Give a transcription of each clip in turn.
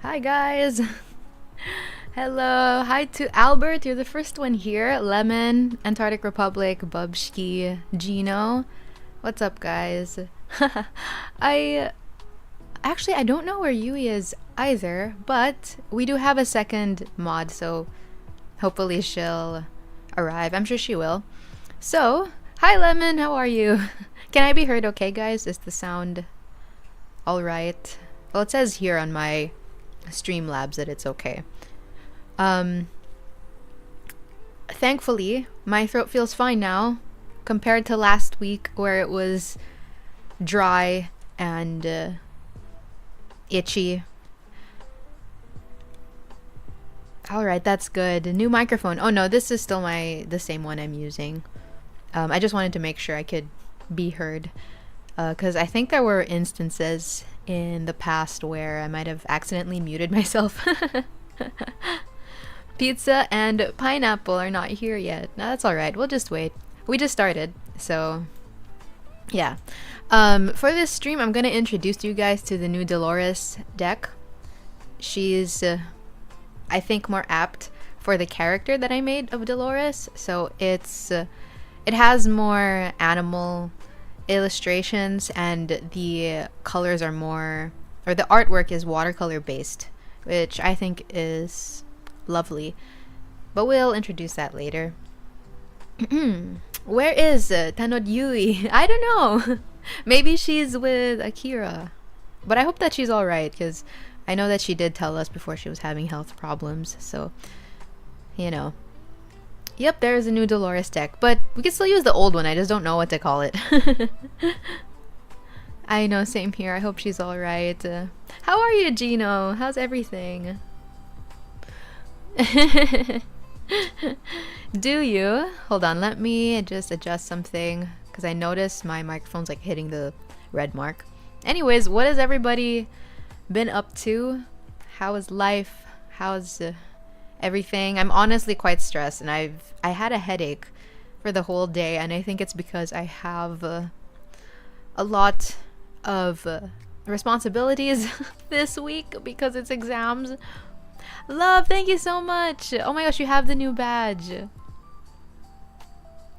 Hi guys! Hello! Hi to Albert, you're the first one here. Lemon, Antarctic Republic, Bubshki, Gino. What's up, guys? I actually I don't know where Yui is either, but we do have a second mod, so hopefully she'll arrive. I'm sure she will. So, hi Lemon, how are you? Can I be heard okay, guys? Is the sound alright? Well, it says here on my Streamlabs that it's okay. Thankfully, my throat feels fine now compared to last week where it was dry and itchy. Alright, that's good. New microphone. Oh no, this is still the same one I'm using. I just wanted to make sure I could be heard. Because I think there were instances in the past where I might have accidentally muted myself. Pizza and pineapple are not here yet. No, that's alright. We'll just wait. We just started, so yeah. For this stream, I'm going to introduce you guys to the new Dolores deck. She's, I think, more apt for the character that I made of Dolores. So it has more animal illustrations and the colors are more, or the artwork is watercolor based, which I think is lovely, but we'll introduce that later. Where is Tanod Yui? I don't know. Maybe she's with Akira, but I hope that she's alright, because I know that she did tell us before she was having health problems, so you know. Yep, there's a new Dolores deck, but we can still use the old one. I just don't know what to call it. I know, same here. I hope she's alright. How are you, Gino? How's everything? Do you? Hold on, let me just adjust something, because I noticed my microphone's like hitting the red mark. Anyways, what has everybody been up to? How is life? How's everything? I'm honestly quite stressed, and I had a headache for the whole day, and I think it's because I have a lot of responsibilities this week because it's exams. Love, thank you so much. Oh my gosh, you have the new badge.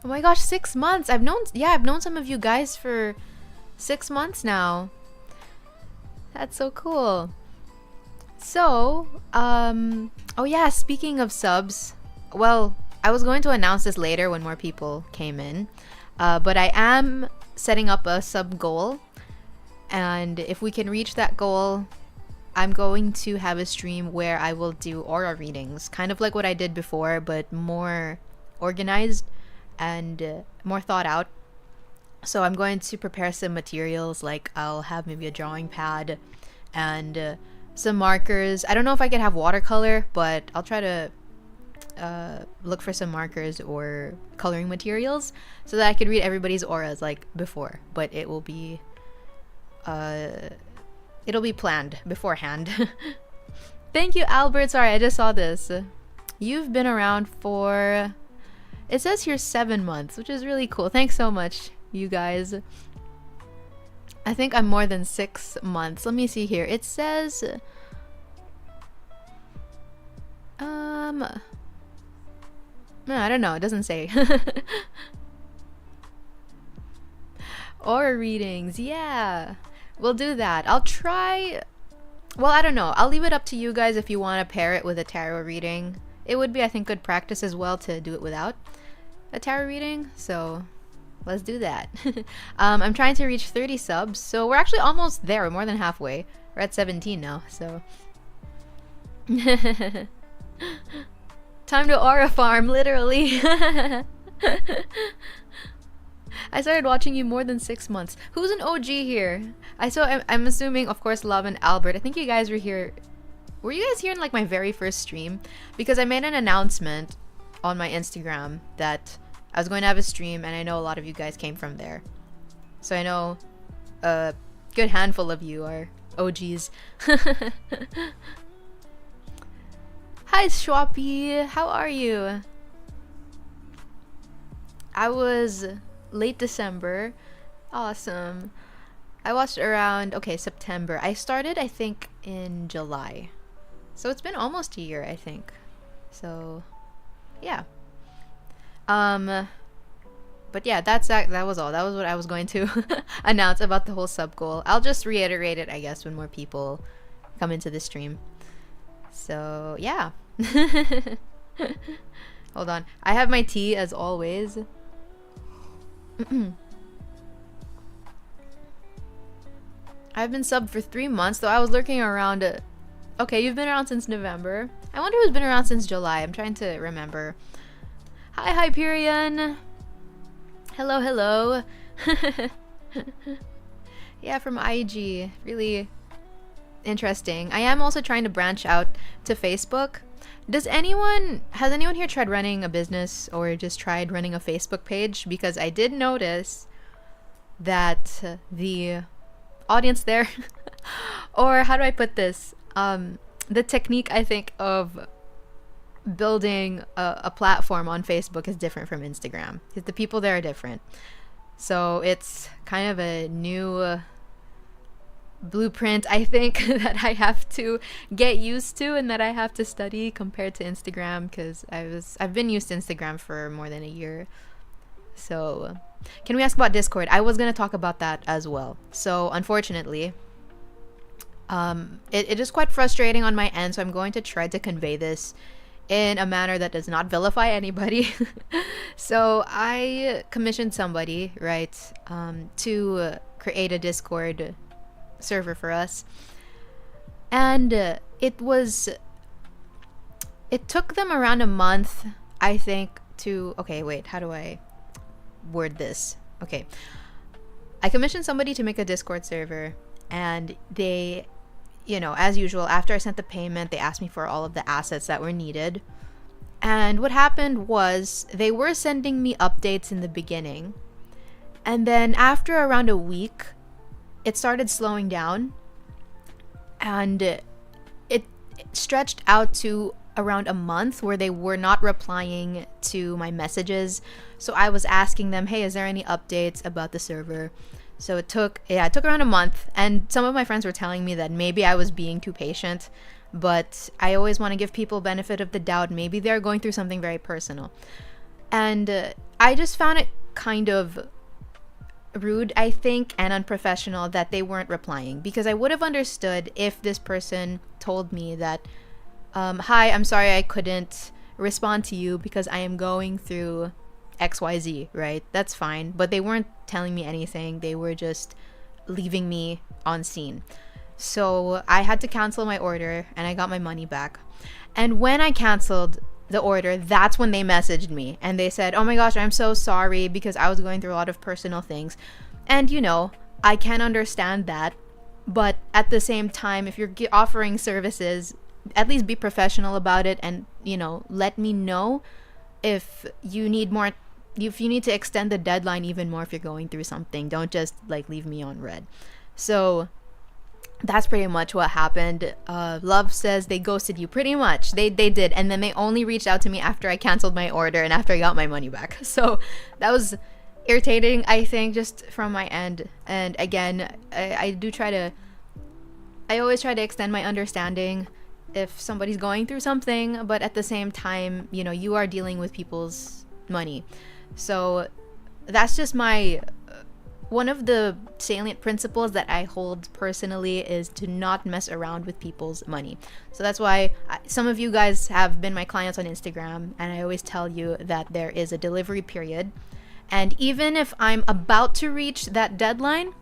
Oh my gosh, 6 months. I've known some of you guys for 6 months now. That's so cool. So, oh yeah, speaking of subs, well, I was going to announce this later when more people came in, but I am setting up a sub goal, and if we can reach that goal, I'm going to have a stream where I will do aura readings, kind of like what I did before, but more organized and more thought out. So I'm going to prepare some materials, like I'll have maybe a drawing pad and some markers. I don't know if I could have watercolor, but I'll try to look for some markers or coloring materials so that I could read everybody's auras like before, but it'll be planned beforehand. Thank you, Albert. Sorry, I just saw this. You've been around for, it says here 7 months, which is really cool. Thanks so much, you guys. I think I'm more than 6 months. Let me see here. It says no, I don't know. It doesn't say. Aura readings. Yeah. We'll do that. I'll try. Well, I don't know. I'll leave it up to you guys if you want to pair it with a tarot reading. It would be, I think, good practice as well to do it without a tarot reading. So let's do that. I'm trying to reach 30 subs, so we're actually almost there. We're more than halfway. We're at 17 now, so time to aura farm, literally. I started watching you more than 6 months. Who's an OG here? I'm assuming, of course, Love and Albert. I think you guys were here. Were you guys here in like my very first stream? Because I made an announcement on my Instagram that I was going to have a stream, and I know a lot of you guys came from there. So I know a good handful of you are OGs. Hi, Schwappy. How are you? I was late December. Awesome. I watched around, okay, September. I started, I think, in July. So it's been almost a year, I think. So, yeah. Um, but yeah, that was all. That was what I was going to announce about the whole sub goal. I'll just reiterate it, I guess, when more people come into the stream. So, yeah. Hold on. I have my tea as always. I've been subbed for 3 months, though I was lurking around. Okay, you've been around since November. I wonder who's been around since July. I'm trying to remember. Hi, Hyperion. Hello, hello. Yeah, from IG. Really interesting. I am also trying to branch out to Facebook. Has anyone here tried running a business or just tried running a Facebook page? Because I did notice that the audience there, or how do I put this? The technique, I think, of building a platform on Facebook is different from Instagram because the people there are different. So it's kind of a new blueprint, I think, that I have to get used to and that I have to study compared to Instagram, because I've been used to Instagram for more than a year. So can we ask about Discord? I was going to talk about that as well. So unfortunately, it is quite frustrating on my end, so I'm going to try to convey this in a manner that does not vilify anybody. So I commissioned somebody, right, to create a Discord server for us, and it took them around a month, I think, to, okay, wait, how do I word this? Okay, I commissioned somebody to make a Discord server, and they, as usual, after I sent the payment, they asked me for all of the assets that were needed. And what happened was they were sending me updates in the beginning, and then after around a week, it started slowing down, and it stretched out to around a month where they were not replying to my messages. So I was asking them, hey, is there any updates about the server? So it took around a month, and some of my friends were telling me that maybe I was being too patient, but I always want to give people benefit of the doubt. Maybe they're going through something very personal. And I just found it kind of rude, I think, and unprofessional that they weren't replying, because I would have understood if this person told me that, hi, I'm sorry I couldn't respond to you because I am going through XYZ, right? That's fine. But they weren't telling me anything. They were just leaving me on scene. So I had to cancel my order, and I got my money back. And when I canceled the order, that's when they messaged me, and they said, oh my gosh, I'm so sorry because I was going through a lot of personal things. And I can understand that, but at the same time, if you're offering services, at least be professional about it, and let me know if you need more, if you need to extend the deadline even more if you're going through something. Don't just leave me on red. So that's pretty much what happened. Love says they ghosted you. Pretty much. They did. And then they only reached out to me after I canceled my order and after I got my money back. So that was irritating, I think, just from my end. And again, I always try to extend my understanding if somebody's going through something, but at the same time, you are dealing with people's money. So that's just one of the salient principles that I hold personally, is to not mess around with people's money. So that's why some of you guys have been my clients on Instagram, and I always tell you that there is a delivery period. And even if I'm about to reach that deadline,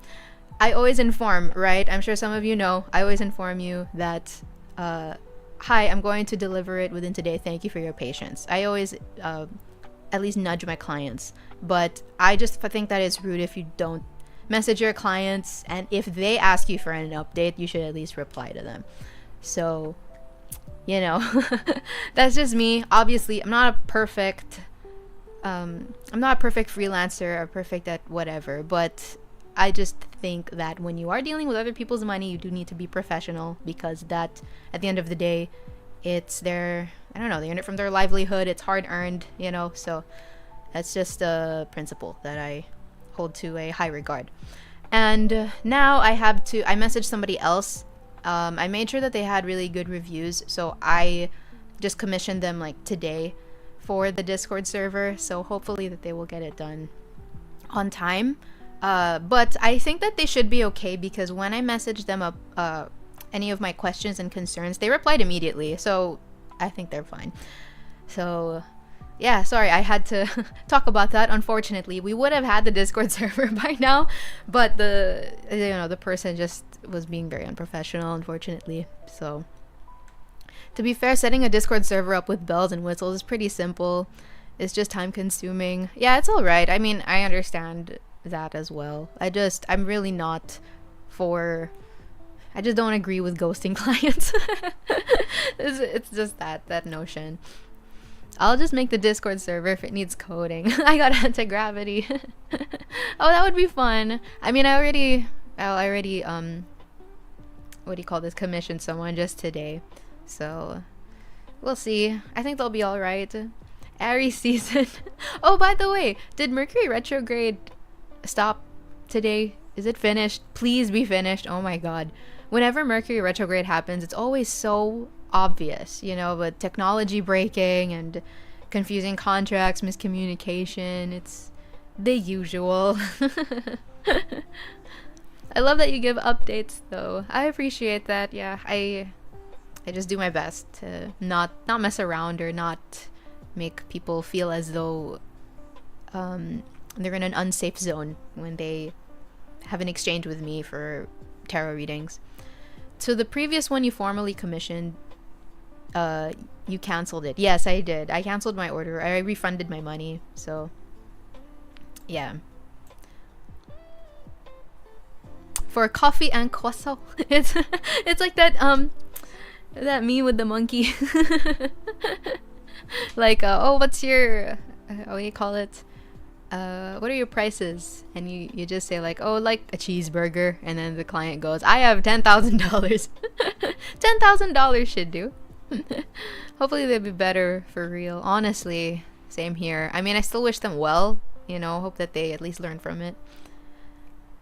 I always inform, right? I'm sure some of you know, I always inform you that, hi, I'm going to deliver it within today. Thank you for your patience. I always at least nudge my clients. But I just think that it's rude if you don't message your clients, and if they ask you for an update, you should at least reply to them. So, that's just me. Obviously, I'm not a perfect freelancer or perfect at whatever, but I just think that when you are dealing with other people's money, you do need to be professional, because that, at the end of the day, it's their, they earn it from their livelihood. It's hard earned, so that's just a principle that I hold to a high regard. And now I messaged somebody else. I made sure that they had really good reviews, so I just commissioned them like today for the Discord server. So hopefully that they will get it done on time. But I think that they should be okay, because when I messaged them up any of my questions and concerns, they replied immediately. So I think they're fine. So yeah, sorry, I had to talk about that. Unfortunately, we would have had the Discord server by now, but the person just was being very unprofessional, unfortunately. So to be fair, setting a Discord server up with bells and whistles is pretty simple. It's just time consuming. Yeah, it's all right. I mean, I understand that as well. I'm really not for, I just don't agree with ghosting clients. It's just that notion. I'll just make the Discord server if it needs coding. I got anti-gravity. Oh, that would be fun. I mean, I already what do you call this, commissioned someone just today. So we'll see. I think they'll be all right. Aries season. Oh, by the way, did Mercury retrograde stop today? Is it finished? Please be finished. Oh my god. Whenever Mercury retrograde happens, it's always so obvious, with technology breaking and confusing contracts, miscommunication. It's the usual. I love that you give updates though. I appreciate that. Yeah, I just do my best to not mess around or not make people feel as though they're in an unsafe zone when they have an exchange with me for tarot readings. So the previous one you formally commissioned, you canceled it. Yes, I did. I canceled my order. I refunded my money. So yeah. For coffee and croissant. It's like that meme with the monkey. Like oh, what's your what do you call it? What are your prices? And you just say like, oh, like a cheeseburger, and then the client goes, I have $10,000. $10,000 should do. Hopefully they'll be better for real. Honestly, same here. I mean, I still wish them well, hope that they at least learn from it.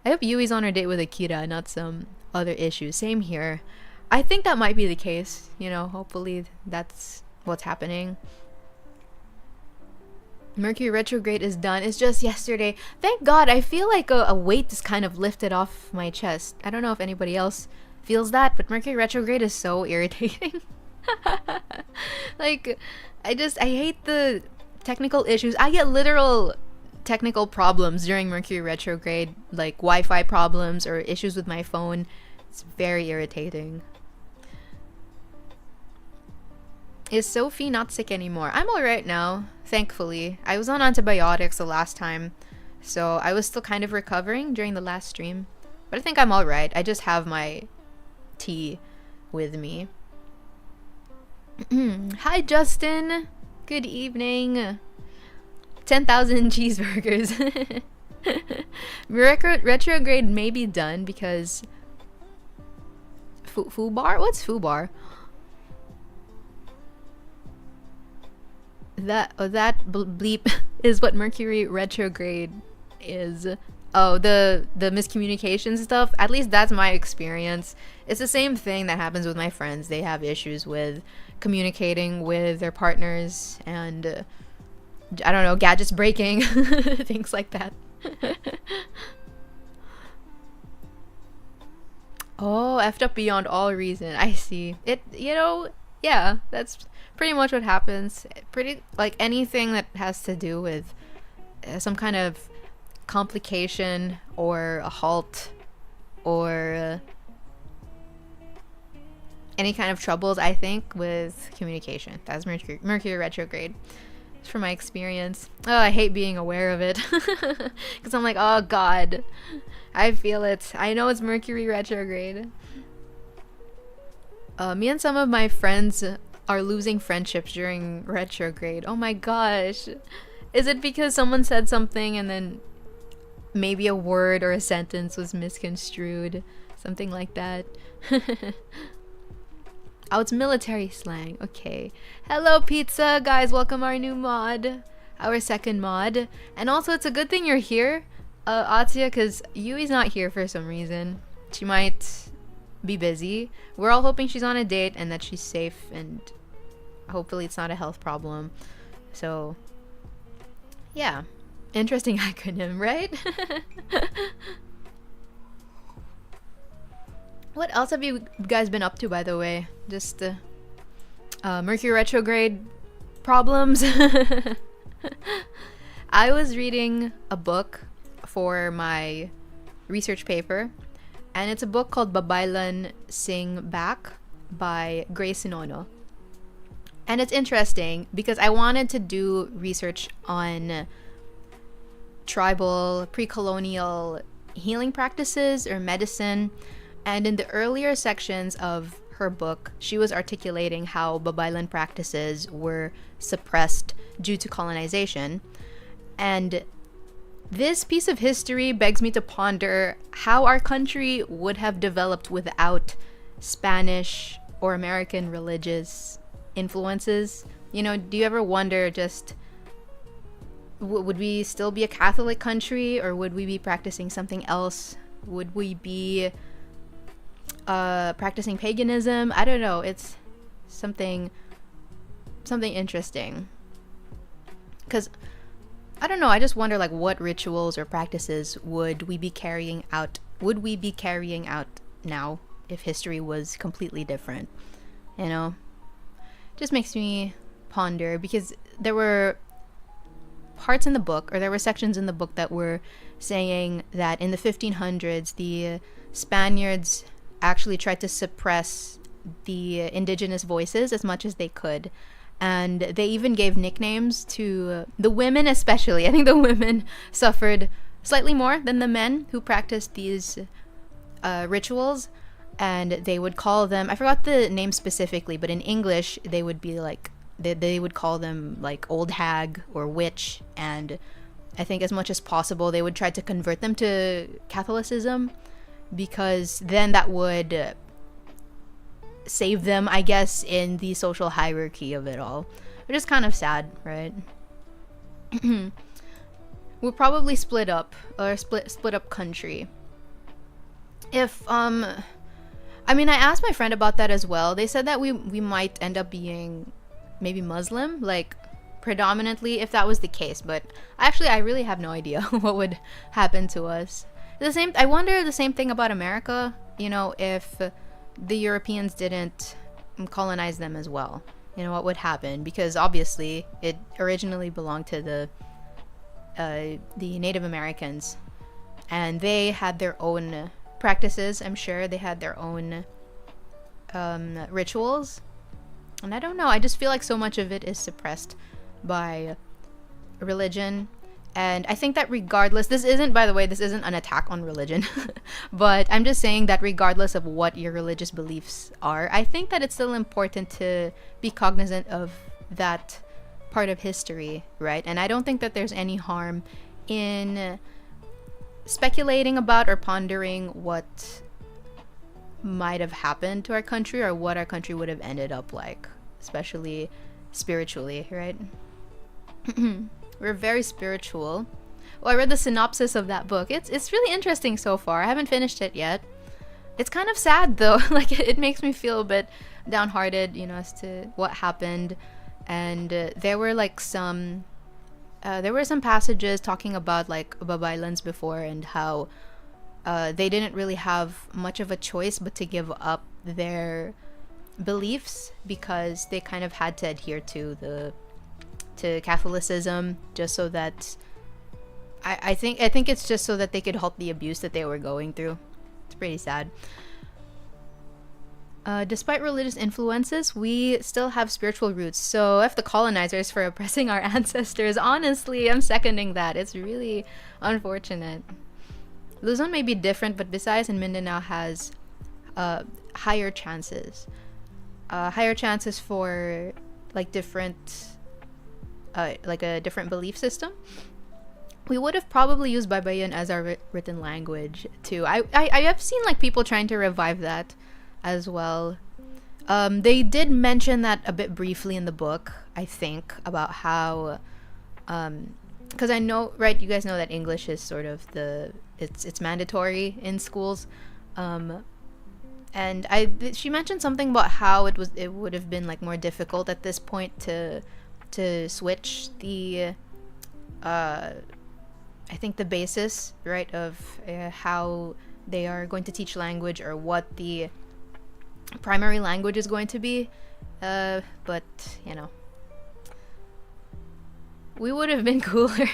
I hope Yui's on her date with Akira, not some other issues. Same here. I think that might be the case, hopefully that's what's happening. Mercury retrograde is done. It's just yesterday. Thank God. I feel like a weight is kind of lifted off my chest. I don't know if anybody else feels that, but Mercury retrograde is so irritating. Like, I hate the technical issues. I get literal technical problems during Mercury retrograde, like Wi-Fi problems or issues with my phone. It's very irritating. Is Sophie not sick anymore? I'm alright now, thankfully. I was on antibiotics the last time, so I was still kind of recovering during the last stream. But I think I'm alright. I just have my tea with me. Hi, Justin. Good evening. 10,000 cheeseburgers. Retrograde may be done because... Fubar? What's Fubar? That bleep is what Mercury retrograde is. Oh, the miscommunication stuff. At least that's my experience. It's the same thing that happens with my friends. They have issues with communicating with their partners, and I don't know, gadgets breaking, things like that. Oh, effed up beyond all reason. I see. Yeah, that's pretty much what happens. Pretty, like, anything that has to do with some kind of complication or a halt or any kind of troubles, I think, with communication. That's Mercury retrograde. It's from my experience. Oh, I hate being aware of it. Because I'm like, oh god, I feel it. I know it's Mercury retrograde. Me and some of my friends are losing friendships during retrograde. Oh my gosh. Is it because someone said something and then maybe a word or a sentence was misconstrued? Something like that. Oh, it's military slang. Okay. Hello, pizza. Guys, welcome our new mod. Our second mod. And also, it's a good thing you're here. Atsuya, because Yui's not here for some reason. She might be busy. We're all hoping she's on a date and that she's safe, and hopefully it's not a health problem. So, yeah. Interesting acronym, right? What else have you guys been up to, by the way? Just Mercury retrograde problems? I was reading a book for my research paper, and it's a book called Babaylan Sing Back by Grace Sinono. And it's interesting because I wanted to do research on tribal, pre-colonial healing practices or medicine. And in the earlier sections of her book, she was articulating how Babaylan practices were suppressed due to colonization. And this piece of history begs me to ponder how our country would have developed without Spanish or American religious influences. You know, do you ever wonder just would we still be a Catholic country, or would we be practicing something else? Would we be practicing paganism? I don't know. It's something interesting. Because I don't know, I just wonder like what rituals or practices would we be carrying out now if history was completely different, you know? Just makes me ponder, because there were parts in the book, or there were sections in the book that were saying that in the 1500s the Spaniards actually tried to suppress the indigenous voices as much as they could. And they even gave nicknames to the women, especially. I think the women suffered slightly more than the men who practiced these rituals. And they would call them, I forgot the name specifically, but in English, they would be like, they would call them like old hag or witch. And I think as much as possible, they would try to convert them to Catholicism, because then that would save them, I guess, in the social hierarchy of it all, which is kind of sad, right? We'll probably split up, or split up country. If I mean, I asked my friend about that as well. They said that we might end up being maybe Muslim, like predominantly, if that was the case. But actually, I really have no idea what would happen to us. I wonder the same thing about America. You know, if the Europeans didn't colonize them as well, you know, what would happen? Because obviously it originally belonged to the Native Americans, and they had their own practices. I'm sure they had their own rituals, and I don't know, I just feel like so much of it is suppressed by religion. And I think that regardless, this isn't an attack on religion, but I'm just saying that regardless of what your religious beliefs are, I think that it's still important to be cognizant of that part of history, right? And I don't think that there's any harm in speculating about or pondering what might have happened to our country, or what our country would have ended up like, especially spiritually, right? We're very spiritual. Well, I read the synopsis of that book. It's really interesting so far. I haven't finished it yet. It's kind of sad though. Like it makes me feel a bit downhearted, you know, as to what happened. And there were some passages talking about like Babaylans before, and how they didn't really have much of a choice but to give up their beliefs, because they kind of had to adhere to Catholicism, just so that I think it's just so that they could halt the abuse that they were going through. It's pretty sad. Despite religious influences, we still have spiritual roots. So F the colonizers for oppressing our ancestors. Honestly, I'm seconding that. It's really unfortunate. Luzon may be different, but Visayas and Mindanao has higher chances. Higher chances for like different like a different belief system. We would have probably used Baybayin as our written language too. I have seen like people trying to revive that as well. They did mention that a bit briefly in the book, I think, about how because I know, right, you guys know that English is sort of it's mandatory in schools. um and she mentioned something about how it would have been like more difficult at this point to switch the uh I think the basis, right, of how they are going to teach language, or what the primary language is going to be. But you know, we would have been cooler.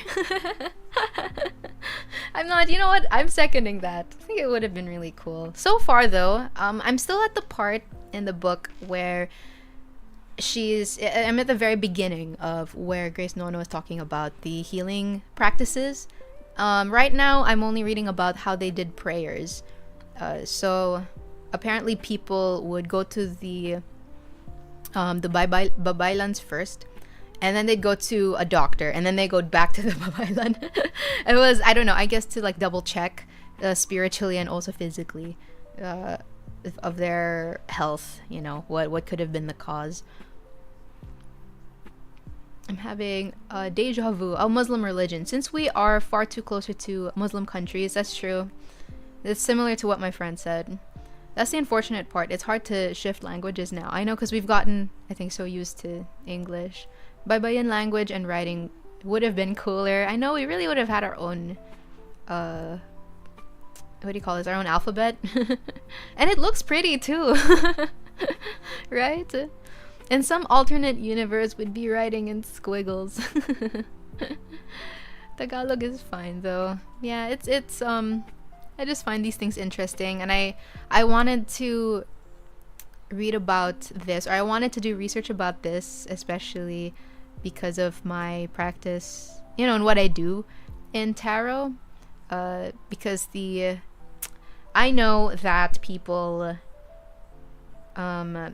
I'm not, you know what? I'm seconding that. I think it would have been really cool. So far, though, I'm still at the part in the book where I'm at the very beginning of where Grace Nono is talking about the healing practices. Right now, I'm only reading about how they did prayers. So apparently, people would go to the babaylans first, and then they'd go to a doctor, and then they go back to the babaylan. It was, I don't know, I guess to like double check spiritually and also physically of their health, you know, what could have been the cause. I'm having a deja vu. Oh, Muslim religion. Since we are far too closer to Muslim countries, that's true. It's similar to what my friend said. That's the unfortunate part. It's hard to shift languages now. I know, because we've gotten, I think, so used to English. Baybayin language and writing would have been cooler. I know we really would have had our own, what do you call this? Our own alphabet. And it looks pretty too. Right? In some alternate universe, we'd be writing in squiggles. Tagalog is fine though. Yeah, it's I just find these things interesting, and I wanted to read about this, or I wanted to do research about this, especially because of my practice, you know, and what I do in tarot. Because I know that people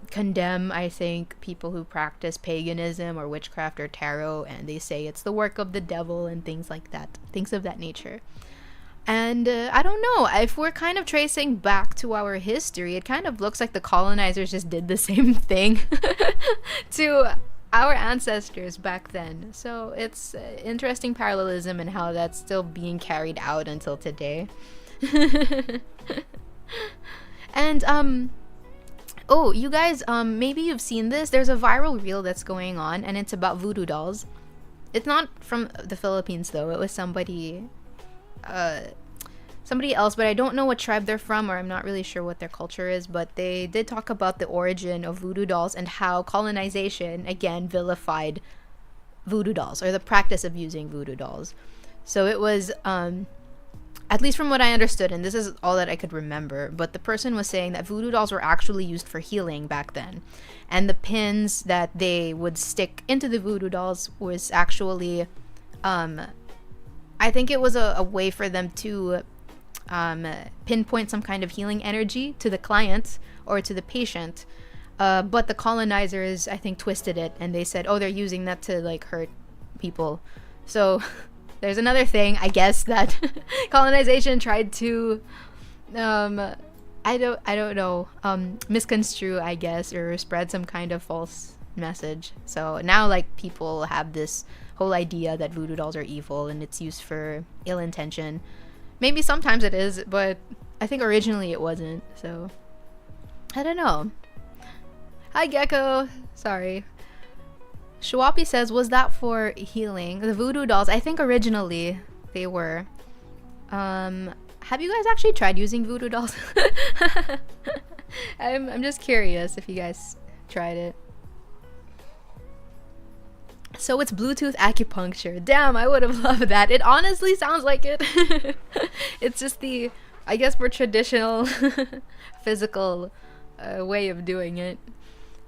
condemn, I think, people who practice paganism or witchcraft or tarot, and they say it's the work of the devil and things like that, things of that nature. And I don't know, if we're kind of tracing back to our history, it kind of looks like the colonizers just did the same thing to our ancestors back then. So it's interesting parallelism and how that's still being carried out until today. And oh, you guys, maybe you've seen this. There's a viral reel that's going on, and it's about voodoo dolls. It's not from the Philippines though. It was somebody else, but I don't know what tribe they're from, or I'm not really sure what their culture is, but they did talk about the origin of voodoo dolls and how colonization again vilified voodoo dolls, or the practice of using voodoo dolls. So it was at least from what I understood, and this is all that I could remember, but the person was saying that voodoo dolls were actually used for healing back then, and the pins that they would stick into the voodoo dolls was actually I think it was a way for them to pinpoint some kind of healing energy to the client or to the patient. But the colonizers, I think, twisted it, and they said, oh, they're using that to like hurt people. So there's another thing, I guess, that colonization tried to I don't know, misconstrue, I guess, or spread some kind of false message. So now like people have this whole idea that voodoo dolls are evil and it's used for ill intention. Maybe sometimes it is, but I think originally it wasn't. So I don't know. Hi Gecko. Sorry. Shwapi says, was that for healing? The voodoo dolls, I think originally they were. Have you guys actually tried using voodoo dolls? I'm just curious if you guys tried it. So it's Bluetooth acupuncture. Damn, I would have loved that. It honestly sounds like it. It's just the, I guess, more traditional physical way of doing it.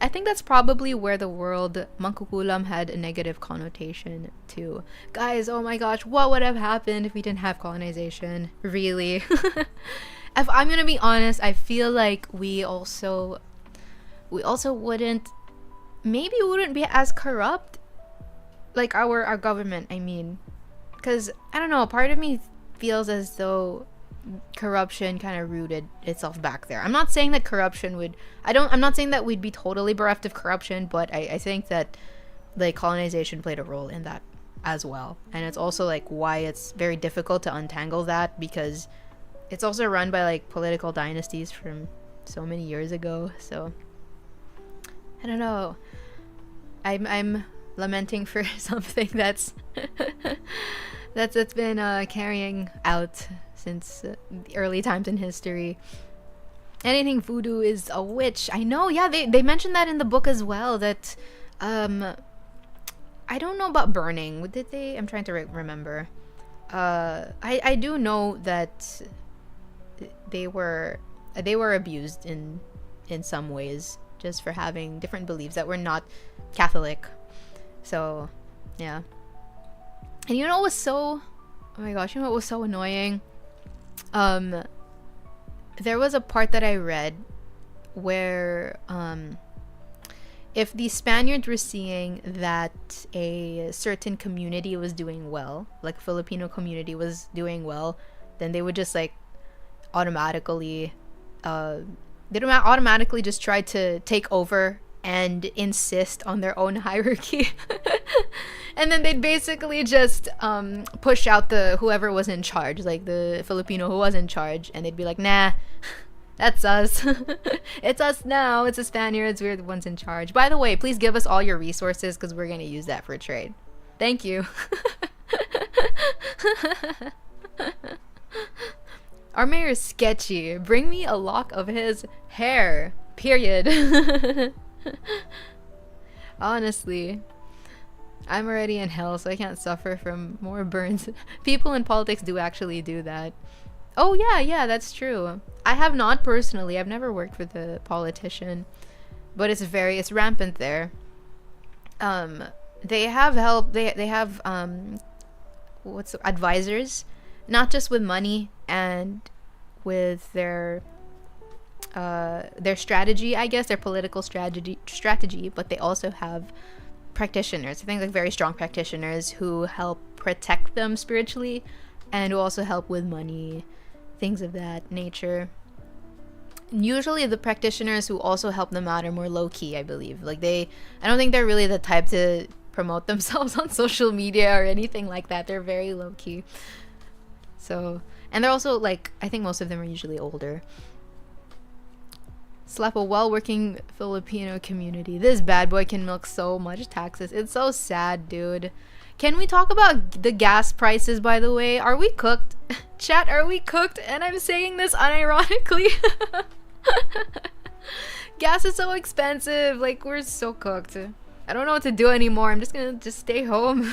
I think that's probably where the word mangkukulam had a negative connotation too. Guys, oh my gosh, what would have happened if we didn't have colonization? Really? If I'm gonna be honest, I feel like we also wouldn't be as corrupt. Like our government, I mean. Because, I don't know, part of me feels as though corruption kind of rooted itself back there. I'm not saying that corruption would, I'm not saying that we'd be totally bereft of corruption, but I think that like colonization played a role in that as well. And it's also like why it's very difficult to untangle that, because it's also run by like political dynasties from so many years ago. So I don't know. I'm lamenting for something that's that's been carrying out since the early times in history. Anything voodoo is a witch. I know. Yeah, they mentioned that in the book as well. That I don't know about burning. Did they? I'm trying to remember. I do know that they were abused in some ways, just for having different beliefs that were not Catholic. So yeah. And you know what was so, oh my gosh, you know what was so annoying? There was a part that I read where if the Spaniards were seeing that a certain community was doing well, like a Filipino community was doing well, then they would just like automatically they'd automatically just try to take over and insist on their own hierarchy. And then they'd basically just push out the whoever was in charge, like the Filipino who was in charge, and they'd be like, nah, that's us. It's us now. It's the Spaniards. We're the ones in charge. By the way, please give us all your resources because we're going to use that for trade. Thank you. Our mayor is sketchy. Bring me a lock of his hair. Period. Honestly, I'm already in hell, so I can't suffer from more burns. People in politics do actually do that. Oh yeah, that's true. I have not personally. I've never worked with a politician, but it's rampant there. They have help. They have advisors, not just with money and with their strategy, I guess, their political strategy, but they also have practitioners. I think like very strong practitioners who help protect them spiritually and who also help with money, things of that nature. Usually the practitioners who also help them out are more low-key, I believe. Like I don't think they're really the type to promote themselves on social media or anything like that. They're very low-key. So, and they're also like, I think most of them are usually older. Slap a well-working Filipino community. This bad boy can milk so much taxes. It's so sad, dude. Can we talk about the gas prices, by the way? Are we cooked? Chat, are we cooked? And I'm saying this unironically. Gas is so expensive. Like, we're so cooked. I don't know what to do anymore. I'm just gonna stay home.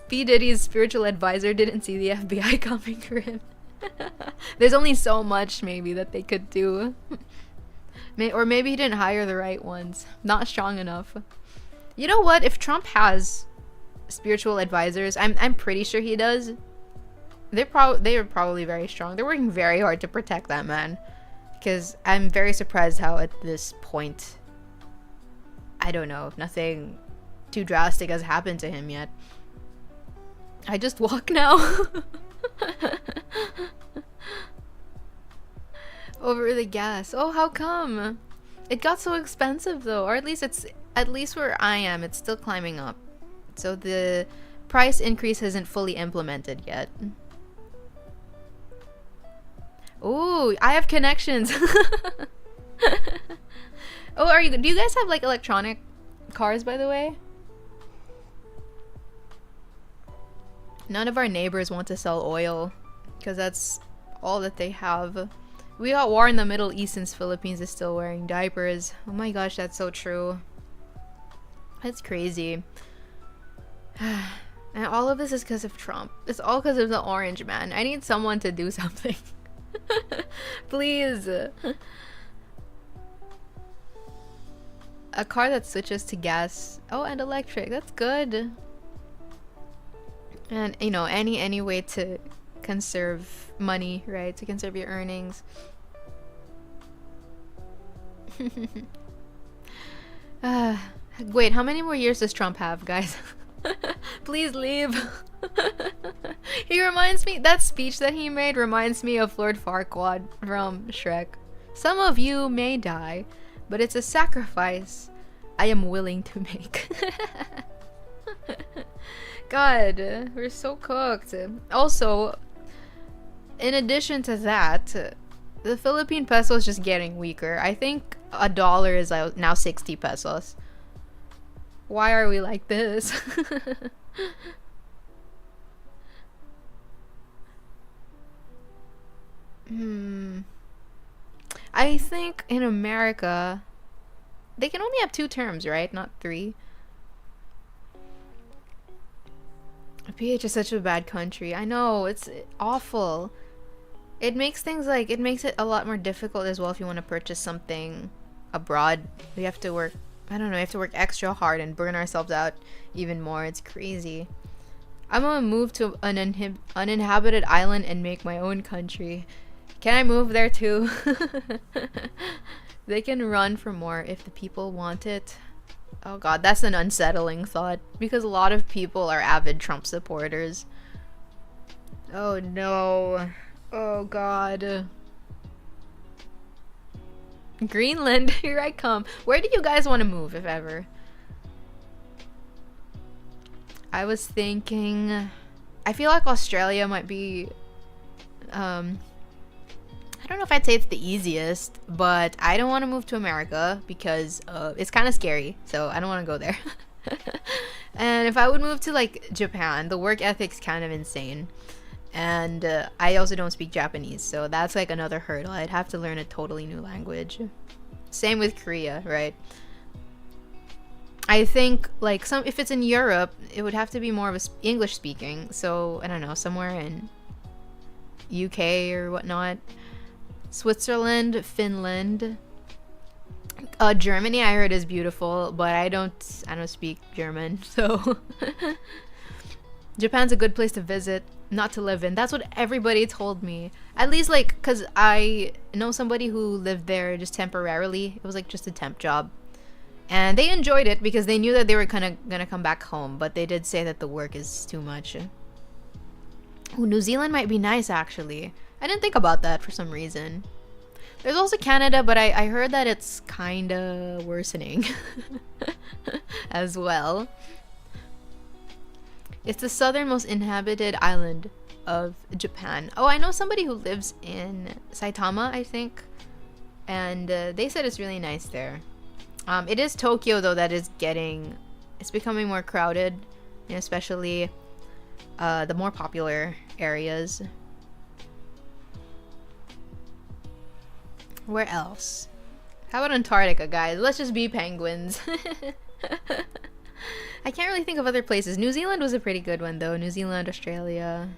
P. Diddy's spiritual advisor didn't see the FBI coming for him. There's only so much maybe that they could do. Or maybe he didn't hire the right ones. Not strong enough. You know what? If Trump has spiritual advisors, I'm pretty sure he does. They are probably very strong. They're working very hard to protect that man. Because I'm very surprised how at this point, I don't know, nothing too drastic has happened to him yet. I just walk now. Over the gas. Oh, how come? It got so expensive though, or at least where I am, it's still climbing up. So the price increase isn't fully implemented yet. Ooh, I have connections. Oh, do you guys have like electronic cars, by the way? None of our neighbors want to sell oil because that's all that they have. We got war in the Middle East since Philippines is still wearing diapers. Oh my gosh, that's so true. That's crazy. And all of this is because of Trump. It's all because of the orange man. I need someone to do something. Please. A car that switches to gas. Oh, and electric. That's good. And, you know, any way to conserve money, right? To conserve your earnings. Wait, how many more years does Trump have, guys? Please leave. He reminds me, that speech that he made reminds me of Lord Farquaad from Shrek. Some of you may die, but it's a sacrifice I am willing to make. God, we're so cooked. Also, in addition to that, the Philippine peso is just getting weaker. I think a dollar is now 60 pesos. Why are we like this? I think in America, they can only have 2 terms, right? Not 3. PH is such a bad country. I know, it's awful. It makes things like, it makes it a lot more difficult as well if you want to purchase something abroad. We have to work, I don't know, we have to work extra hard and burn ourselves out even more. It's crazy. I'm gonna move to an uninhabited island and make my own country. Can I move there too? They can run for more if the people want it. Oh god, that's an unsettling thought because a lot of people are avid Trump supporters. Oh no. Oh god. Greenland, here I come. Where do you guys want to move, if ever? I was thinking... I feel like Australia might be... I don't know if I'd say it's the easiest, but I don't want to move to America because it's kind of scary, so I don't want to go there. And if I would move to, like, Japan, the work ethic's kind of insane. And I also don't speak Japanese, so that's like another hurdle. I'd have to learn a totally new language. Same with Korea, right? I think like if it's in Europe, it would have to be more of a English speaking. So I don't know, somewhere in UK or whatnot. Switzerland, Finland, Germany. I heard is beautiful, but I don't speak German, so Japan's a good place to visit. Not to live in. That's what everybody told me. At least, like, because I know somebody who lived there just temporarily. It was, like, just a temp job. And they enjoyed it because they knew that they were kind of gonna come back home. But they did say that the work is too much. Ooh, New Zealand might be nice, actually. I didn't think about that for some reason. There's also Canada, but I heard that it's kind of worsening as well. It's the southernmost inhabited island of Japan. Oh, I know somebody who lives in Saitama, I think. And they said it's really nice there. It is Tokyo, though, that is it's becoming more crowded. Especially the more popular areas. Where else? How about Antarctica, guys? Let's just be penguins. I can't really think of other places. New Zealand was a pretty good one, though. New Zealand, Australia,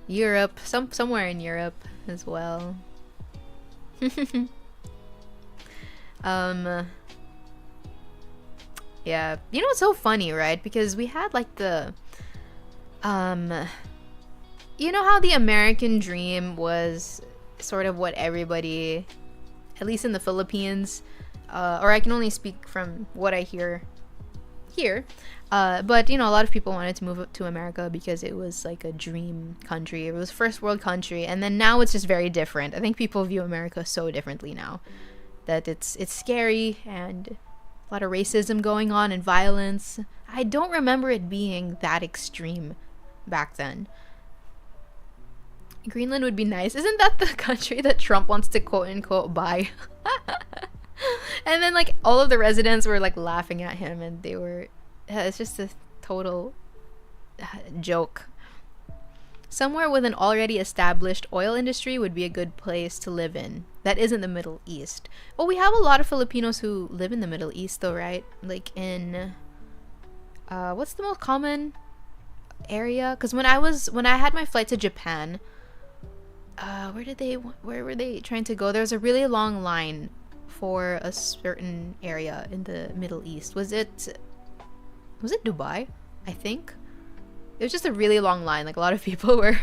Europe, somewhere in Europe as well. Yeah. You know what's so funny, right? Because we had like the you know how the American dream was sort of what everybody, at least in the Philippines, or I can only speak from what I hear here, but a lot of people wanted to move to America because it was like a dream country. It was first world country, and then now it's just very different. I think people view America so differently now, that it's scary and a lot of racism going on and violence. I don't remember it being that extreme back then. Greenland would be nice. Isn't that the country that Trump wants to quote unquote buy? And then like all of the residents were like laughing at him, and it's just a total joke. Somewhere with an already established oil industry would be a good place to live in. That isn't the Middle East. Well, we have a lot of Filipinos who live in the Middle East though, right? Like in what's the most common area? Because when I had my flight to Japan, where were they trying to go? There was a really long line for a certain area in the Middle East. Was it Dubai? I think it was just a really long line. Like a lot of people were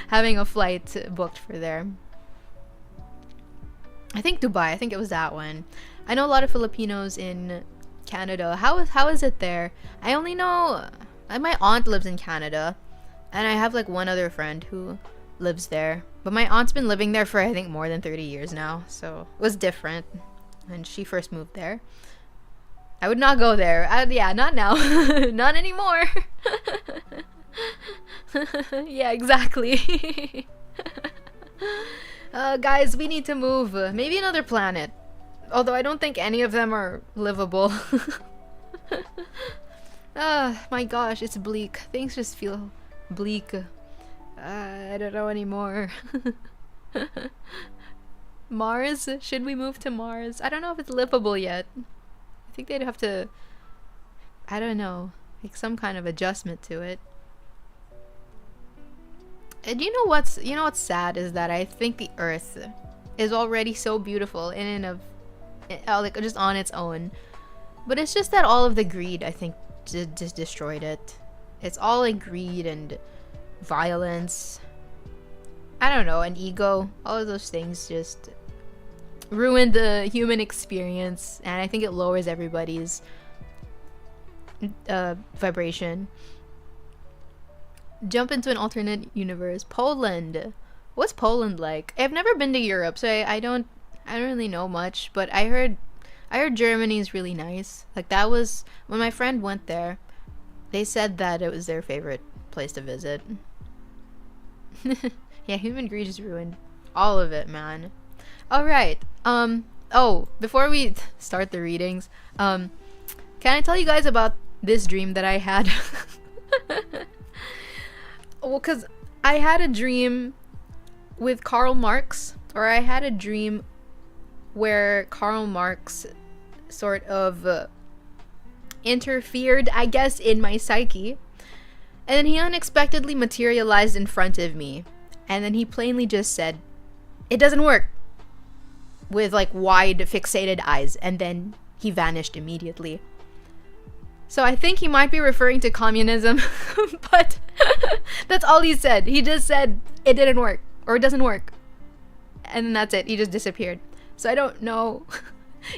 having a flight booked for there. I think Dubai. I think it was that one. I know a lot of Filipinos in Canada. How is it there? I only know my aunt lives in Canada, and I have like one other friend who lives there. But my aunt's been living there for I think more than 30 years now, so it was different. when she first moved there. I would not go there. Yeah, not now. Not anymore. Yeah, exactly. Guys, we need to move. Maybe another planet. Although I don't think any of them are livable. My gosh, it's bleak. Things just feel bleak. I don't know anymore. Mars? Should we move to Mars? I don't know if it's livable yet. I think they'd have to, I don't know, make some kind of adjustment to it. And you know what's sad is that I think the Earth is already so beautiful in and of, like, just on its own. But it's just that all of the greed, I think, just destroyed it. It's all like greed and violence. I don't know, and ego. All of those things just ruined the human experience, and I think it lowers everybody's vibration. Jump into an alternate universe. Poland. What's Poland like? I've never been to Europe, so I don't really know much, but I heard Germany's really nice. Like, that was when my friend went there, they said that it was their favorite place to visit. Yeah, human greed just ruined all of it, man. All right. Oh, before we start the readings, can I tell you guys about this dream that I had? Well, cuz I had a dream with Karl Marx, or I had a dream where Karl Marx sort of interfered, I guess, in my psyche. And then he unexpectedly materialized in front of me. And then he plainly just said, "It doesn't work," with like wide fixated eyes, and then he vanished immediately. So I think he might be referring to communism, but that's all he said. He just said it didn't work, or it doesn't work. And then that's it. He just disappeared. So I don't know.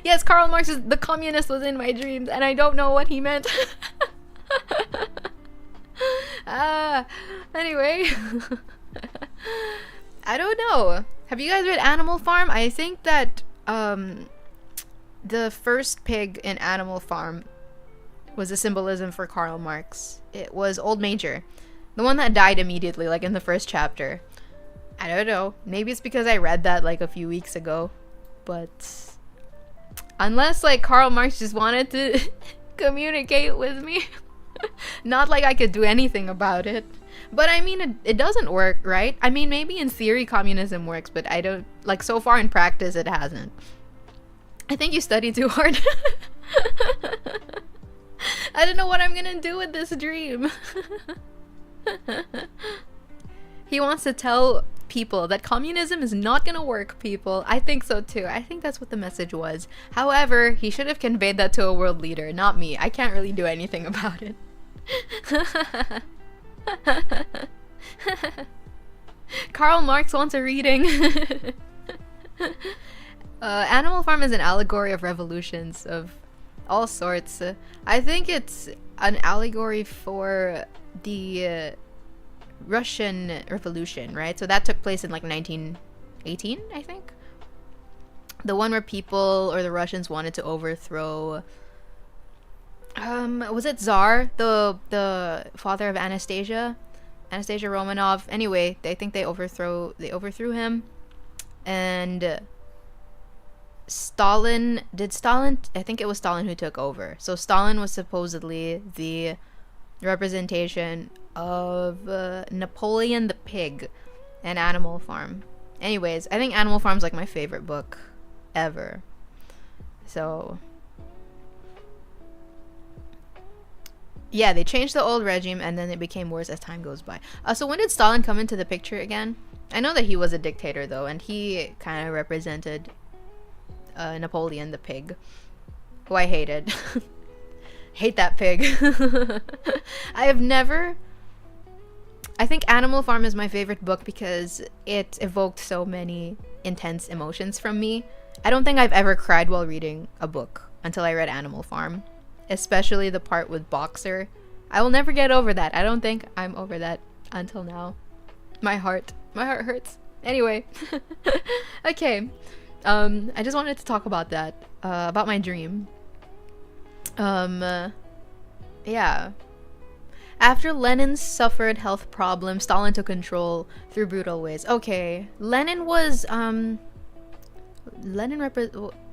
Yes, Karl Marx, the communist, was in my dreams, and I don't know what he meant. Anyway. I don't know. Have you guys read Animal Farm? I think that the first pig in Animal Farm was a symbolism for Karl Marx. It was Old Major, the one that died immediately, like in the first chapter. I don't know. Maybe it's because I read that like a few weeks ago, but unless like Karl Marx just wanted to communicate with me, not like I could do anything about it. But I mean, it doesn't work, right? I mean, maybe in theory communism works, but I don't, like, so far in practice it hasn't. I think you studied too hard. I don't know what I'm gonna do with this dream. He wants to tell people that communism is not gonna work, people. I think so too. I think that's what the message was. However, he should have conveyed that to a world leader, not me. I can't really do anything about it. Karl Marx wants a reading. Animal Farm is an allegory of revolutions of all sorts. I think it's an allegory for the Russian Revolution, right? So that took place in like 1918, I think. The one where people, or the Russians, wanted to overthrow was it Tsar, the father of Anastasia Romanov? Anyway, I think they overthrew him, and Stalin, I think it was Stalin who took over. So Stalin was supposedly the representation of Napoleon the Pig and Animal Farm. Anyways, I think Animal Farm's like my favorite book ever. So yeah, they changed the old regime, and then it became worse as time goes by. So when did Stalin come into the picture again? I know that he was a dictator, though, and he kind of represented Napoleon the Pig, who I hated. Hate that pig. I think Animal Farm is my favorite book because it evoked so many intense emotions from me. I don't think I've ever cried while reading a book until I read Animal Farm. Especially the part with Boxer. I will never get over that. I don't think I'm over that until now. My heart hurts. Anyway. Okay. I just wanted to talk about that. about my dream. Yeah. After Lenin suffered health problems, Stalin took control through brutal ways. Okay, Lenin was Lenin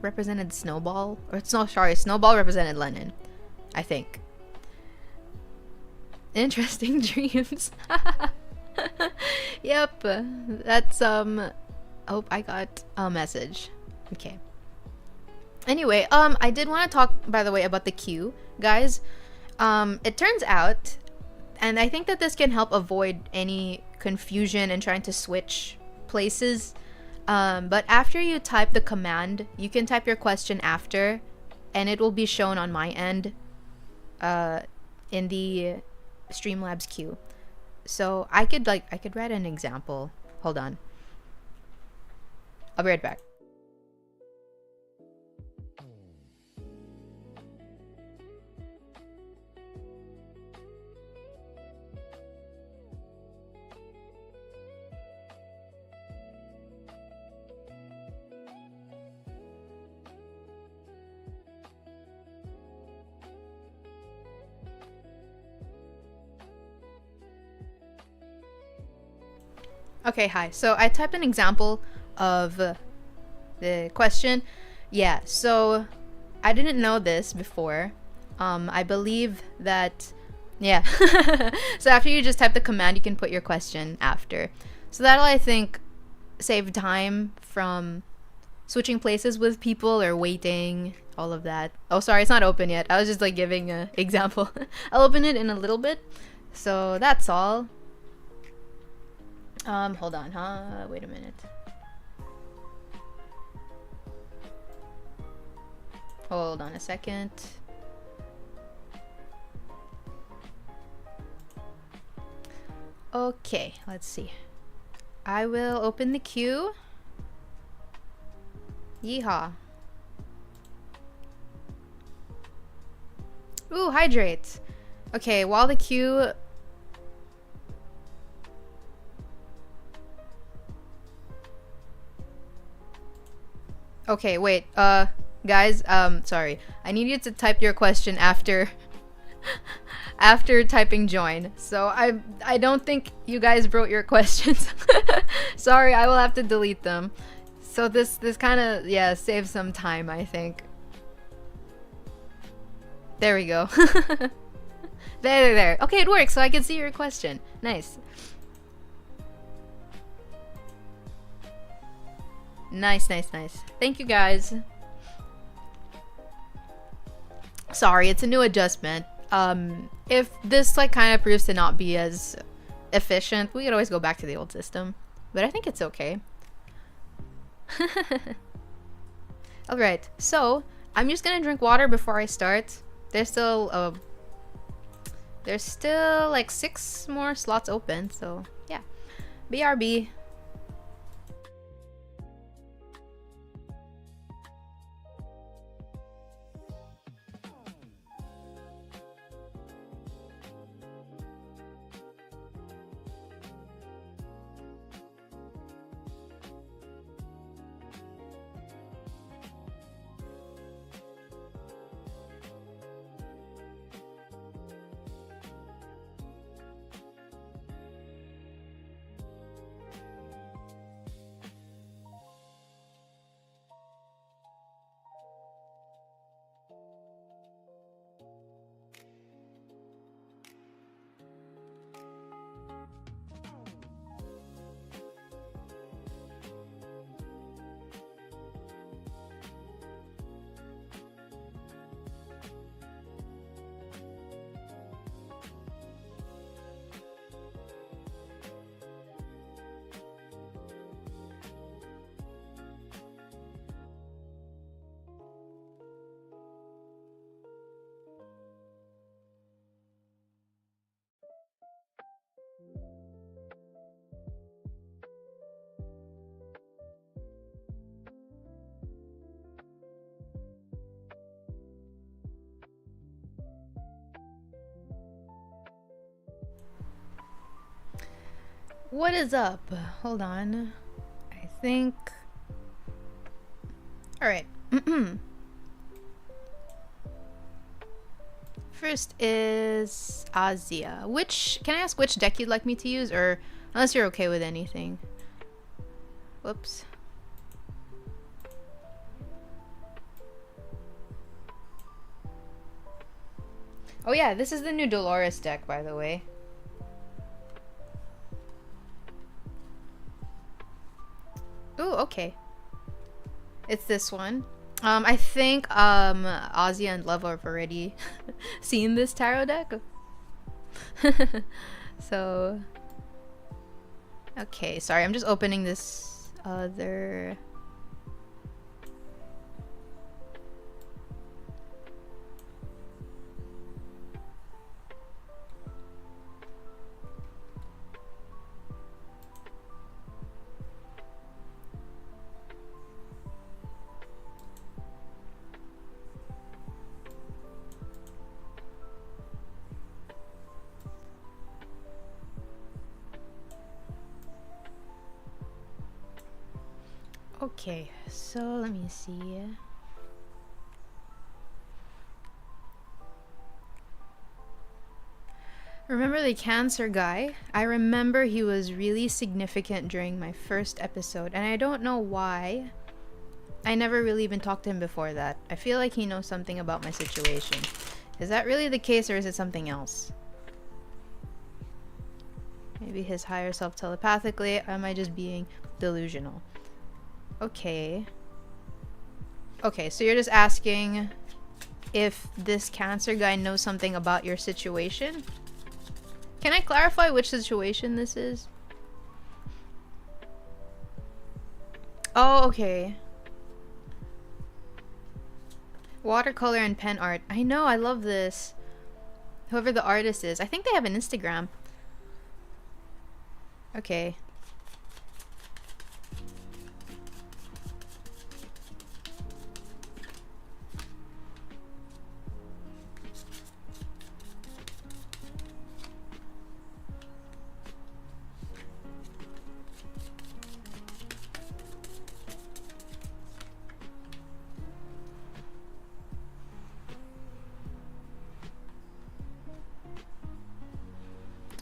represented Snowball, or sorry, Snowball represented Lenin, I think. Interesting dreams. Yep, that's oh, I got a message. Okay. Anyway, I did want to talk, by the way, about the queue, guys. It turns out, and I think that this can help avoid any confusion in trying to switch places. But after you type the command, you can type your question after, and it will be shown on my end, in the Streamlabs queue. So I could write an example. Hold on. I'll be right back. Okay, hi. So I typed an example of the question. Yeah, so I didn't know this before. I believe that, yeah. So after you just type the command, you can put your question after. So that'll, I think, save time from switching places with people or waiting, all of that. Oh, sorry, it's not open yet. I was just like giving an example. I'll open it in a little bit. So that's all. Hold on, huh? Wait a minute. Hold on a second. Okay, let's see. I will open the queue. Yeehaw. Ooh, hydrate. Okay, while the queue... Okay, wait, guys, sorry. I need you to type your question after after typing join. So I don't think you guys wrote your questions. Sorry, I will have to delete them. So this kind of, yeah, saves some time, I think. There we go. There. Okay, it works, so I can see your question. Nice. Nice. Thank you, guys. Sorry, it's a new adjustment. If this like kind of proves to not be as efficient, we could always go back to the old system. But I think it's okay. Alright, so I'm just gonna drink water before I start. There's still like 6 more slots open, so yeah. BRB. What is up? Hold on. I think... Alright. First is Azia. Can I ask which deck you'd like me to use, or unless you're okay with anything? Whoops. Oh yeah, this is the new Dolores deck, by the way. Ooh, okay. It's this one. I think Ozzy and Love have already seen this tarot deck. So okay, sorry, I'm just opening this other. Okay, so let me see. Remember the cancer guy? I remember he was really significant during my first episode, and I don't know why. I never really even talked to him before that. I feel like he knows something about my situation. Is that really the case, or is it something else? Maybe his higher self telepathically? Am I just being delusional? Okay. Okay, so you're just asking if this cancer guy knows something about your situation? Can I clarify which situation this is? Oh, okay. Watercolor and pen art. I know, I love this. Whoever the artist is. I think they have an Instagram. Okay.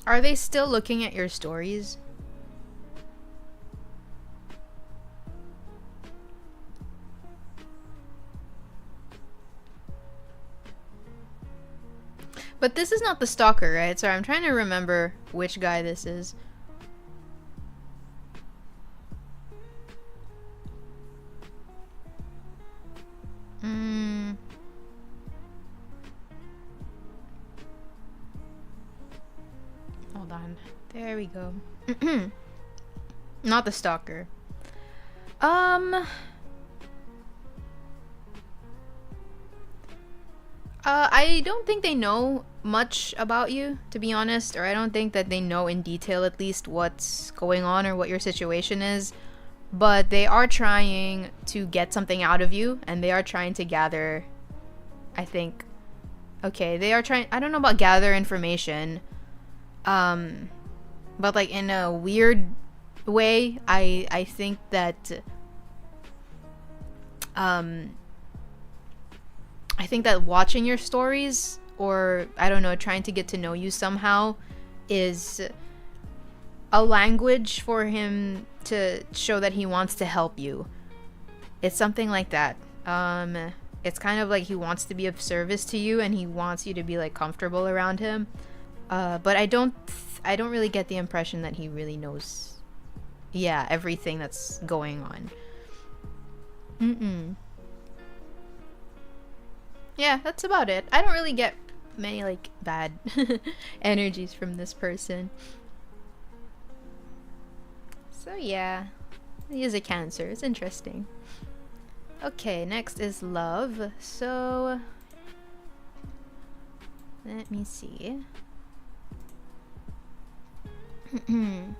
Are they still looking at your stories? But this is not the stalker, right? Sorry, I'm trying to remember which guy this is. Hold on. There we go. Not the stalker. I don't think they know much about you, to be honest, or I don't think that they know in detail at least what's going on or what your situation is, but they are trying to get something out of you, and they are trying to gather, I think, okay, they are trying, I don't know about gather information, but like in a weird way, I think that, I think that watching your stories, or I don't know, trying to get to know you somehow, is a language for him to show that he wants to help you. It's something like that. It's kind of like he wants to be of service to you, and he wants you to be like comfortable around him. But I don't really get the impression that he really knows, yeah, everything that's going on. Yeah, that's about it. I don't really get many like bad energies from this person. So yeah, he is a Cancer. It's interesting. Okay, next is love. So let me see. In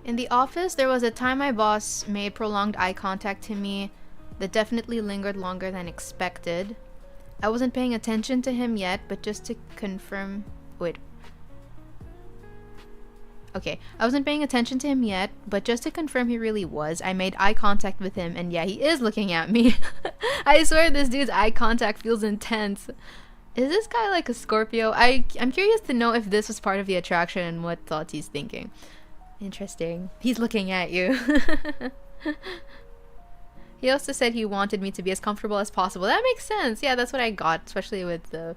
the office, there was a time my boss made prolonged eye contact to me that definitely lingered longer than expected. I wasn't paying attention to him yet, but just to confirm... Wait. Okay, I wasn't paying attention to him yet, but just to confirm he really was, I made eye contact with him, and yeah, he is looking at me. I swear this dude's eye contact feels intense. Is this guy like a Scorpio? I'm curious to know if this was part of the attraction and what thoughts he's thinking. Interesting. He's looking at you. He also said he wanted me to be as comfortable as possible. That makes sense. Yeah, that's what I got, especially with the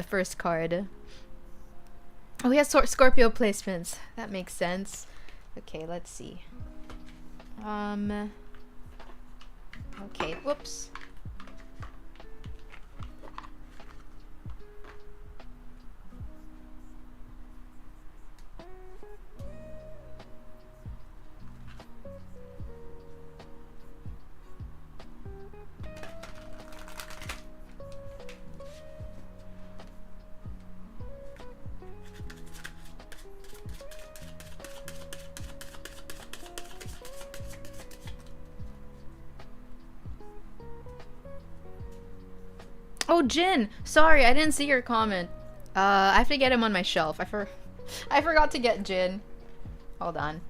first card. Oh, he has Scorpio placements. That makes sense. Okay, let's see. Okay, whoops. Oh, Jin! Sorry, I didn't see your comment. I have to get him on my shelf. I forgot to get Jin. Hold on.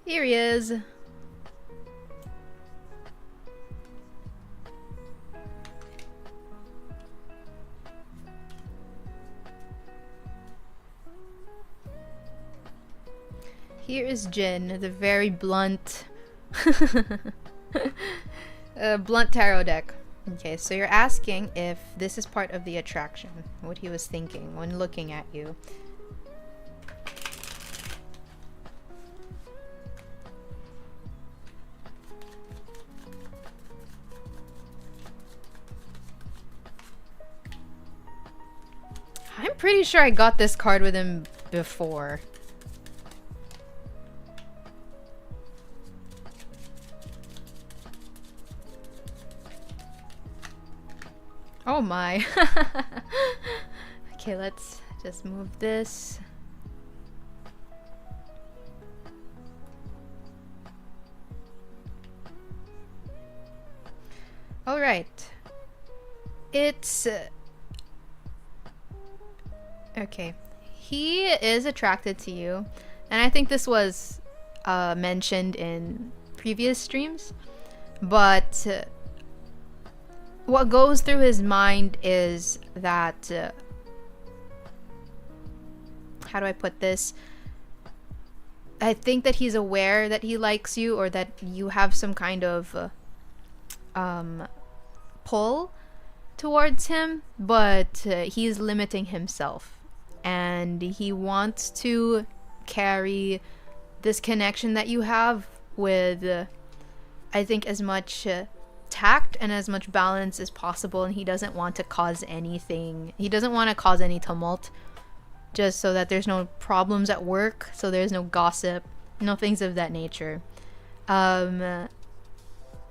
Here he is. Here is Jin, the very blunt, blunt tarot deck. Okay, so you're asking if this is part of the attraction, what he was thinking when looking at you. I'm pretty sure I got this card with him before. Oh my. Okay, let's just move this. All right. It's okay. He is attracted to you, and I think this was mentioned in previous streams, but what goes through his mind is that how do I put this? I think that he's aware that he likes you, or that you have some kind of pull towards him, but he's limiting himself, and he wants to carry this connection that you have with I think as much tact and as much balance as possible, and he doesn't want to cause anything. He doesn't want to cause any tumult, just so that there's no problems at work, so there's no gossip, no things of that nature. I'm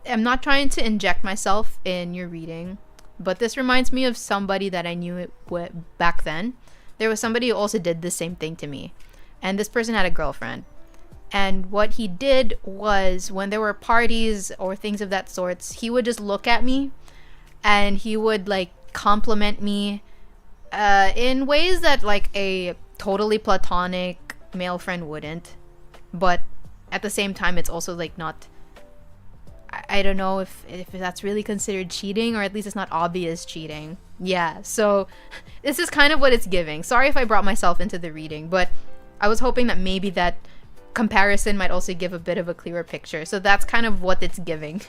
not trying to inject myself in your reading, but this reminds me of somebody that I knew back then. There was somebody who also did the same thing to me, and this person had a girlfriend. And what he did was, when there were parties or things of that sort, he would just look at me and he would like compliment me in ways that like a totally platonic male friend wouldn't. But at the same time, it's also like not, I don't know if that's really considered cheating, or at least it's not obvious cheating. Yeah, so this is kind of what it's giving. Sorry if I brought myself into the reading, but I was hoping that maybe that comparison might also give a bit of a clearer picture. So that's kind of what it's giving.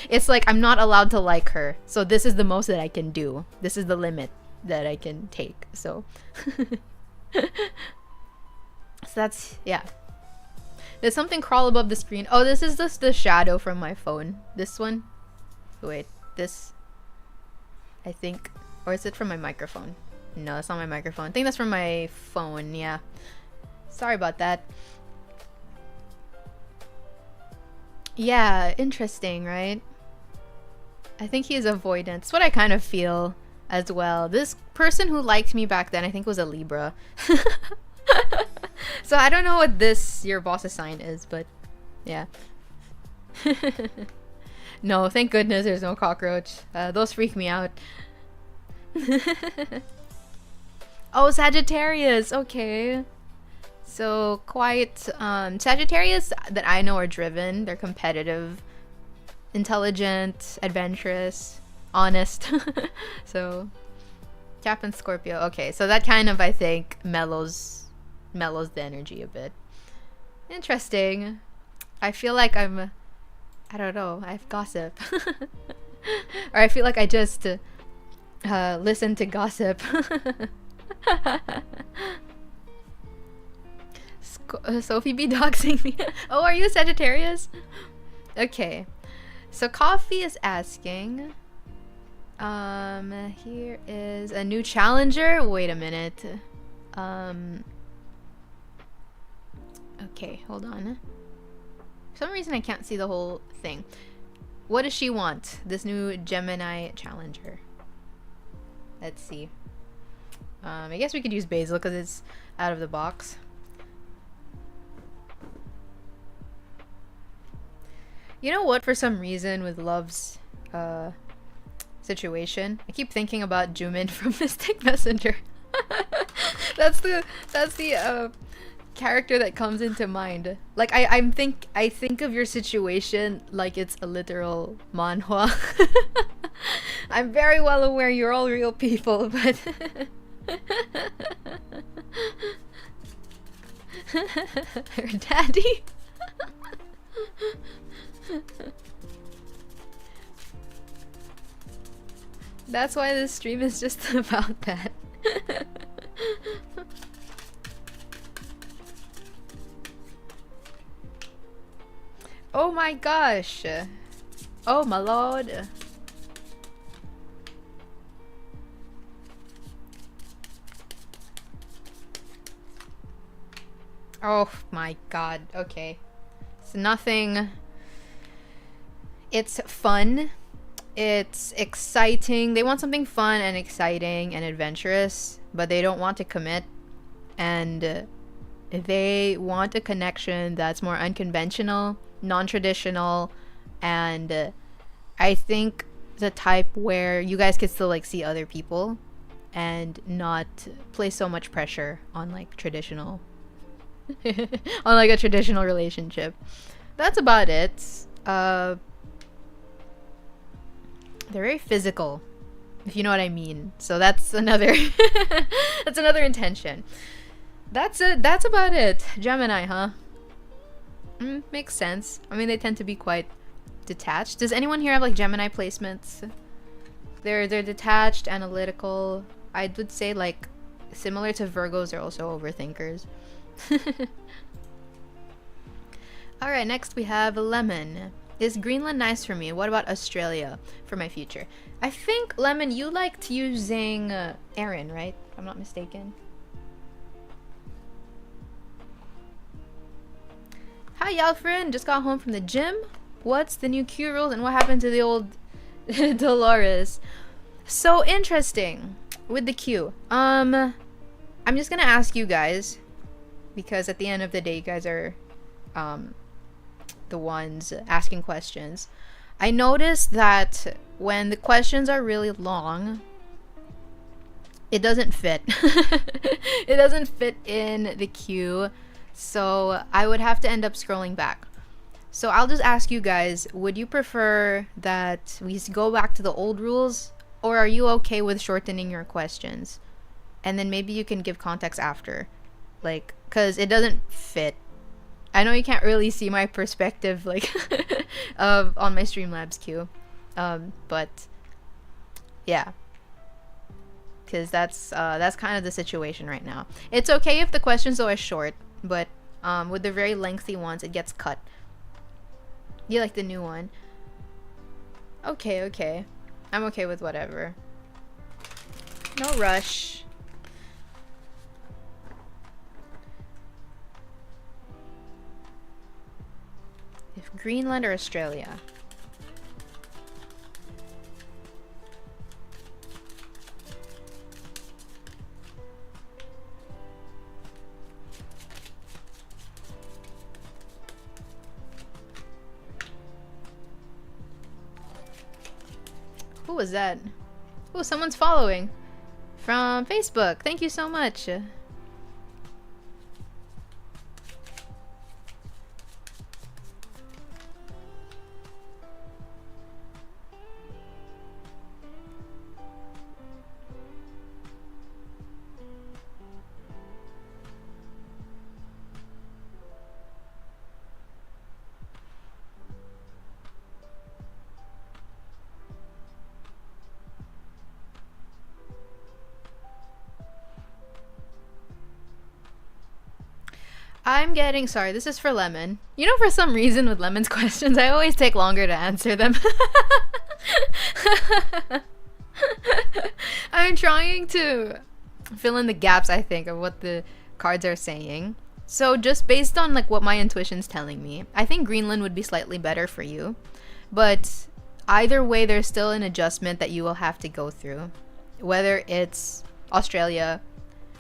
It's like, I'm not allowed to like her, so this is the most that I can do. This is the limit that I can take. So so that's, yeah. There's something crawl above the screen. Oh, this is just the shadow from my phone. This one. Wait, this, I think, or is it from my microphone? No, that's not my microphone. I think that's from my phone, yeah. Sorry about that. Yeah, interesting, right? I think he is avoidant. It's what I kind of feel as well. This person who liked me back then, I think was a Libra. So I don't know what this your boss's sign is, but yeah. No, thank goodness there's no cockroach. Those freak me out. Oh, Sagittarius. Okay. So quite Sagittarius that I know are driven. They're competitive, intelligent, adventurous, honest. So Cap and Scorpio. Okay, so that kind of I think mellows the energy a bit. Interesting. I feel like I don't know, I have gossip. Or I feel like I just listen to gossip. Sophie be doxing me. Oh, are you a Sagittarius? Okay. So Coffee is asking. Here is a new challenger. Wait a minute. Okay, hold on. For some reason I can't see the whole thing. What does she want? This new Gemini challenger. Let's see. I guess we could use Basil because it's out of the box. You know what? For some reason with Love's situation, I keep thinking about Jumin from Mystic Messenger. that's the character that comes into mind. Like I think of your situation like it's a literal manhwa. I'm very well aware you're all real people, but her daddy. That's why this stream is just about that. Oh my gosh. Oh my lord. Oh my god. Okay. It's nothing. It's fun. It's exciting. They want something fun and exciting and adventurous, but they don't want to commit. And they want a connection that's more unconventional, non-traditional, and I think the type where you guys could still like see other people and not place so much pressure on like traditional on like a traditional relationship. That's about it. They're very physical, if you know what I mean. So that's another that's another intention. That's it. That's about it. Gemini, huh? Makes sense. I mean, they tend to be quite detached. Does anyone here have like Gemini placements? They're detached, analytical. I would say like similar to Virgos, they're also overthinkers. Alright, next we have Lemon. Is Greenland nice for me? What about Australia for my future? I think, Lemon, you liked using Aaron, right? If I'm not mistaken. Hi, Alfred. Just got home from the gym. What's the new Q rules and what happened to the old Dolores? So interesting with the Q. I'm just gonna ask you guys, because at the end of the day, you guys are the ones asking questions. I noticed that when the questions are really long, it doesn't fit. It doesn't fit in the queue, so I would have to end up scrolling back. So I'll just ask you guys, would you prefer that we go back to the old rules, or are you okay with shortening your questions? And then maybe you can give context after, like, because it doesn't fit. I know you can't really see my perspective like on my Streamlabs queue, but yeah, because that's kind of the situation right now. It's okay if the questions though are short, but with the very lengthy ones, it gets cut. You like the new one? Okay, I'm okay with whatever. No rush. If Greenland or Australia. Who was that? Oh, someone's following from Facebook. Thank you so much. I'm getting sorry, this is for Lemon. You know, for some reason with Lemon's questions, I always take longer to answer them. I'm trying to fill in the gaps, I think, of what the cards are saying. So just based on like what my intuition's telling me, I think Greenland would be slightly better for you. But either way, there's still an adjustment that you will have to go through. Whether it's Australia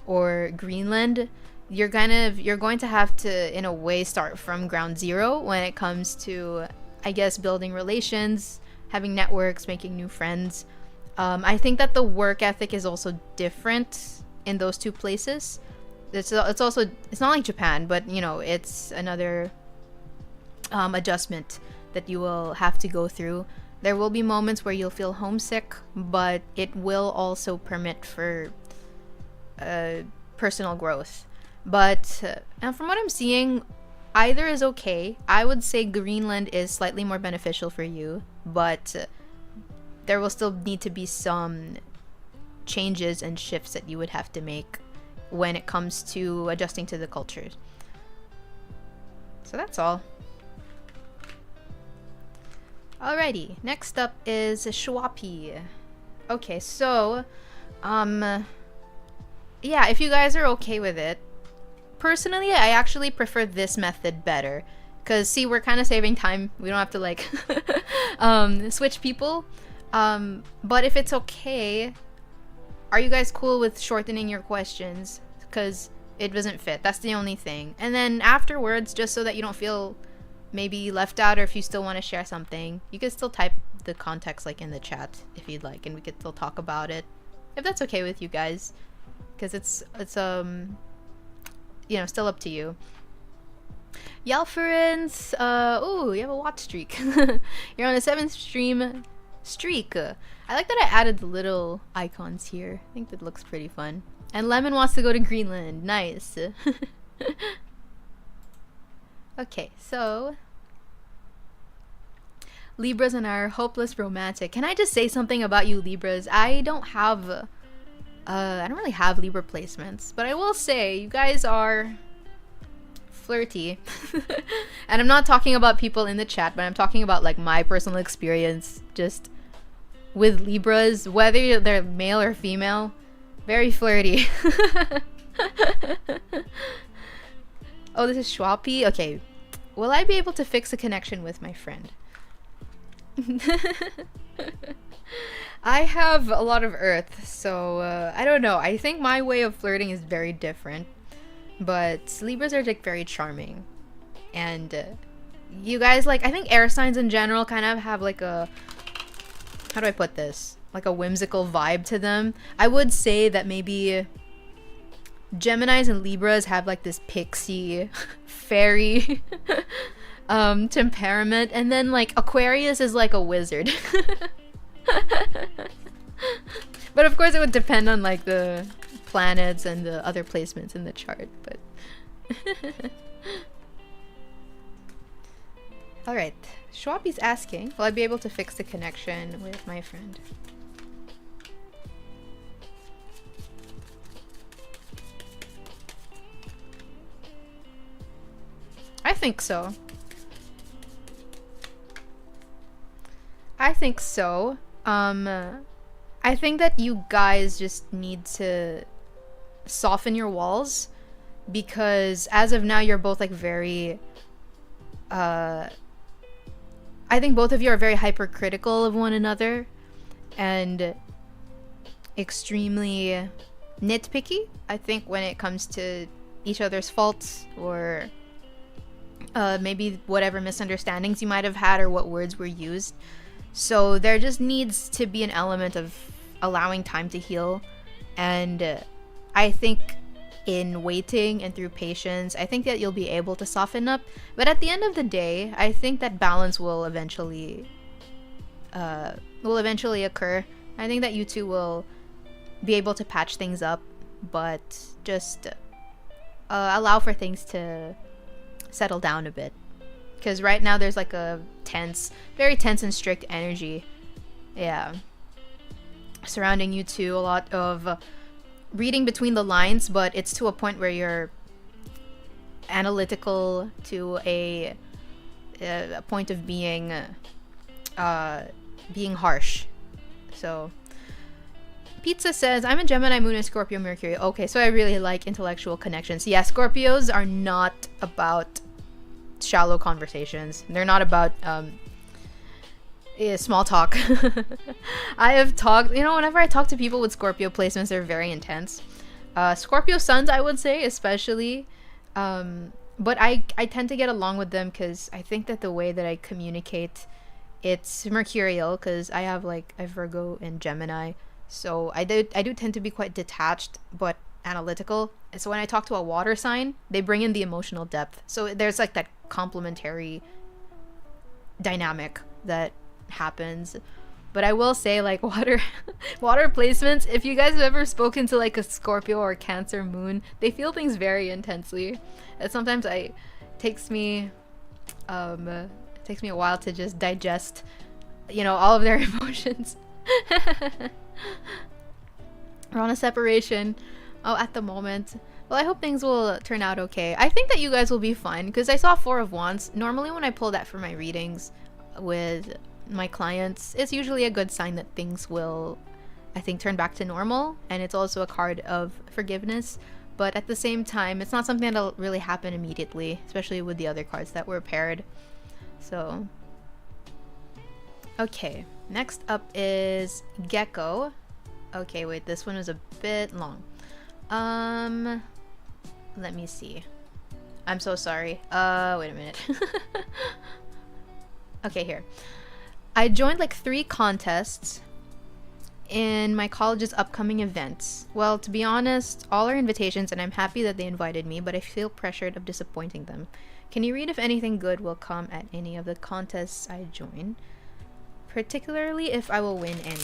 or Greenland, you're going to have to, in a way, start from ground zero when it comes to, I guess, building relations, having networks, making new friends. I think that the work ethic is also different in those two places. It's also, it's not like Japan, but you know, it's another adjustment that you will have to go through. There will be moments where you'll feel homesick, but it will also permit for personal growth. But from what I'm seeing, either is okay. I would say Greenland is slightly more beneficial for you, but there will still need to be some changes and shifts that you would have to make when it comes to adjusting to the cultures. So that's all. Alrighty, next up is Schwapi. Okay, so yeah, if you guys are okay with it, personally, I actually prefer this method better. Because, see, we're kind of saving time. We don't have to, like, switch people. But if it's okay, are you guys cool with shortening your questions? Because it doesn't fit. That's the only thing. And then afterwards, just so that you don't feel maybe left out, or if you still want to share something, you can still type the context, like, in the chat if you'd like. And we could still talk about it. If that's okay with you guys. Because it's you know, still up to you. Yalference, ooh, you have a watch streak. You're on a 7th stream streak. I like that I added the little icons here. I think that looks pretty fun. And Lemon wants to go to Greenland. Nice. Okay, so Libras and our hopeless romantic. Can I just say something about you Libras? I don't really have Libra placements, but I will say you guys are flirty. And I'm not talking about people in the chat, but I'm talking about like my personal experience just with Libras, whether they're male or female. Very flirty. Oh, this is Schwapi? Okay. Will I be able to fix a connection with my friend? I have a lot of Earth, so I don't know. I think my way of flirting is very different. But Libras are like very charming. And you guys, like, I think air signs in general kind of have like a, how do I put this? Like a whimsical vibe to them. I would say that maybe Geminis and Libras have like this pixie, fairy temperament. And then like Aquarius is like a wizard. But of course it would depend on like the planets and the other placements in the chart, but alright, Schwabi's asking, will I be able to fix the connection with my friend? I think so. I think so. I think that you guys just need to soften your walls, because as of now you're both like very I think both of you are very hypercritical of one another and extremely nitpicky, I think, when it comes to each other's faults or maybe whatever misunderstandings you might have had or what words were used. So there just needs to be an element of allowing time to heal. And I think in waiting and through patience, I think that you'll be able to soften up. But at the end of the day, I think that balance will eventually occur. I think that you two will be able to patch things up, but just allow for things to settle down a bit. Because right now there's like a very tense and strict energy. Yeah. Surrounding you two, a lot of reading between the lines, but it's to a point where you're analytical to a point of being harsh. So Pizza says, I'm a Gemini, Moon, and Scorpio, Mercury. Okay, so I really like intellectual connections. Yeah, Scorpios are not about shallow conversations. They're not about small talk. I have talked, whenever I talk to people with Scorpio placements, they're very intense. Scorpio suns, I would say, especially. But I tend to get along with them because I think that the way that I communicate, it's mercurial because I have like a Virgo and Gemini. So I do tend to be quite detached but analytical. So when I talk to a water sign, they bring in the emotional depth. So there's like that complementary dynamic that happens. But I will say, like, water placements, if you guys have ever spoken to like a Scorpio or Cancer moon, they feel things very intensely. And sometimes it takes me a while to just digest, all of their emotions. We're on a separation. Oh, at the moment. Well, I hope things will turn out okay. I think that you guys will be fine because I saw Four of Wands. Normally when I pull that for my readings with my clients, it's usually a good sign that things will, I think, turn back to normal. And it's also a card of forgiveness. But at the same time, it's not something that'll really happen immediately, especially with the other cards that were paired. So, okay. Next up is Gecko. Okay, wait, this one is a bit long. Let me see. I'm so sorry. Wait a minute. Okay, here. I joined like 3 contests in my college's upcoming events. Well, to be honest, all are invitations and I'm happy that they invited me, but I feel pressured of disappointing them. Can you read if anything good will come at any of the contests I join? Particularly if I will win any.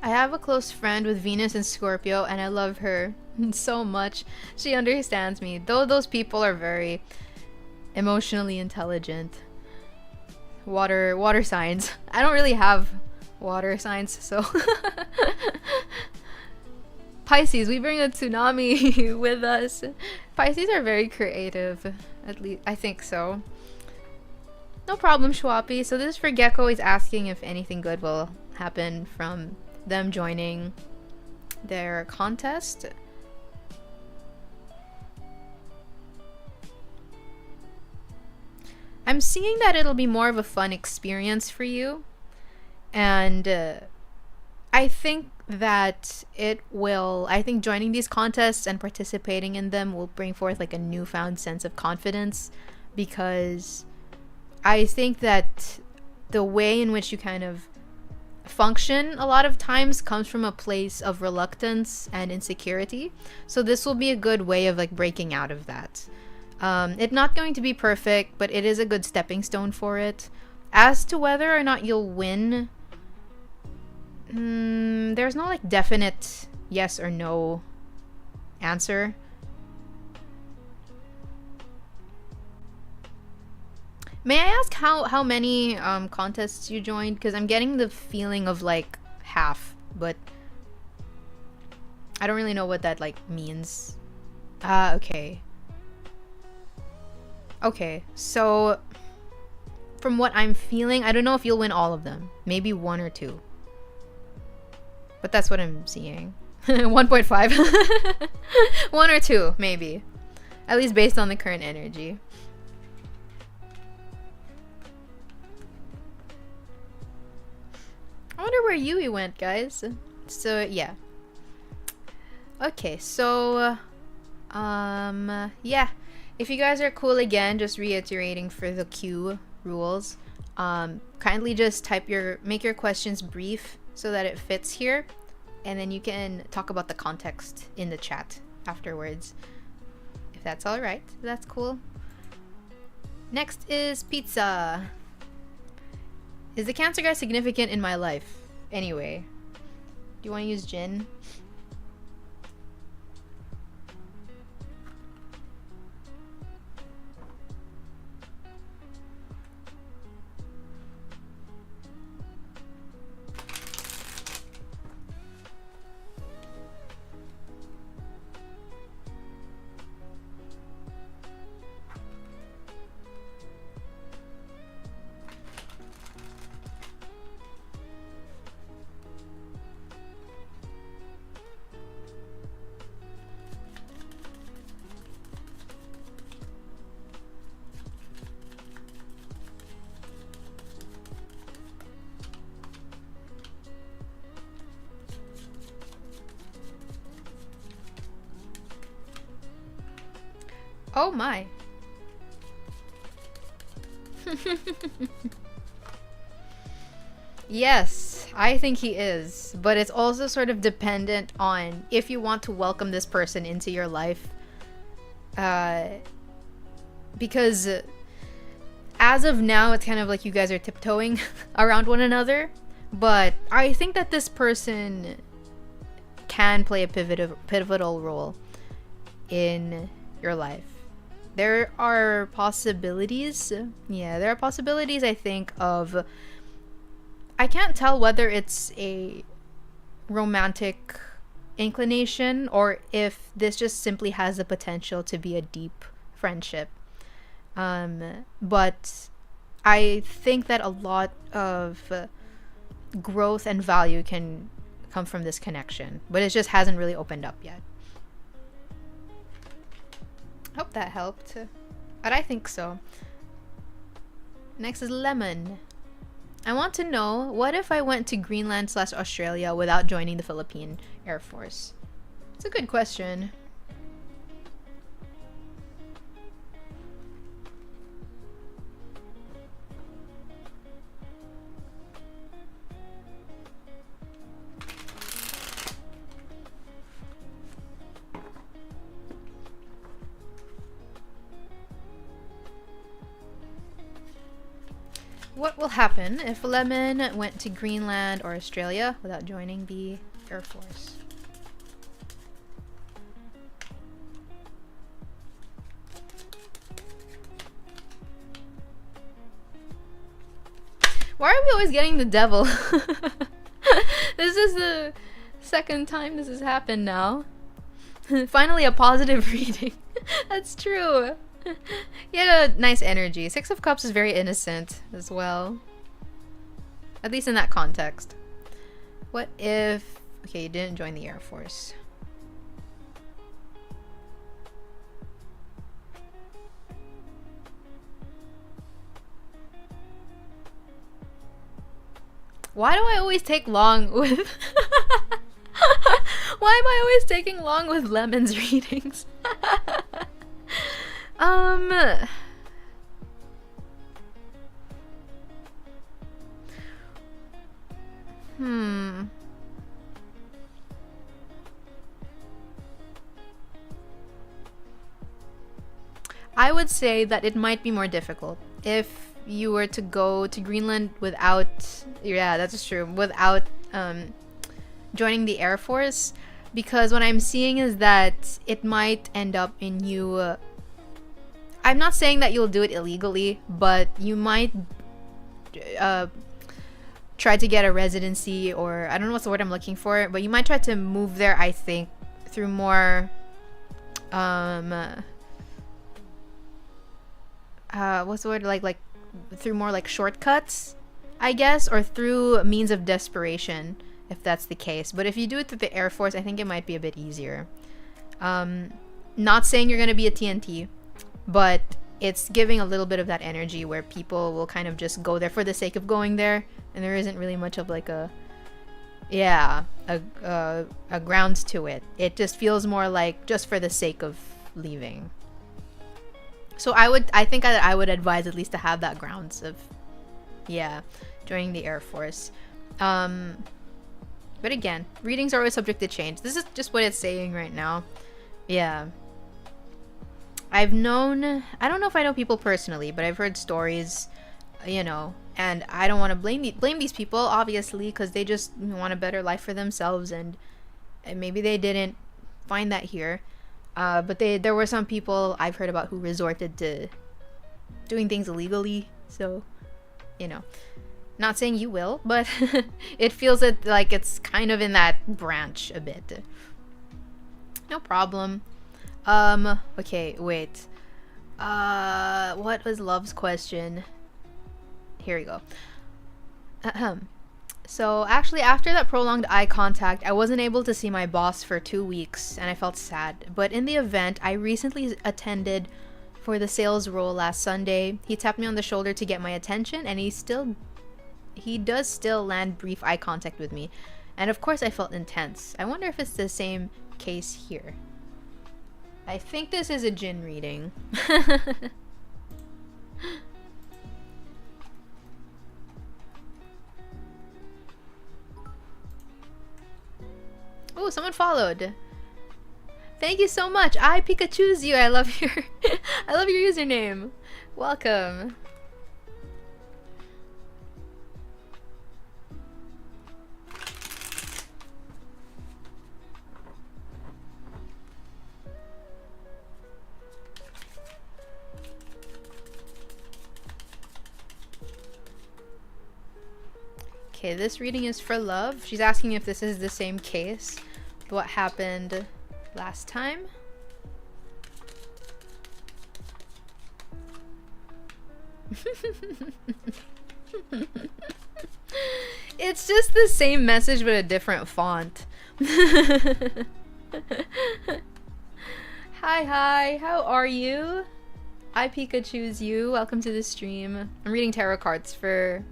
I have a close friend with Venus and Scorpio and I love her so much. She understands me. Though those people are very emotionally intelligent. Water signs. I don't really have water signs, so Pisces, we bring a tsunami with us. Pisces are very creative. At least I think so. No problem, Schwappy. So this is for Gecko. He's asking if anything good will happen from them joining their contest. I'm seeing that it'll be more of a fun experience for you, and I think that I think joining these contests and participating in them will bring forth like a newfound sense of confidence, because I think that the way in which you kind of function a lot of times comes from a place of reluctance and insecurity. So this will be a good way of like breaking out of that. It's not going to be perfect, but it is a good stepping stone for it. As to whether or not you'll win, there's no like definite yes or no answer. May I ask how many contests you joined? Because I'm getting the feeling of like half, but I don't really know what that like means. Okay. Okay, so from what I'm feeling, I don't know if you'll win all of them. Maybe one or two. But that's what I'm seeing. 1.5. One or two, maybe. At least based on the current energy. I wonder where Yui went, guys. So, yeah. Okay, so... yeah. If you guys are cool again, just reiterating for the queue rules. Kindly just make your questions brief so that it fits here. And then you can talk about the context in the chat afterwards. If that's alright, that's cool. Next is pizza. Is the cancer guy significant in my life? Anyway. Do you want to use gin? Oh my. Yes, I think he is. But it's also sort of dependent on if you want to welcome this person into your life. Because as of now, it's kind of like you guys are tiptoeing around one another. But I think that this person can play a pivotal role in your life. There are possibilities. Yeah, there are possibilities, I think, of... I can't tell whether it's a romantic inclination or if this just simply has the potential to be a deep friendship. But I think that a lot of growth and value can come from this connection. But it just hasn't really opened up yet. Hope that helped. But I think so. Next is lemon. I want to know, what if I went to Greenland/Australia without joining the Philippine Air Force? It's a good question. What will happen if Lemon went to Greenland or Australia without joining the Air Force? Why are we always getting the devil? This is the second time this has happened now. Finally a positive reading. That's true. He had a nice energy. Six of Cups is very innocent as well. At least in that context. What if... Okay, you didn't join the Air Force. Why do I always take long with... Why am I always taking long with Lemon's readings? I would say that it might be more difficult if you were to go to Greenland without, yeah, that's true, without joining the Air Force, because what I'm seeing is that it might end up in you. I'm not saying that you'll do it illegally, but you might try to get a residency, or I don't know what's the word I'm looking for, but you might try to move there, I think, through more what's the word, like through more like shortcuts, I guess, or through means of desperation, if that's the case. But if you do it through the Air Force, I think it might be a bit easier. Not saying you're gonna be a TNT, but it's giving a little bit of that energy where people will kind of just go there for the sake of going there, and there isn't really much of like a grounds to it. It just feels more like just for the sake of leaving. So I think I would advise at least to have that grounds of, yeah, joining the Air Force. But again, readings are always subject to change. This is just what it's saying right now. Yeah. I don't know if I know people personally, but I've heard stories, you know, and I don't want to blame these people, obviously, because they just want a better life for themselves, and maybe they didn't find that here. But there were some people I've heard about who resorted to doing things illegally. So, you know, not saying you will, but it feels like it's kind of in that branch a bit. No problem. Okay, wait. What was Love's question? Here we go. So actually, after that prolonged eye contact, I wasn't able to see my boss for 2 weeks, and I felt sad. But in the event I recently attended for the sales role last Sunday, he tapped me on the shoulder to get my attention, and he does still land brief eye contact with me. And of course I felt intense. I wonder if it's the same case here. I think this is a Jinn reading. Oh, someone followed. Thank you so much. I Pikachu's you. I love your I love your username. Welcome. Okay, this reading is for Love. She's asking if this is the same case, what happened last time. It's just the same message but a different font. Hi, how are you? I Pikachu's you. Welcome to the stream. I'm reading tarot cards for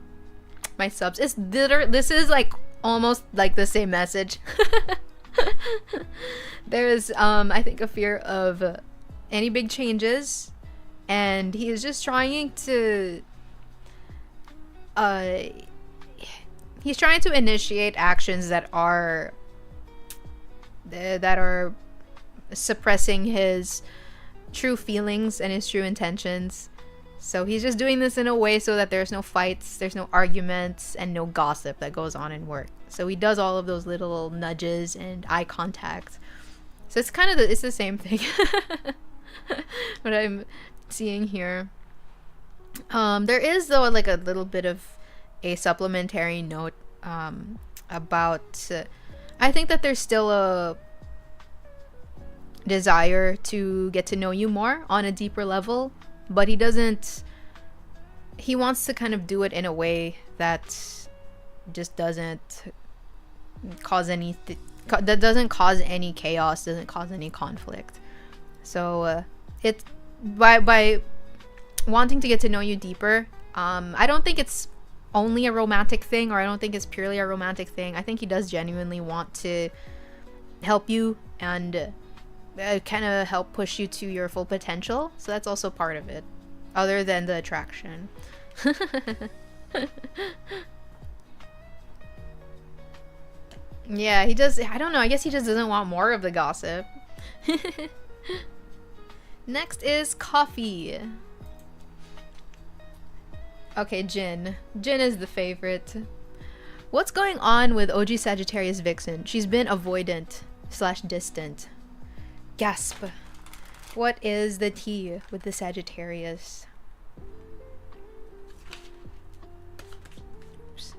my subs. This is like almost like the same message. There's I think a fear of any big changes, and he is just trying to he's trying to initiate actions that are suppressing his true feelings and his true intentions. So he's just doing this in a way so that there's no fights, there's no arguments, and no gossip that goes on in work. So he does all of those little nudges and eye contact. So it's kind of it's the same thing. What I'm seeing here. There is though like a little bit of a supplementary note about I think that there's still a desire to get to know you more on a deeper level, but he wants to kind of do it in a way that just doesn't cause any chaos, doesn't cause any conflict. So it's by wanting to get to know you deeper, I don't think it's only a romantic thing, or I don't think it's purely a romantic thing. I think he does genuinely want to help you and kind of help push you to your full potential. So that's also part of it, other than the attraction. Yeah, he does. I don't know, I guess he just doesn't want more of the gossip. Next is Coffee. Okay, Jin. Jin is the favorite. What's going on with OG Sagittarius Vixen? She's been avoidant slash distant. Gasp. What is the tea with the Sagittarius? Oops.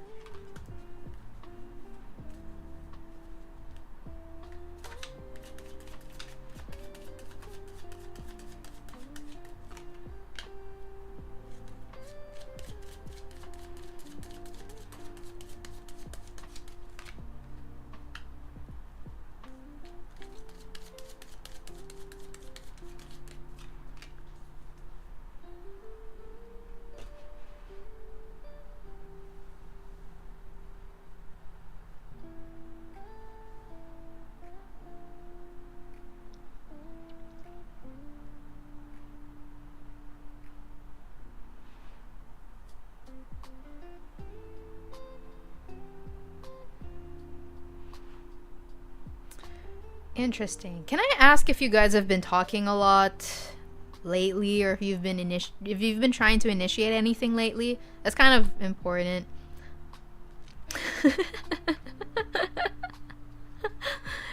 Interesting. Can I ask if you guys have been talking a lot lately, or if you've been trying to initiate anything lately? That's kind of important.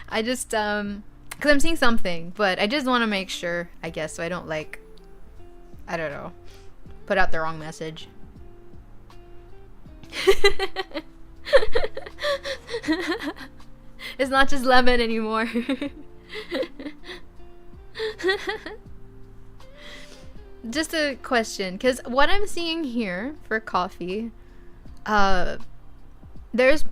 I just because I'm seeing something, but I just want to make sure, I guess, so I don't like, I don't know, put out the wrong message. It's not just lemon anymore. Just a question, because what I'm seeing here for coffee, there's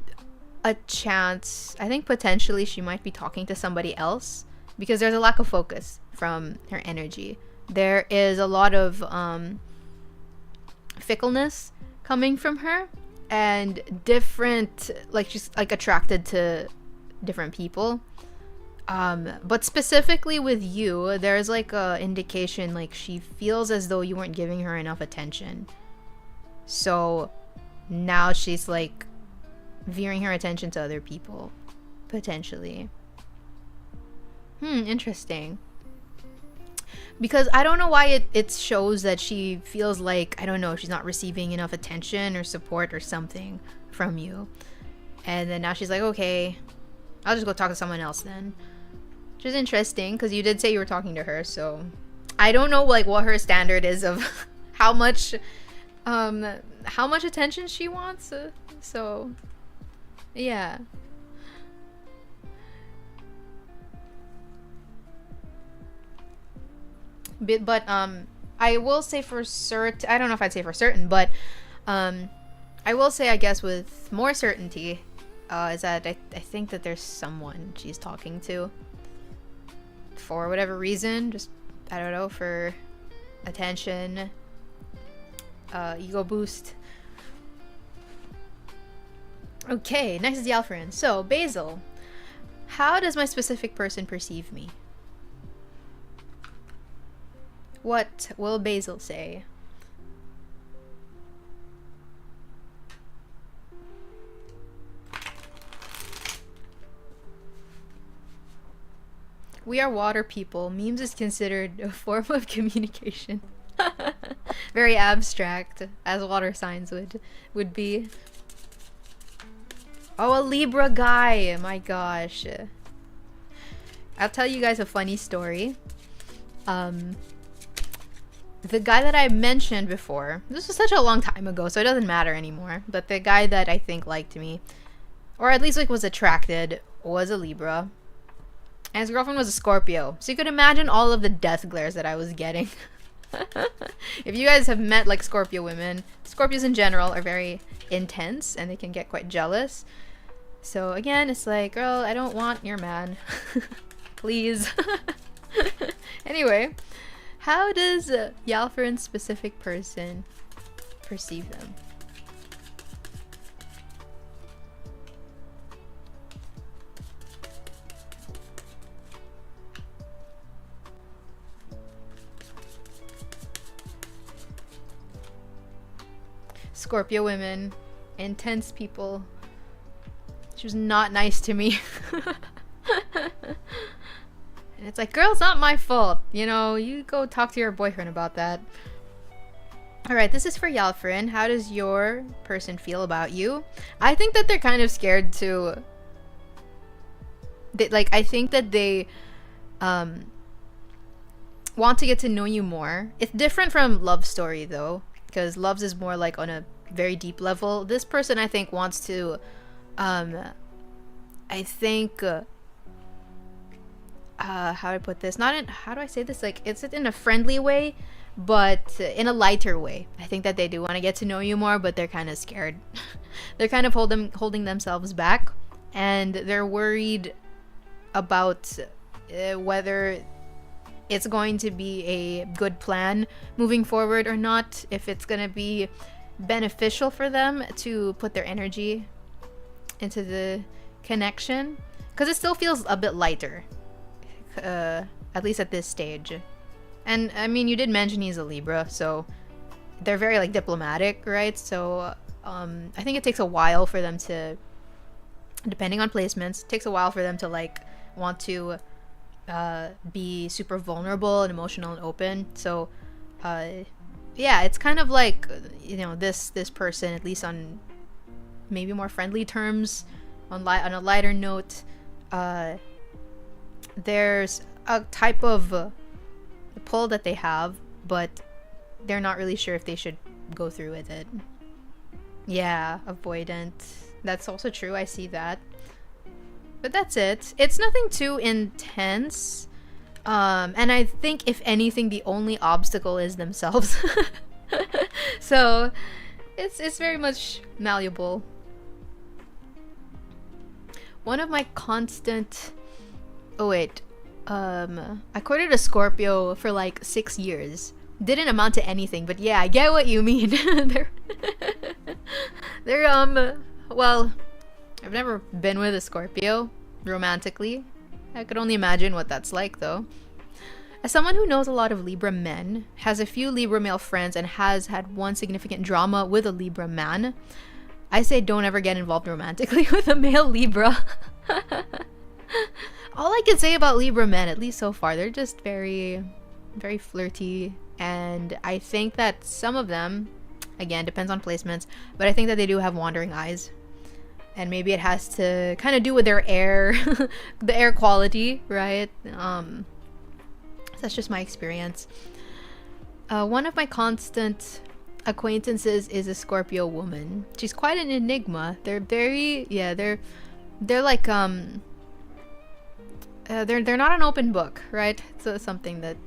a chance, I think potentially she might be talking to somebody else, because there's a lack of focus from her energy. There is a lot of fickleness coming from her, and different, like she's like attracted to different people, but specifically with you, there's like a indication like she feels as though you weren't giving her enough attention, so now she's like veering her attention to other people, potentially. Interesting. Because I don't know why it shows that she feels like, I don't know, she's not receiving enough attention or support or something from you, and then now she's like, okay, I'll just go talk to someone else then. Which is interesting, because you did say you were talking to her, so I don't know like what her standard is of how much attention she wants. So yeah. But I will say for certain, I don't know if I'd say for certain, but I will say, I guess with more certainty, is that I think that there's someone she's talking to for whatever reason, just, I don't know, for attention, ego boost. Okay, next is the Alpharin. So, Basil, how does my specific person perceive me? What will Basil say? We are water people. Memes is considered a form of communication. Very abstract, as water signs would be. Oh, a Libra guy. My gosh. I'll tell you guys a funny story. The guy that I mentioned before, this was such a long time ago, so it doesn't matter anymore, but the guy that I think liked me, or at least like was attracted, was a Libra. And his girlfriend was a Scorpio. So you could imagine all of the death glares that I was getting. If you guys have met like Scorpio women, Scorpios in general are very intense and they can get quite jealous. So again, it's like, girl, I don't want your man. Please. Anyway, how does Yalfarin's specific person perceive them? Scorpio women, intense people. She was not nice to me. And it's like, girl, it's not my fault. You know, you go talk to your boyfriend about that. All right, this is for Yalfrin. How does your person feel about you? I think that they're kind of scared to. I think that they want to get to know you more. It's different from Love Story though, because Love's is more like on a very deep level. This person, I think, wants to. I think. How do I put this? Not in. How do I say this? Like, it's in a friendly way, but in a lighter way. I think that they do want to get to know you more, but they're kind of scared. They're kind of holding themselves back, and they're worried about whether it's going to be a good plan moving forward or not, if it's going to be beneficial for them to put their energy into the connection, because it still feels a bit lighter, at least at this stage. And I mean, you did mention he's a Libra, so they're very like diplomatic, right? So I think it takes a while for them to, depending on placements, it takes a while for them to like want to be super vulnerable and emotional and open. So yeah, it's kind of like, you know, this person, at least on maybe more friendly terms, on a lighter note, there's a type of pull that they have, but they're not really sure if they should go through with it. Yeah, avoidant. That's also true. I see that. But that's it. It's nothing too intense. And I think, if anything, the only obstacle is themselves. So it's very much malleable. One of my constant... Oh wait. I courted a Scorpio for like 6 years. Didn't amount to anything, but yeah, I get what you mean. they're well, I've never been with a Scorpio romantically. I could only imagine what that's like though. As someone who knows a lot of Libra men, has a few Libra male friends, and has had one significant drama with a Libra man, I say don't ever get involved romantically with a male Libra. All I can say about Libra men, at least so far, they're just very, very flirty. And I think that some of them, again, depends on placements, but I think that they do have wandering eyes. And maybe it has to kind of do with their air, the air quality, right? That's just my experience. One of my constant acquaintances is a Scorpio woman. She's quite an enigma. They're very, yeah, they're like, they're not an open book, right? So it's something that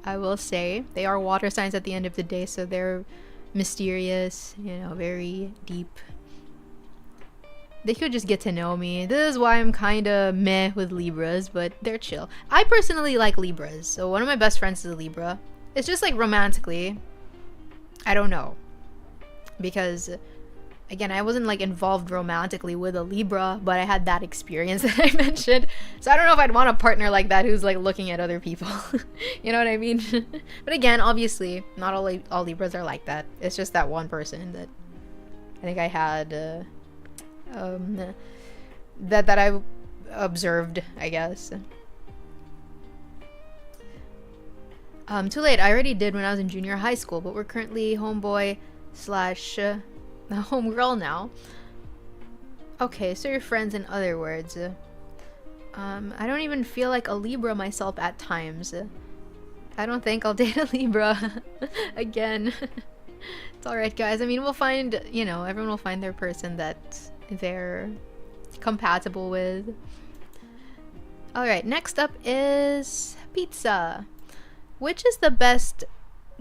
I will say. They are water signs at the end of the day, so they're mysterious, you know, very deep. They could just get to know me. This is why I'm kind of meh with Libras, but they're chill. I personally like Libras, so one of my best friends is a Libra. It's just like romantically, I don't know, because again, I wasn't like involved romantically with a Libra, but I had that experience that I mentioned. So I don't know if I'd want a partner like that who's like looking at other people. You know what I mean? But again, obviously, not all Libras are like that. It's just that one person that I think I had that I observed, I guess. Too late. I already did when I was in junior high school, but we're currently homeboy slash homegirl now. Okay, so you're friends, in other words. I don't even feel like a Libra myself at times. I don't think I'll date a Libra again. It's alright, guys. I mean, we'll find, you know, everyone will find their person that they're compatible with. Alright, next up is pizza. Which is the best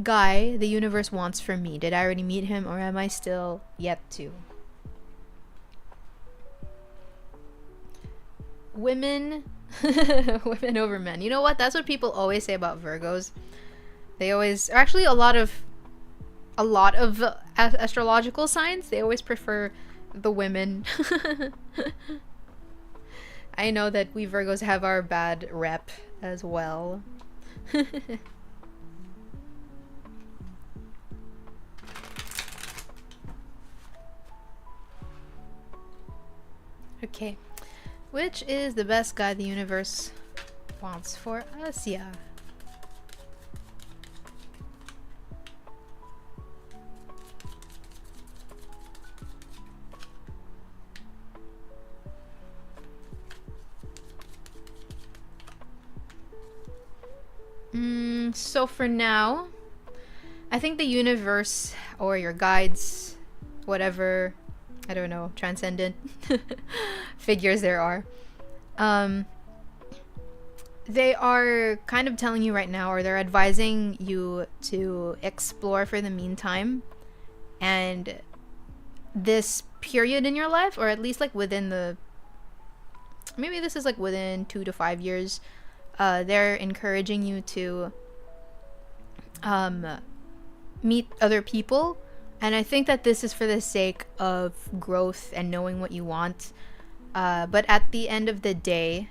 guy the universe wants for me? Did I already meet him, or am I still yet to? Women women over men. You know what? That's what people always say about Virgos. They always, actually a lot of astrological signs, they always prefer the women. I know that we Virgos have our bad rep as well. Okay, which is the best guy the universe wants for us? Yeah. So for now, I think the universe or your guides, whatever, I don't know, transcendent figures there are, um, they are kind of telling you right now, or they're advising you to explore for the meantime. And this period in your life, or at least like within the, maybe this is like within 2 to 5 years, they're encouraging you to meet other people. And I think that this is for the sake of growth and knowing what you want. But at the end of the day,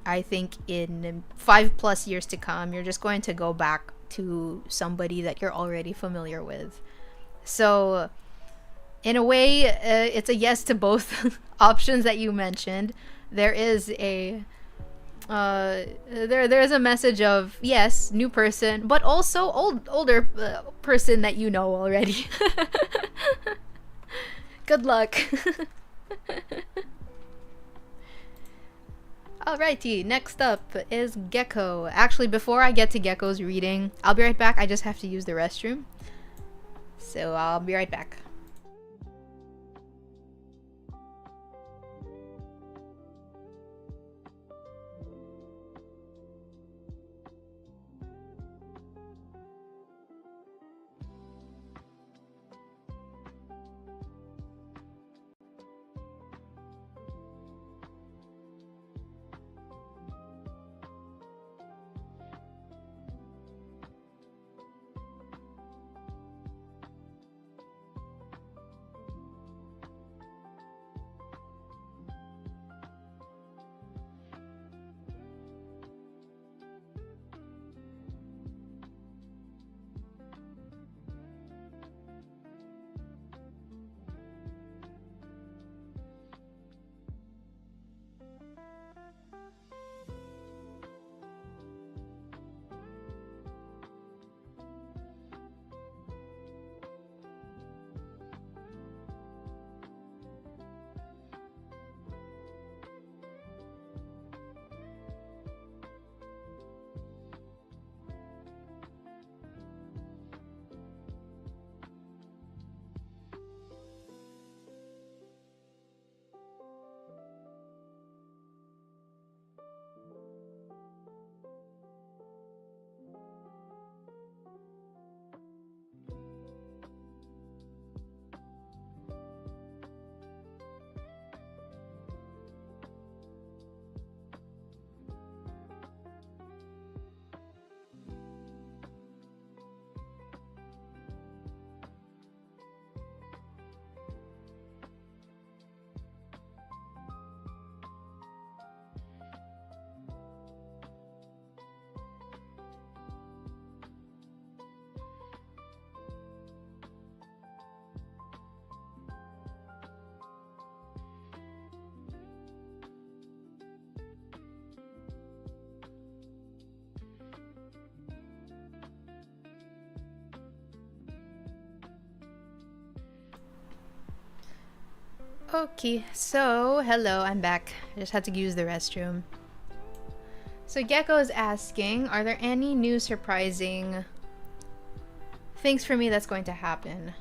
I think in 5+ years to come, you're just going to go back to somebody that you're already familiar with. So in a way, it's a yes to both options that you mentioned. There is a there's a message of yes, new person, but also older person that you know already. Good luck. Alrighty, next up is Gecko. Actually, before I get to Gecko's reading, I'll be right back. I just have to use the restroom. So I'll be right back. Okay, so hello, I'm back. I just had to use the restroom. So Gecko is asking, are there any new surprising things for me that's going to happen?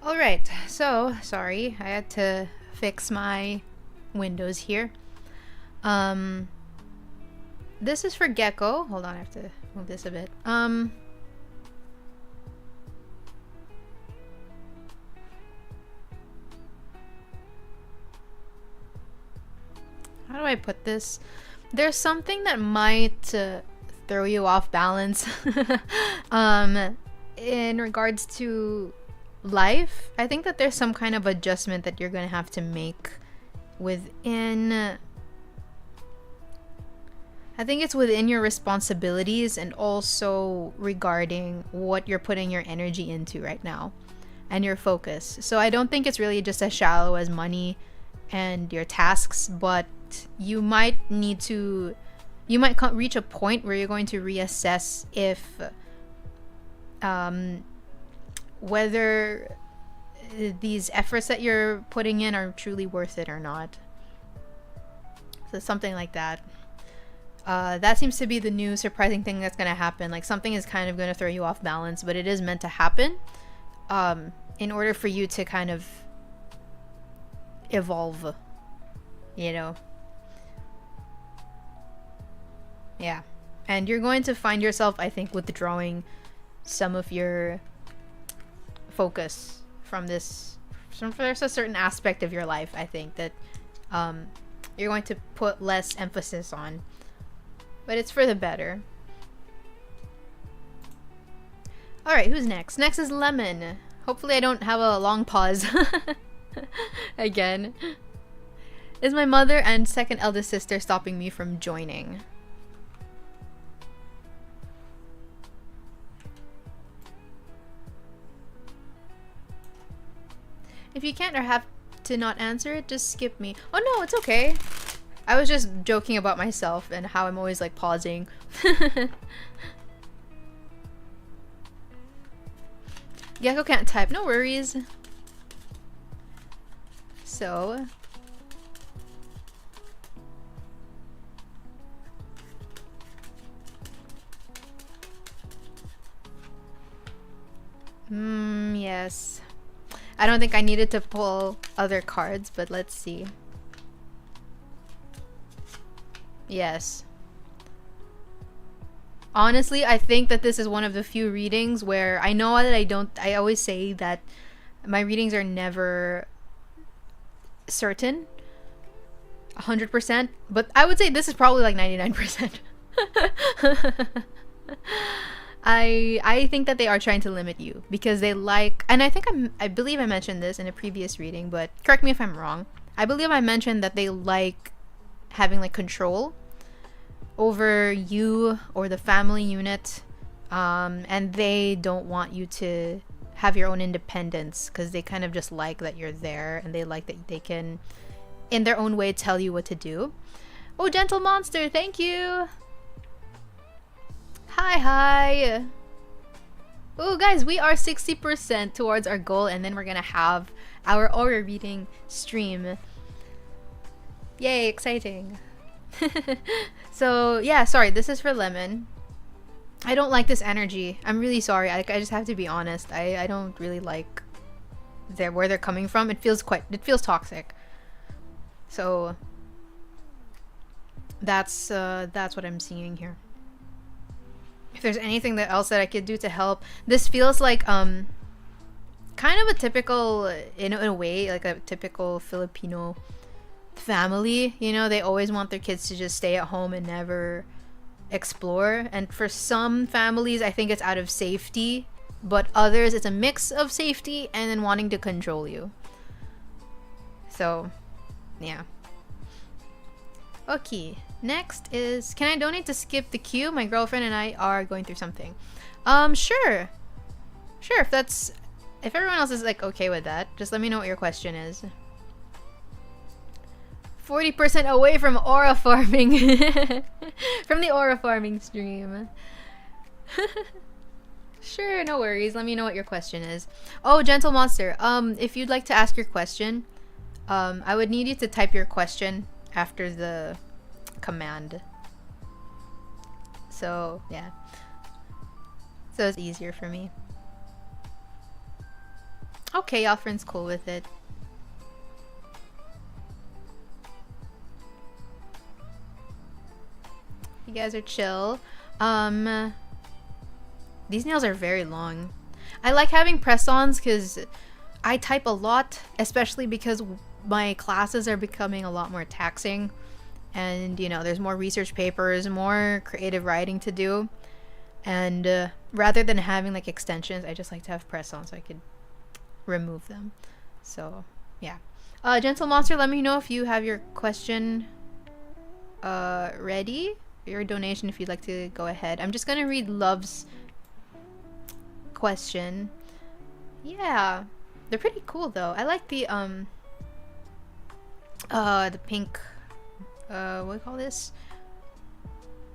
Alright, so, sorry, I had to fix my windows here. Um, this is for Gecko. Hold on, I have to move this a bit. How do I put this? There's something that might throw you off balance in regards to life. I think that there's some kind of adjustment that you're gonna have to make within, I think it's within your responsibilities, and also regarding what you're putting your energy into right now and your focus. So I don't think it's really just as shallow as money and your tasks, but you might need to, you might reach a point where you're going to reassess if whether these efforts that you're putting in are truly worth it or not. So something like that. That seems to be the new surprising thing that's going to happen. Like, something is kind of going to throw you off balance, but it is meant to happen in order for you to kind of evolve, you know? Yeah. And you're going to find yourself, I think, withdrawing some of your focus from this. There's a certain aspect of your life, I think, that you're going to put less emphasis on. But it's for the better. Alright, who's next? Next is Lemon. Hopefully I don't have a long pause. Again. Is my mother and second eldest sister stopping me from joining? If you can't or have to not answer it, just skip me. Oh no, it's okay. I was just joking about myself and how I'm always like pausing. Gecko can't type, no worries. So yes. I don't think I needed to pull other cards, but let's see. Yes. Honestly, I think that this is one of the few readings where I know that I always say that my readings are never certain 100%, but I would say this is probably like 99%. I think that they are trying to limit you because they like, and I believe I mentioned this in a previous reading, but correct me if I'm wrong. I believe I mentioned that they like having like control over you or the family unit, and they don't want you to have your own independence because they kind of just like that you're there, and they like that they can in their own way tell you what to do. Oh, Gentle Monster, thank you. Hi. Oh guys, we are 60% towards our goal, and then we're gonna have our aura reading stream. Yay, exciting. So yeah, sorry, this is for Lemon. I don't like this energy. I'm really sorry. I just have to be honest. I don't really like where they're coming from. It feels toxic. So that's what I'm seeing here. If there's anything else that I could do to help, this feels like kind of a typical, in a way, like a typical Filipino family. You know, they always want their kids to just stay at home and never explore. And for some families, I think it's out of safety, but others, it's a mix of safety and then wanting to control you. So, yeah. Okay. Next is, can I donate to skip the queue? My girlfriend and I are going through something. Sure. Sure, if everyone else is like okay with that, just let me know what your question is. 40% away from aura farming. From the aura farming stream. Sure, no worries. Let me know what your question is. Oh, Gentle Monster, if you'd like to ask your question, I would need you to type your question after the command. So yeah, so it's easier for me. Okay, y'all friends cool with it. You guys are chill. These nails are very long. I like having press-ons because I type a lot, especially because my classes are becoming a lot more taxing. And, you know, there's more research papers, more creative writing to do. And rather than having like extensions, I just like to have press-ons so I could remove them. So, yeah. Gentle Monster, let me know if you have your question ready. Your donation if you'd like to go ahead. I'm just gonna read Love's question. Yeah, they're pretty cool though. I like the pink, what do you call this?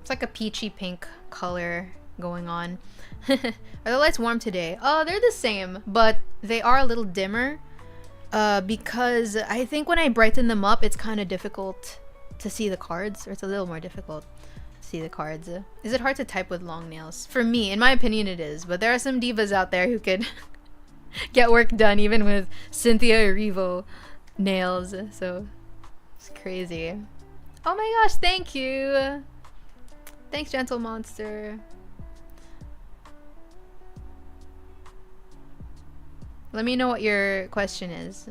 It's like a peachy pink color going on. Are the lights warm today? They're the same, but they are a little dimmer because I think when I brighten them up, it's kind of difficult to see the cards, or it's a little more difficult to see the cards. Is it hard to type with long nails? For me, in my opinion, it is, but there are some divas out there who could get work done even with Cynthia Erivo nails, so it's crazy. Oh my gosh, thank you! Thanks, Gentle Monster. Let me know what your question is.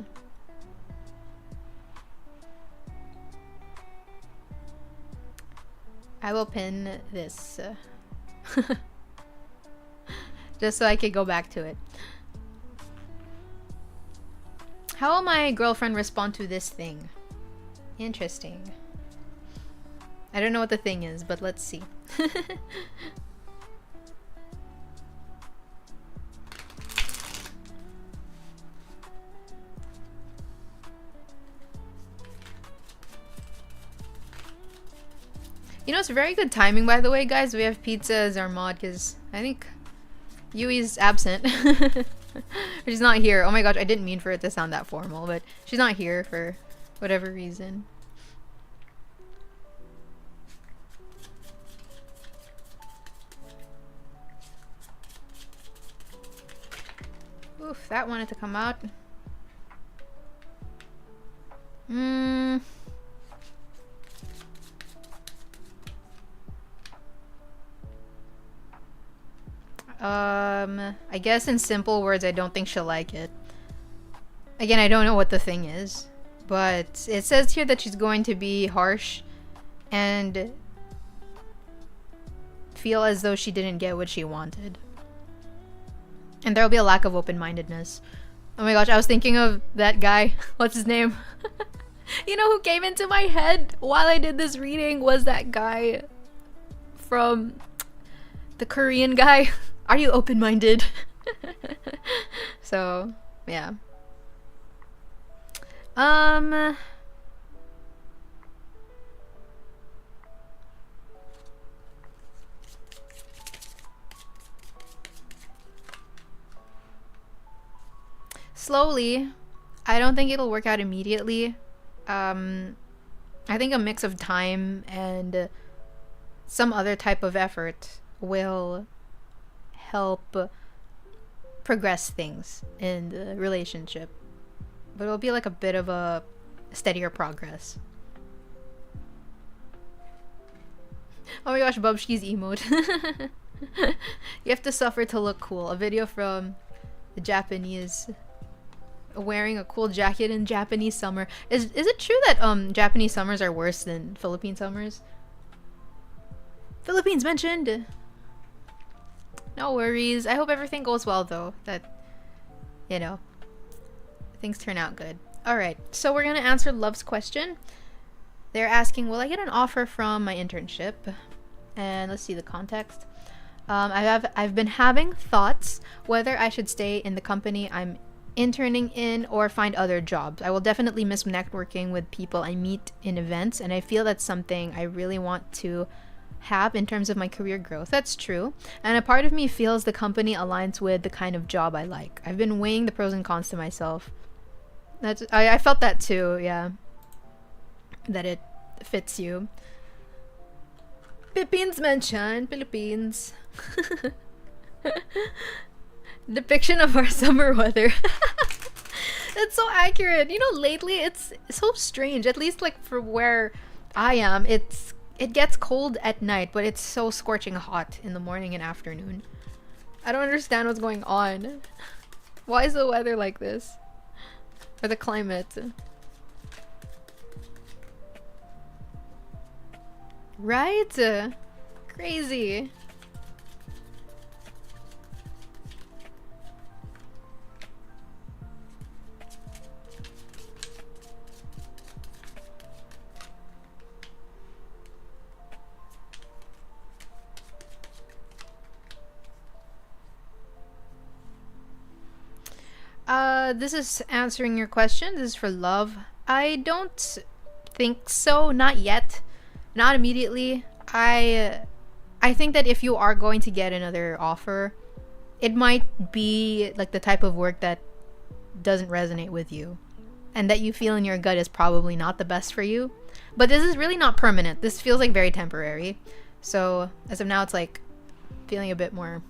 I will pin this just so I could go back to it. How will my girlfriend respond to this thing? Interesting. I don't know what the thing is, but let's see. You know, it's very good timing, by the way, guys. We have pizza as our mod because I think Yui's absent. She's not here. Oh my gosh, I didn't mean for it to sound that formal, but she's not here for whatever reason. Oof, that wanted to come out. I guess in simple words, I don't think she'll like it. Again, I don't know what the thing is, but it says here that she's going to be harsh and feel as though she didn't get what she wanted. And there'll be a lack of open-mindedness. Oh my gosh, I was thinking of that guy. What's his name? You know who came into my head while I did this reading was that guy from the Korean guy. Are you open-minded? So, yeah. Slowly. I don't think it'll work out immediately. I think a mix of time and some other type of effort will help progress things in the relationship. But it'll be like a bit of a steadier progress. Oh my gosh, Bubsky's emote. You have to suffer to look cool. A video from the Japanese wearing a cool jacket in Japanese summer. Is it true that Japanese summers are worse than Philippine summers? Philippines mentioned. No worries. I hope everything goes well though. That, you know, things turn out good. Alright, so we're gonna answer Love's question. They're asking, will I get an offer from my internship? And let's see the context. I've been having thoughts whether I should stay in the company I'm interning in or find other jobs. I will definitely miss networking with people I meet in events, and I feel that's something I really want to have in terms of my career growth. That's true, and a part of me feels the company aligns with the kind of job I like. I've been weighing the pros and cons to myself. I felt that too, yeah, that it fits you. Philippines mentioned. Philippines. Depiction of our summer weather. It's so accurate. You know, lately it's so strange. At least like for where I am, it's it gets cold at night, but it's so scorching hot in the morning and afternoon. I don't understand what's going on. Why is the weather like this? Or the climate? Right? Crazy. This is answering your question. This is for love. I don't think so. Not yet. Not immediately. I think that if you are going to get another offer, it might be like the type of work that doesn't resonate with you, and that you feel in your gut is probably not the best for you. But this is really not permanent. This feels like very temporary. So as of now, it's like feeling a bit more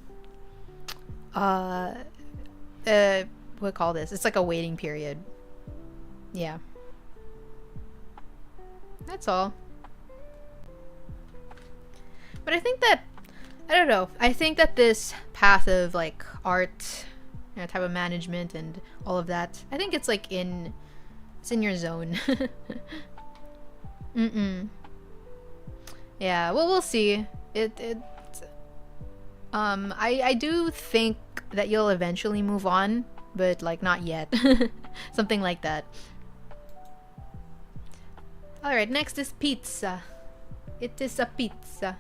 what call this? It's like a waiting period. Yeah. That's all. But I think that I don't know. I think that this path of like art, type of management and all of that, I think it's like it's in your zone. Yeah, well, we'll see. I do think that you'll eventually move on, but like not yet. Something like that. All right, next is pizza. It is a pizza.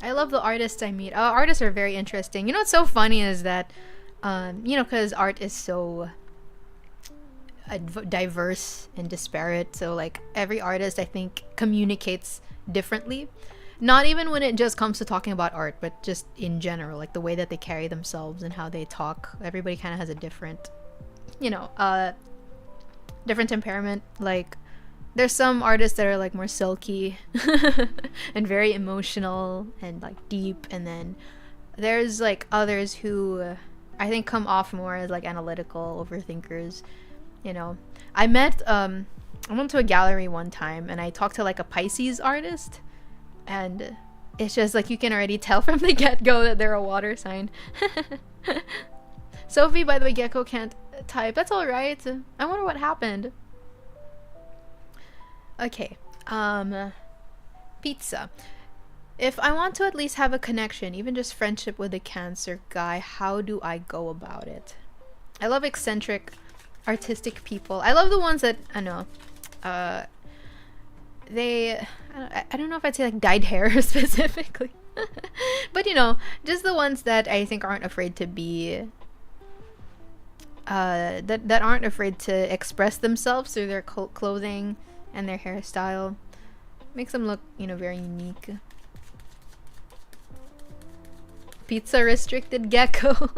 I love the artists I meet. Artists are very interesting. You know what's so funny is that, because art is so diverse and disparate. So like every artist, I think, communicates differently. Not even when it just comes to talking about art, but just in general, like the way that they carry themselves and how they talk. Everybody kind of has a different, different temperament. Like there's some artists that are like more silky and very emotional and like deep, and then there's like others who I think come off more as like analytical overthinkers. I went to a gallery one time and I talked to like a Pisces artist, and it's just like you can already tell from the get-go that they're a water sign. Sophie, by the way, Gecko can't type. That's all right. I wonder what happened. Okay. Pizza. If I want to at least have a connection, even just friendship with a Cancer guy, how do I go about it? I love eccentric, artistic people. I love the ones that, I don't know, I don't know if I'd say like dyed hair specifically. But just the ones that I think aren't afraid to be that aren't afraid to express themselves through their clothing and their hairstyle. Makes them look, very unique. Pizza restricted Gecko.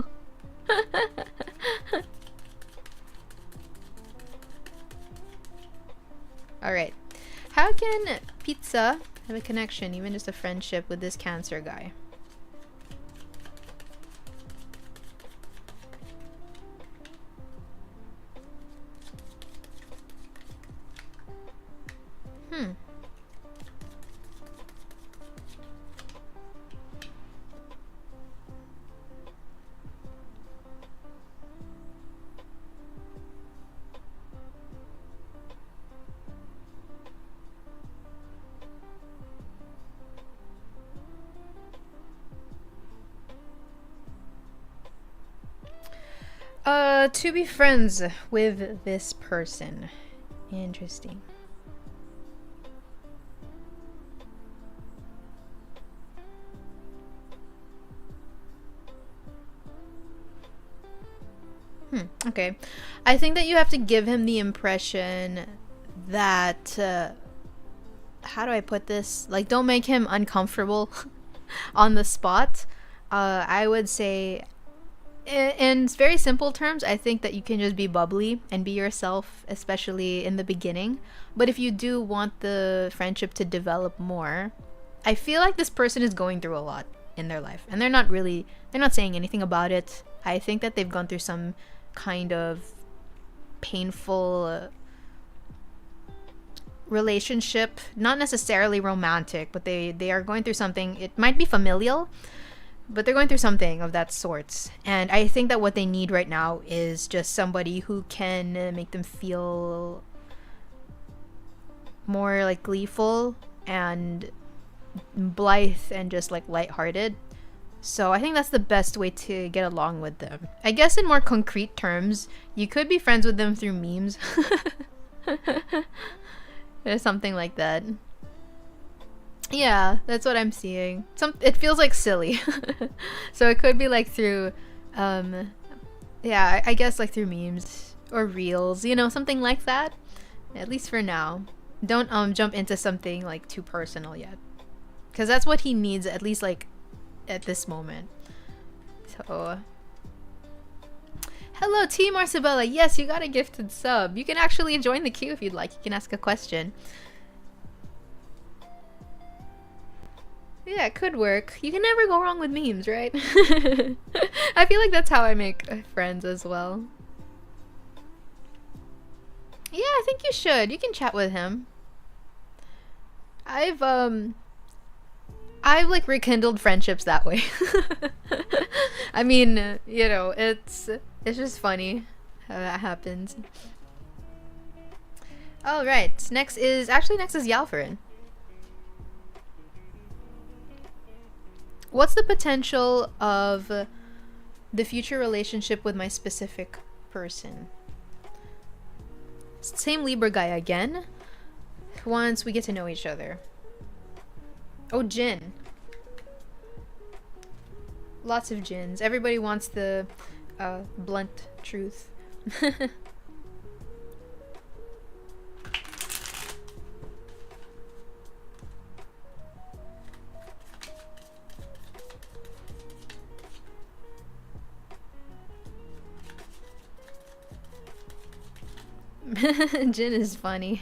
Alright. How can pizza have a connection, even just a friendship, with this Cancer guy? To be friends with this person. Interesting. Okay. I think that you have to give him the impression that, how do I put this? Like, don't make him uncomfortable on the spot. I would say, in very simple terms, I think that you can just be bubbly and be yourself, especially in the beginning. But if you do want the friendship to develop more, I feel like this person is going through a lot in their life, and they're not saying anything about it. I think that they've gone through some kind of painful relationship, not necessarily romantic, but they are going through something. It might be familial, but they're going through something of that sort. And I think that what they need right now is just somebody who can make them feel more like gleeful and blithe and just like lighthearted. So I think that's the best way to get along with them. I guess in more concrete terms, you could be friends with them through memes. Or something like that. Yeah, that's what I'm seeing. It feels like silly. So it could be like through yeah, I guess like through memes or reels, you know, something like that. At least for now. Don't jump into something like too personal yet. Cuz that's what he needs, at least like at this moment. So hello T Marsabella. Yes, you got a gifted sub. You can actually join the queue if you'd like. You can ask a question. Yeah, it could work. You can never go wrong with memes, right? I feel like that's how I make friends as well. Yeah, I think you should. You can chat with him. I've like rekindled friendships that way. I mean, you know, it's just funny how that happens. All right, next is Yalfarin. What's the potential of the future relationship with my specific person? Same Libra guy again. Once we get to know each other. Oh, Jin. Lots of Jins. Everybody wants the blunt truth. Jin is funny.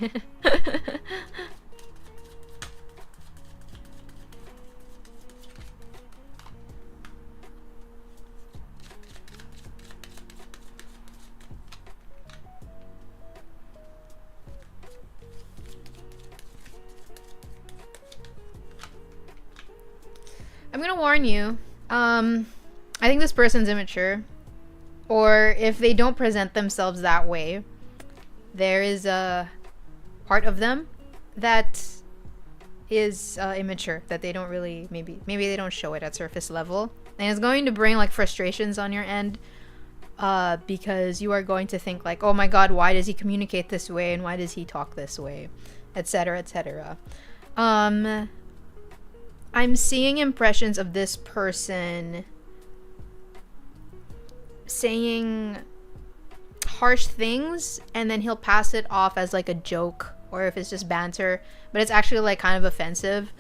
I'm gonna warn you. I think this person's immature. Or if they don't present themselves that way, there is a part of them that is immature, that they don't really, maybe they don't show it at surface level, and it's going to bring like frustrations on your end, because you are going to think like, oh my god, why does he communicate this way and why does he talk this way, etc, etc. I'm seeing impressions of this person saying harsh things, and then he'll pass it off as like a joke, or if it's just banter, but it's actually like kind of offensive,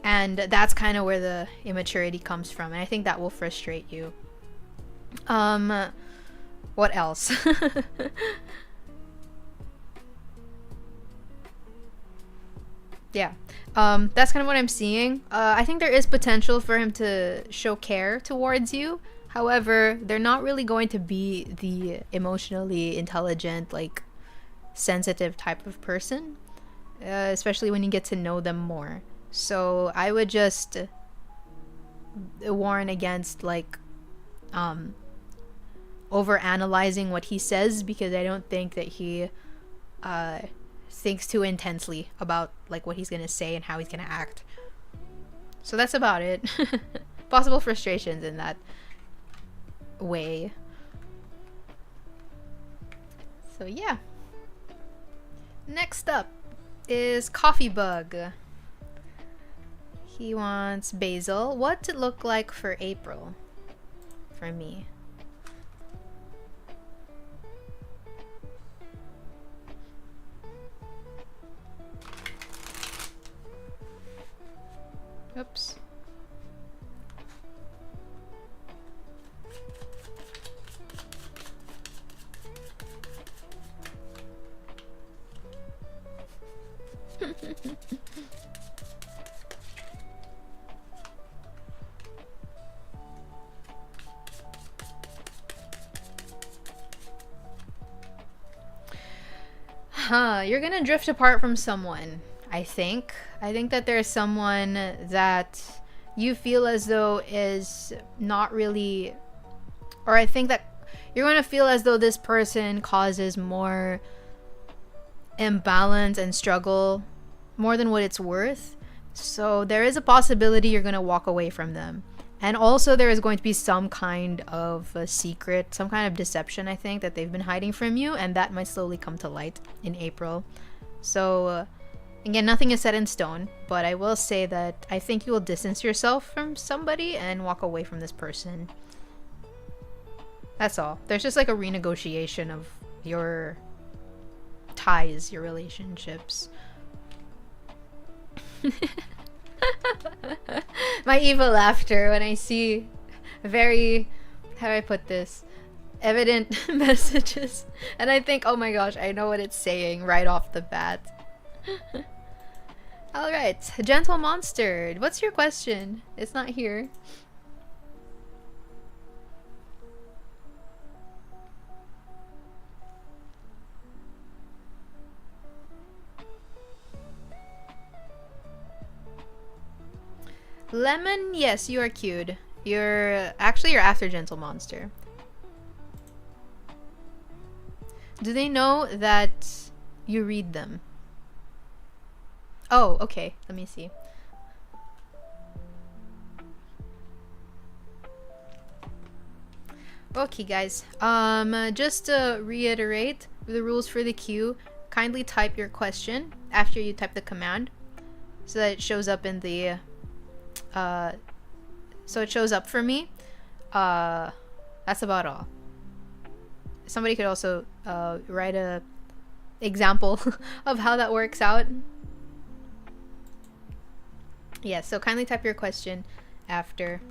and that's kind of where the immaturity comes from, and I think that will frustrate you. What else? Yeah, that's kind of what I'm seeing. I think there is potential for him to show care towards you. However, they're not really going to be the emotionally intelligent, like sensitive type of person, especially when you get to know them more. So I would just warn against like over analyzing what he says, because I don't think that he thinks too intensely about like what he's gonna say and how he's gonna act. So that's about it. Possible frustrations in that way. So yeah. Next up is Coffee Bug. He wants basil. What's it look like for April? For me. Oops. You're gonna drift apart from someone, I think. I think that there's someone that you feel as though is not really, or I think that you're gonna feel as though this person causes more imbalance and struggle more than what it's worth. So there is a possibility you're gonna walk away from them. And also there is going to be some kind of a secret, some kind of deception, I think, that they've been hiding from you, and that might slowly come to light in April. So again, nothing is set in stone, but I will say that I think you will distance yourself from somebody and walk away from this person. That's all. There's just like a renegotiation of your ties, your relationships. My evil laughter when I see very, how do I put this, evident messages, and I think, oh my gosh, I know what it's saying right off the bat. Alright, gentle monster, what's your question? It's not here. Lemon, yes, you are cute. You're after gentle monster. Do they know that you read them? Oh, okay. Let me see. Okay, guys. Just to reiterate the rules for the queue, kindly type your question after you type the command, so that it shows up in the so it shows up for me. That's about all. Somebody could also write a example of how that works out. Yeah, so kindly type your question after.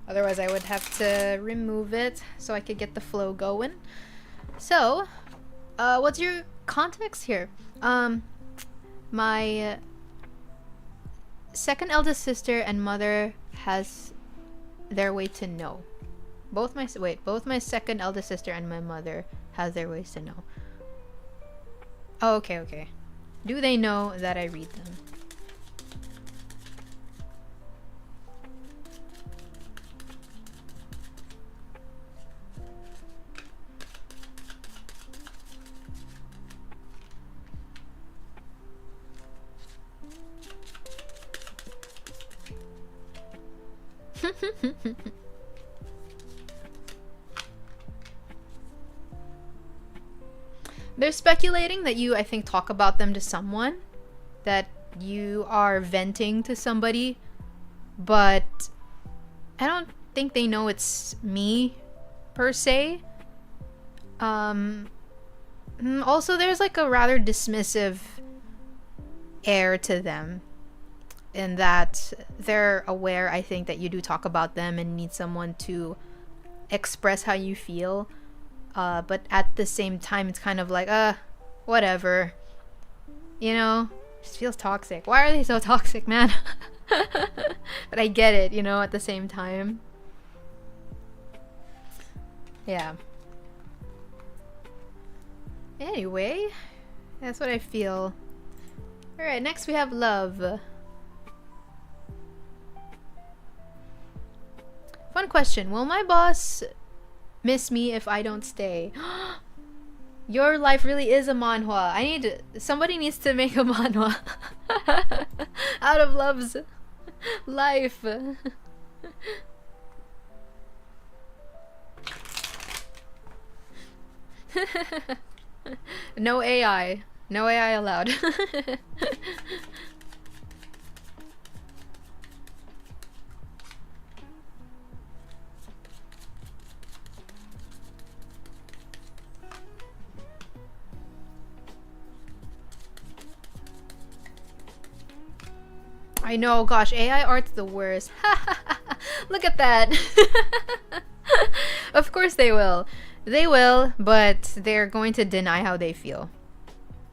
Otherwise I would have to remove it so I could get the flow going. So, what's your context here? My second eldest sister and mother has their way to know. Both my second eldest sister and my mother has their ways to know. Oh, okay. Do they know that I read them? They're speculating that you, I think, talk about them to someone, that you are venting to somebody, but I don't think they know it's me per se. Also, there's like a rather dismissive air to them, in that they're aware, I think, that you do talk about them and need someone to express how you feel. But at the same time, it's kind of like, whatever. You know? It just feels toxic. Why are they so toxic, man? But I get it, you know, at the same time. Yeah. Anyway, that's what I feel. Alright, next we have love. Fun question. Will my boss miss me if I don't stay? Your life really is a manhwa. Somebody needs to make a manhwa out of love's life. No AI. No AI allowed. I know, gosh, AI art's the worst. Look at that. Of course they will. They will, but they're going to deny how they feel.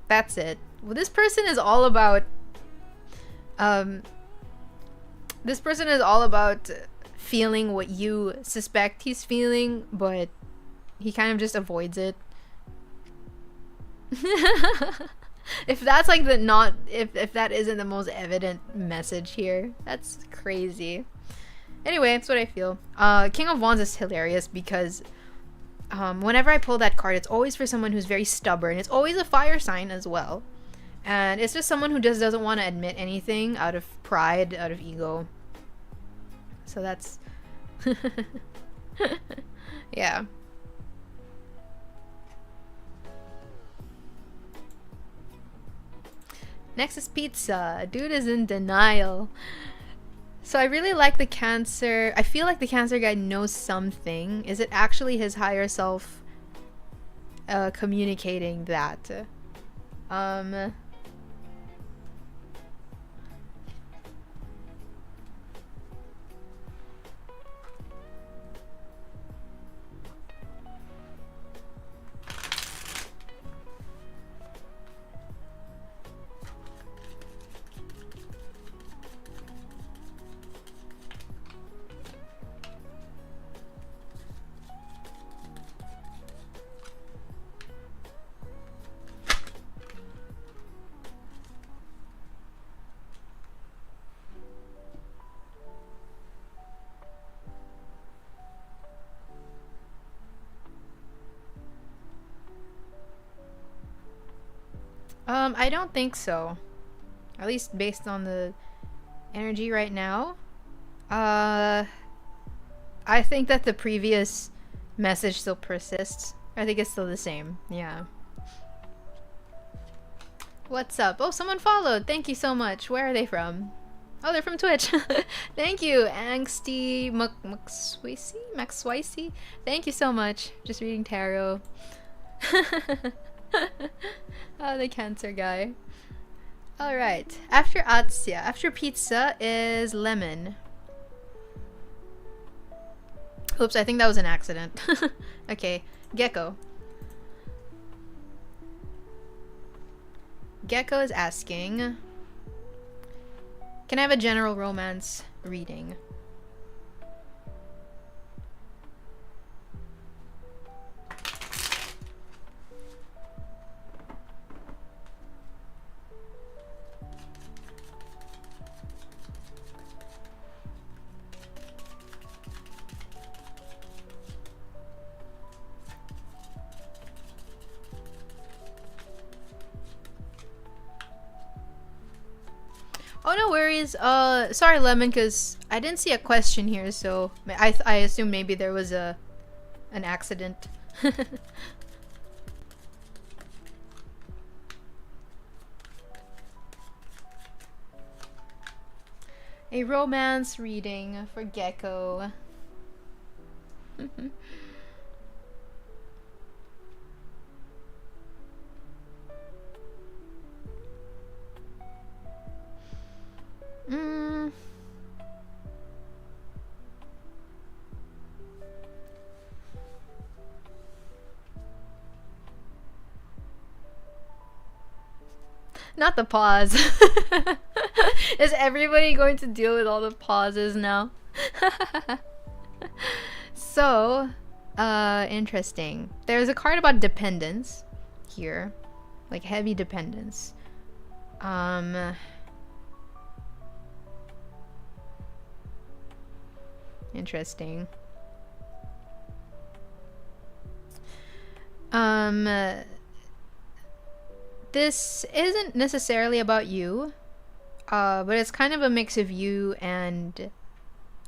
That's it. Well, this person is all about feeling what you suspect he's feeling, but he kind of just avoids it. If that's like the not if that isn't the most evident message here, that's crazy. Anyway, that's what I feel. King of Wands is hilarious because whenever I pull that card, it's always for someone who's very stubborn. It's always a fire sign as well. And it's just someone who just doesn't want to admit anything out of pride, out of ego. So that's yeah. Next is pizza. Dude is in denial. So I really like the Cancer. I feel like the Cancer guy knows something. Is it actually his higher self communicating that? I don't think so. At least based on the energy right now. I think that the previous message still persists. I think it's still the same. Yeah. What's up? Oh, someone followed. Thank you so much. Where are they from? Oh, they're from Twitch. Thank you, Angsty Maxwicey. Thank you so much. Just reading tarot. Oh, the Cancer guy. Alright. After Atsya, after pizza is lemon. Oops, I think that was an accident. Okay, Gecko. Gecko is asking, can I have a general romance reading? Oh, no worries. Sorry, Lemon, because I didn't see a question here, so I assume maybe there was an accident. A romance reading for Gecko. Not the pause. Is everybody going to deal with all the pauses now? So, interesting. There's a card about dependence here. Like heavy dependence. Interesting. This isn't necessarily about you, but it's kind of a mix of you and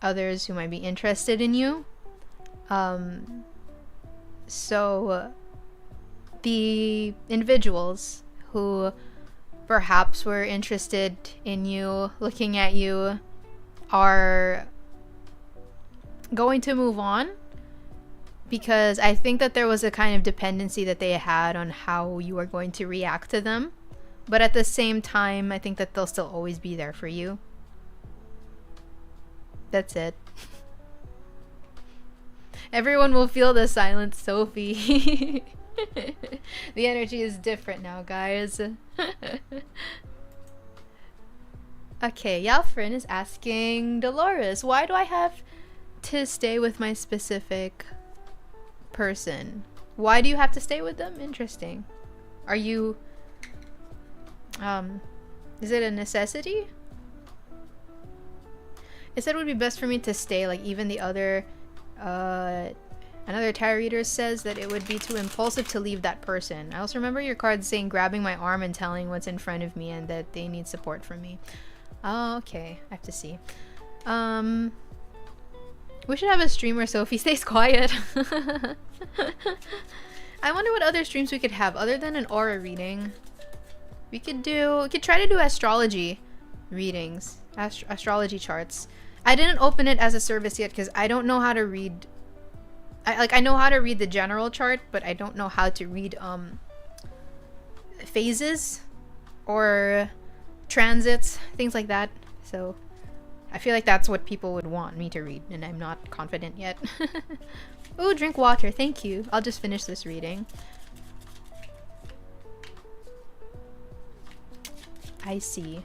others who might be interested in you. So the individuals who perhaps were interested in you, looking at you, are going to move on, because I think that there was a kind of dependency that they had on how you are going to react to them. But at the same time, I think that they'll still always be there for you. That's it. Everyone will feel the silence, Sophie. The energy is different now, guys. Okay, Yalfrin is asking, Dolores, why do I have to stay with my specific person. Why do you have to stay with them? Interesting. Are you is it a necessity? It said it would be best for me to stay, like even the other another tarot reader says that it would be too impulsive to leave that person. I also remember your card saying grabbing my arm and telling what's in front of me and that they need support from me. Oh, okay. I have to see. We should have a stream where Sophie stays quiet. I wonder what other streams we could have other than an aura reading. We could try to do astrology readings, astrology charts. I didn't open it as a service yet because I don't know how to read. I know how to read the general chart, but I don't know how to read phases or transits, things like that. So I feel like that's what people would want me to read, and I'm not confident yet. Oh, drink water. Thank you. I'll just finish this reading. I see.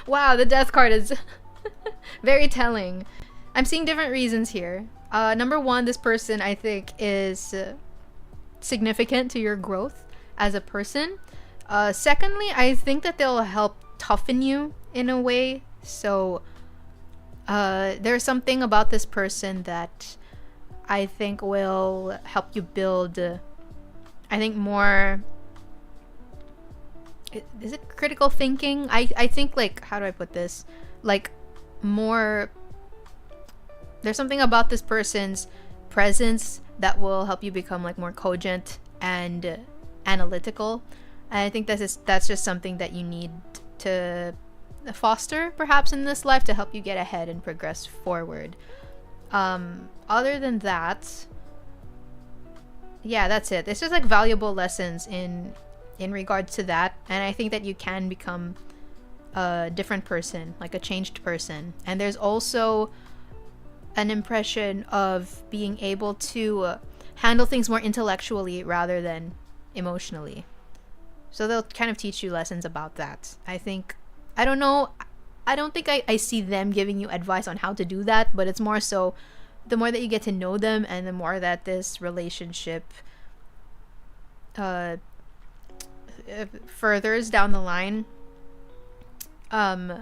Wow, the death card is very telling. I'm seeing different reasons here. Number one, this person I think is significant to your growth as a person. Secondly, I think that they'll help toughen you in a way. So there's something about this person that I think will help you build, I think more, is it critical thinking? I think, like, how do I put this? Like, more, there's something about this person's presence that will help you become like more cogent and analytical. And I think that's just something that you need to foster perhaps in this life to help you get ahead and progress forward. Other than that, yeah, that's it. It's just like valuable lessons in regards to that, and I think that you can become a different person, like a changed person. And there's also an impression of being able to handle things more intellectually rather than emotionally. So they'll kind of teach you lessons about that. I think, I don't know, I don't think I see them giving you advice on how to do that, but it's more so the more that you get to know them and the more that this relationship furthers down the line, I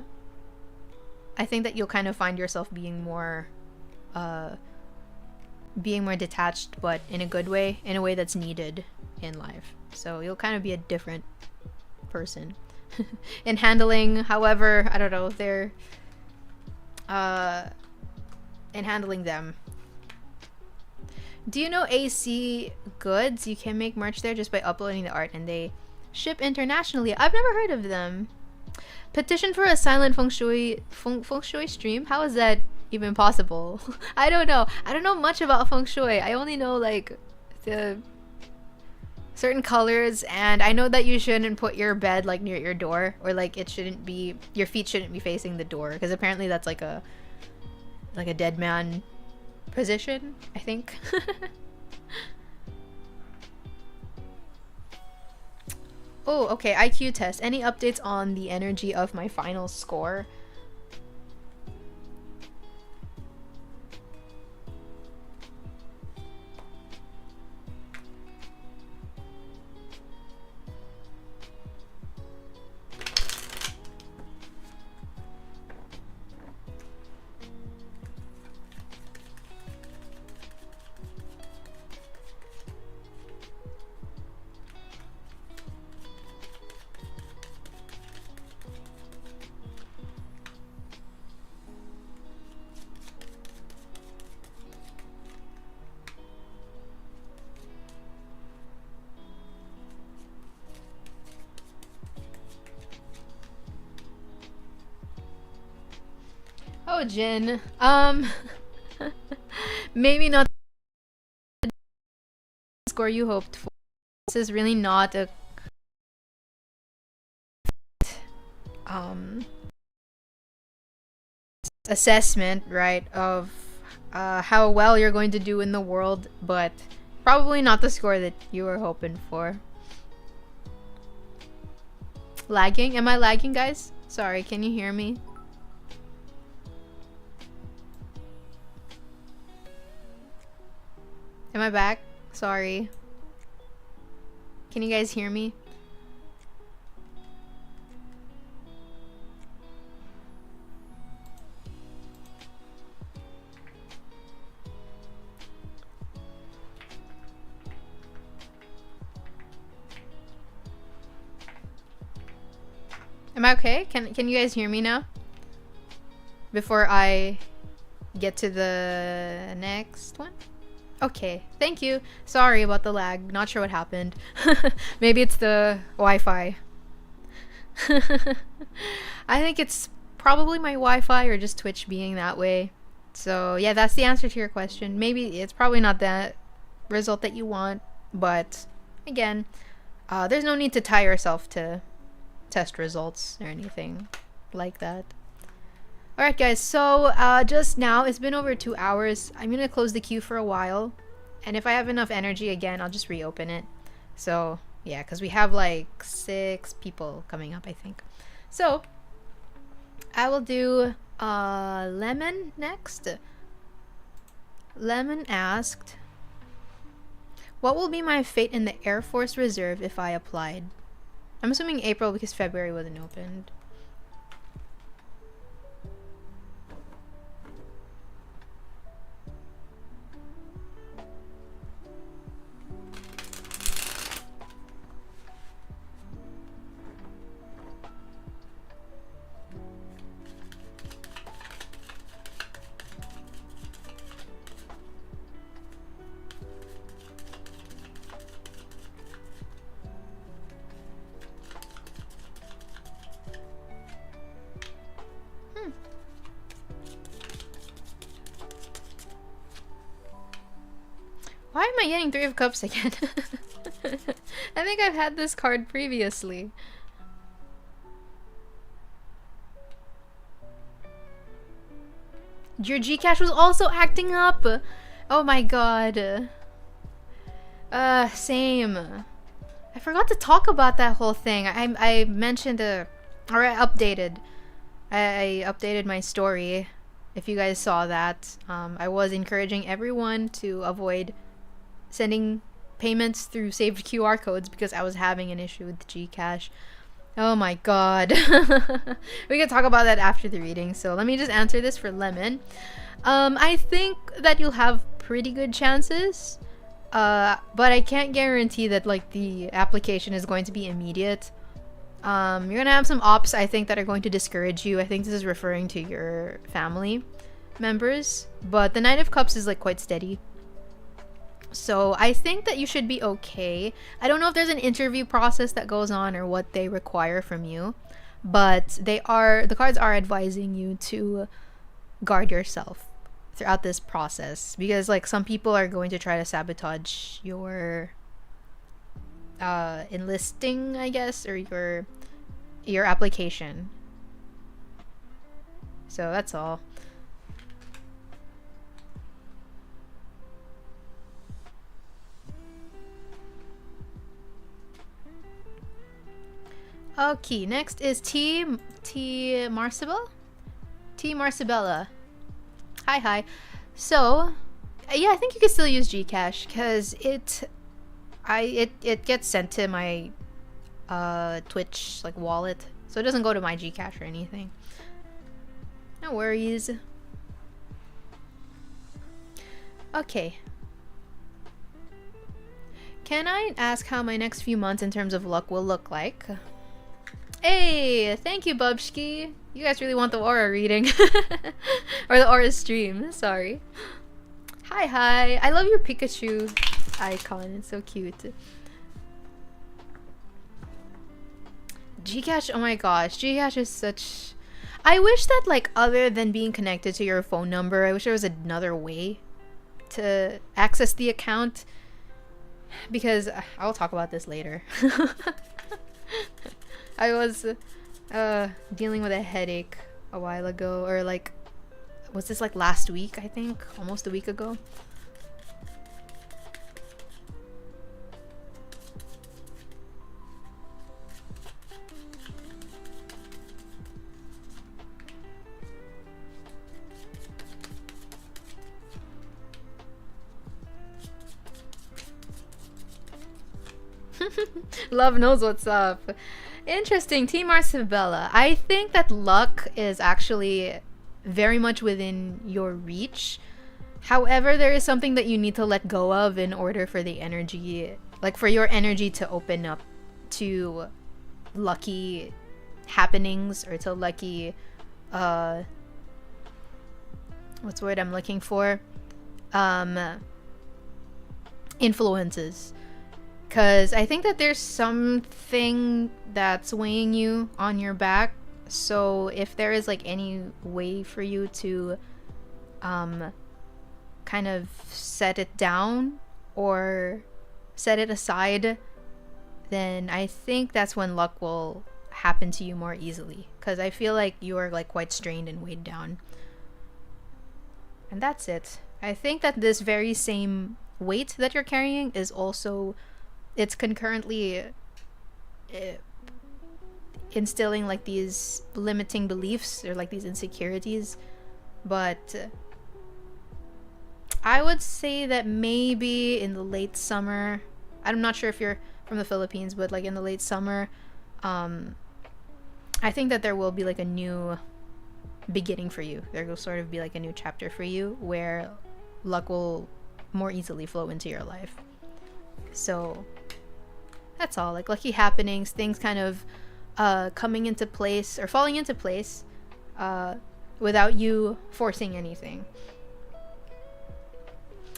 think that you'll kind of find yourself being more detached, but in a good way, in a way that's needed in life. So you'll kind of be a different person in handling, however, I don't know, they're in handling them. Do you know AC Goods? You can make merch there just by uploading the art, and they ship internationally. I've never heard of them. Petition for a silent feng shui stream? How is that even possible? I don't know. I don't know much about feng shui. I only know like the certain colors, and I know that you shouldn't put your bed like near your door, or like it shouldn't be, your feet shouldn't be facing the door, because apparently that's like a dead man position, I think. Oh, okay, IQ test. Any updates on the energy of my final score? Oh, Jin. Maybe not the score you hoped for. This is really not a assessment, right, of how well you're going to do in the world, but probably not the score that you were hoping for. Lagging? Am I lagging, guys? Sorry, can you hear me? Am I back? Sorry. Can you guys hear me? Am I okay? Can you guys hear me now? Before I get to the next one? Okay, thank you. Sorry about the lag. Not sure what happened. Maybe it's the Wi-Fi. I think it's probably my Wi-Fi or just Twitch being that way. So yeah, that's the answer to your question. Maybe it's probably not that result that you want, but again, there's no need to tie yourself to test results or anything like that. Alright guys, so just now, it's been over 2 hours. I'm gonna close the queue for a while, and if I have enough energy again, I'll just reopen it. So yeah, because we have like 6 people coming up, I think. So I will do Lemon next. Lemon asked, what will be my fate in the Air Force Reserve if I applied? I'm assuming April because February wasn't opened. Why am I getting 3 of Cups again? I think I've had this card previously. Your Gcash was also acting up! Oh my god. Same. I forgot to talk about that whole thing. I mentioned, or I updated. I updated my story. If you guys saw that. I was encouraging everyone to avoid sending payments through saved QR codes because I was having an issue with Gcash. Oh my god. We can talk about that after the reading, so let me just answer this for Lemon. I think that you'll have pretty good chances, but I can't guarantee that like the application is going to be immediate. You're gonna have some ops, I think, that are going to discourage you. I think this is referring to your family members, but the Knight of Cups is like quite steady. So I think that you should be okay. I don't know if there's an interview process that goes on or what they require from you, but the cards are advising you to guard yourself throughout this process because like some people are going to try to sabotage your enlisting, I guess, or your application. So that's all. Okay, next is T Marcibel? T Marcibella. Hi. So, yeah, I think you can still use Gcash because it gets sent to my Twitch like wallet. So it doesn't go to my Gcash or anything. No worries. Okay. Can I ask how my next few months in terms of luck will look like? Hey, thank you, Bubshki. You guys really want the aura reading. Or the aura stream, sorry. Hi. I love your Pikachu icon. It's so cute. Gcash, oh my gosh. Gcash is such... I wish that, like, other than being connected to your phone number, I wish there was another way to access the account. Because I'll talk about this later. I was dealing with a headache a while ago, or like, was this like last week, I think? Almost a week ago. Love knows what's up. Interesting. Team Arcibella. I think that luck is actually very much within your reach. However, there is something that you need to let go of in order for the energy, like for your energy to open up to lucky happenings or to lucky, what's the word I'm looking for? Influences. Because I think that there's something that's weighing you on your back. So if there is like any way for you to kind of set it down or set it aside, then I think that's when luck will happen to you more easily. Because I feel like you are like quite strained and weighed down. And that's it. I think that this very same weight that you're carrying is also, it's concurrently instilling like these limiting beliefs or like these insecurities. But I would say that maybe in the late summer, I'm not sure if you're from the Philippines, but like in the late summer, I think that there will be like a new beginning for you. There will sort of be like a new chapter for you where luck will more easily flow into your life. So that's all. Like lucky happenings, things kind of coming into place or falling into place without you forcing anything.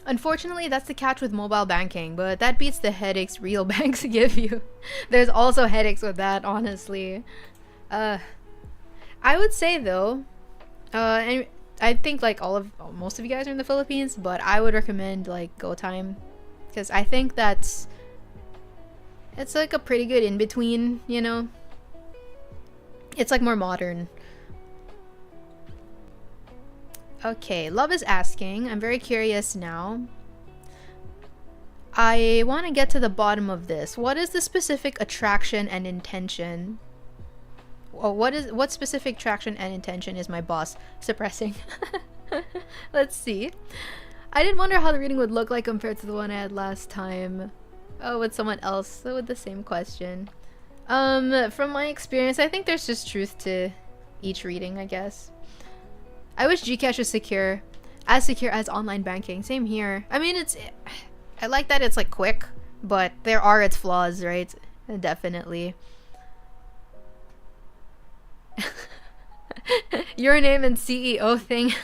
Unfortunately, that's the catch with mobile banking, but that beats the headaches real banks give you. There's also headaches with that, honestly. I would say though, and I think like most of you guys are in the Philippines, but I would recommend like GoTime, because I think it's like a pretty good in between, you know. It's like more modern. Okay, Love is asking, I'm very curious now. I want to get to the bottom of this. What is the specific attraction and intention? Oh, what specific attraction and intention is my boss suppressing? Let's see. I did wonder how the reading would look like compared to the one I had last time. Oh, with someone else with the same question. From my experience, I think there's just truth to each reading, I guess. I wish Gcash was secure as online banking. Same here. I mean, I like that it's like quick, but there are its flaws, right? Definitely. Your name and CEO thing.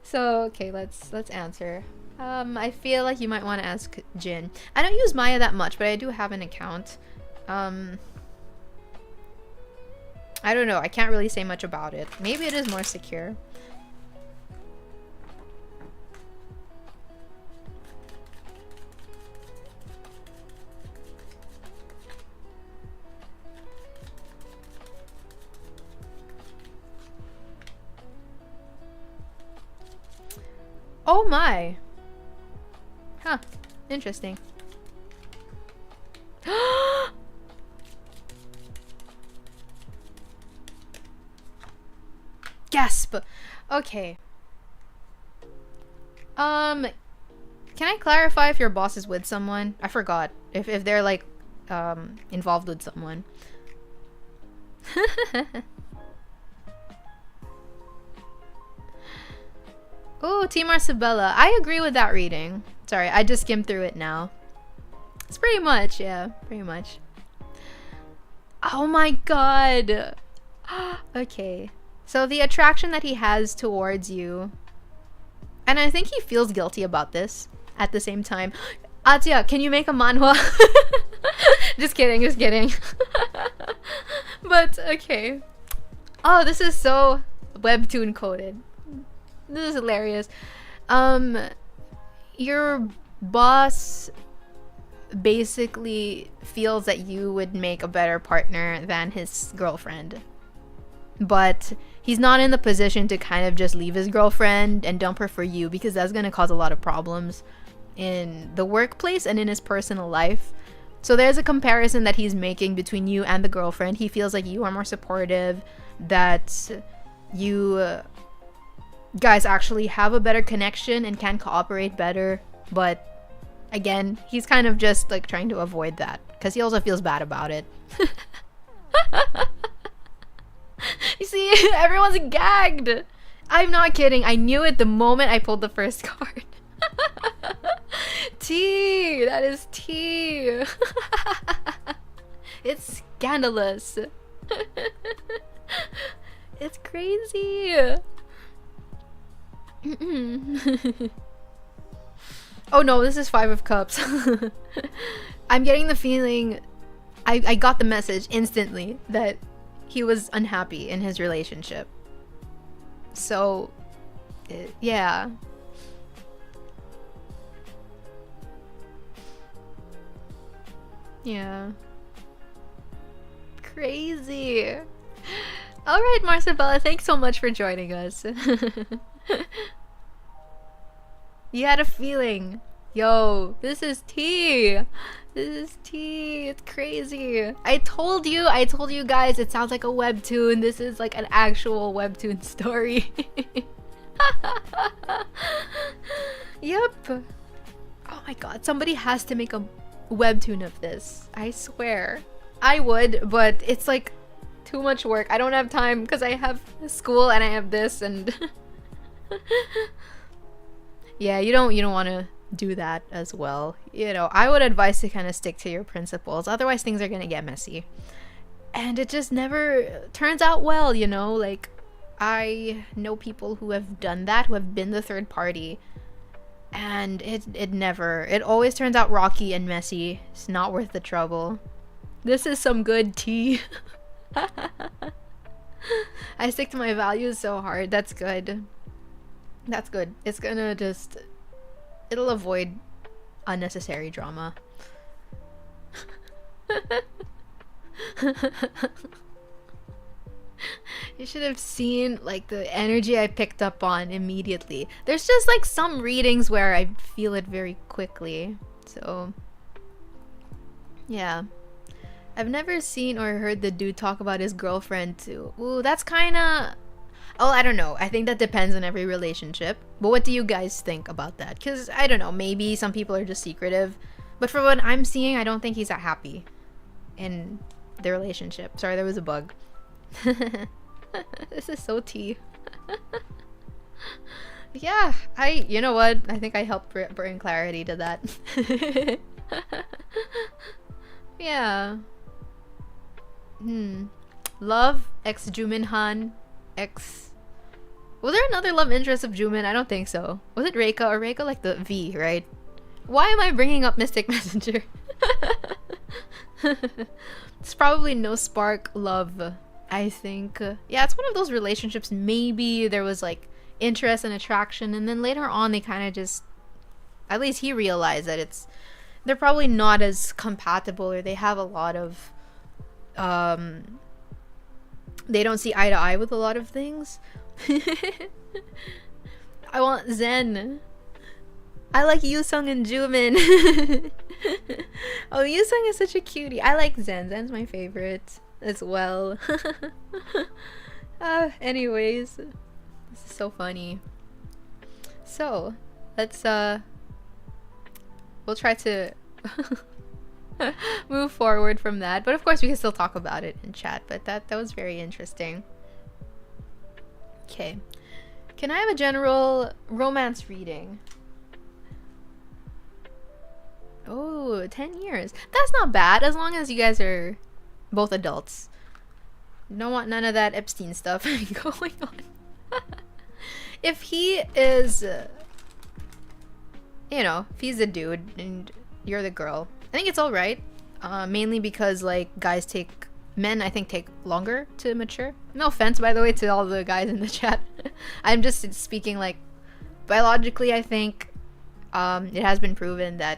So okay, let's answer. I feel like you might want to ask Jin. I don't use Maya that much, but I do have an account. I don't know. I can't really say much about it. Maybe it is more secure. Oh my! Huh. Interesting. Gasp! Okay. Can I clarify if your boss is with someone? I forgot. If they're like, involved with someone. Oh, Team Arcibella. I agree with that reading. Sorry, I just skimmed through it now. It's pretty much, yeah, pretty much. Oh my god. Okay. So the attraction that he has towards you, and I think he feels guilty about this at the same time. Atya, can you make a manhwa? Just kidding, just kidding. But, okay. Oh, this is so webtoon coded. This is hilarious. Your boss basically feels that you would make a better partner than his girlfriend. But he's not in the position to kind of just leave his girlfriend and dump her for you, because that's going to cause a lot of problems in the workplace and in his personal life. So there's a comparison that he's making between you and the girlfriend. He feels like you are more supportive, that you guys actually have a better connection and can cooperate better. But Again, he's kind of just like trying to avoid that because he also feels bad about it. You see, everyone's gagged. I'm not kidding. I knew it the moment I pulled the first card. Tea! That is tea! It's scandalous. It's crazy. Oh no, this is Five of Cups. I'm getting the feeling, I got the message instantly that he was unhappy in his relationship. So, yeah. Yeah. Crazy. Alright, Marsabella, thanks so much for joining us. You had a feeling. Yo, this is tea. This is tea. It's crazy. I told you guys, it sounds like a webtoon. This is like an actual webtoon story. Yep. Oh my god, somebody has to make a webtoon of this. I swear. I would, but it's like too much work. I don't have time because I have school and I have this and yeah, you don't want to do that as well. You know, I would advise to kind of stick to your principles. Otherwise, things are going to get messy. And it just never turns out well, you know? Like, I know people who have done that, who have been the third party. And it always turns out rocky and messy. It's not worth the trouble. This is some good tea. I stick to my values so hard. That's good. That's good. It's gonna just... It'll avoid unnecessary drama. You should have seen like the energy I picked up on immediately. There's just like some readings where I feel it very quickly. So yeah. I've never seen or heard the dude talk about his girlfriend too. Ooh, that's kinda... Oh, I don't know. I think that depends on every relationship. But what do you guys think about that? Because, I don't know, maybe some people are just secretive. But for what I'm seeing, I don't think he's that happy in the relationship. Sorry, there was a bug. This is so tea. Yeah, you know what? I think I helped bring clarity to that. Yeah. Love, ex Juminhan, ex... Was there another love interest of Jumin? I don't think so. Was it Reika? Or Reika like the V, right? Why am I bringing up Mystic Messenger? It's probably no spark love, I think. Yeah, it's one of those relationships, maybe there was like interest and attraction, and then later on they kind of just... At least he realized that they're probably not as compatible, or they have a lot of... They don't see eye to eye with a lot of things. I want Zen. I like Yusung and Jumin. Oh, Yusung is such a cutie. I like Zen. Zen's my favorite as well. Anyways, this is so funny. So, let's we'll try to move forward from that. But of course, we can still talk about it in chat. But that was very interesting. Okay. Can I have a general romance reading? Oh, 10 years. That's not bad, as long as you guys are both adults. Don't want none of that Epstein stuff going on. If he is, you know, if he's the dude and you're the girl, I think it's alright. Mainly because, like, men, I think, take longer to mature. No offense, by the way, to all the guys in the chat. I'm just speaking, like, biologically, I think it has been proven that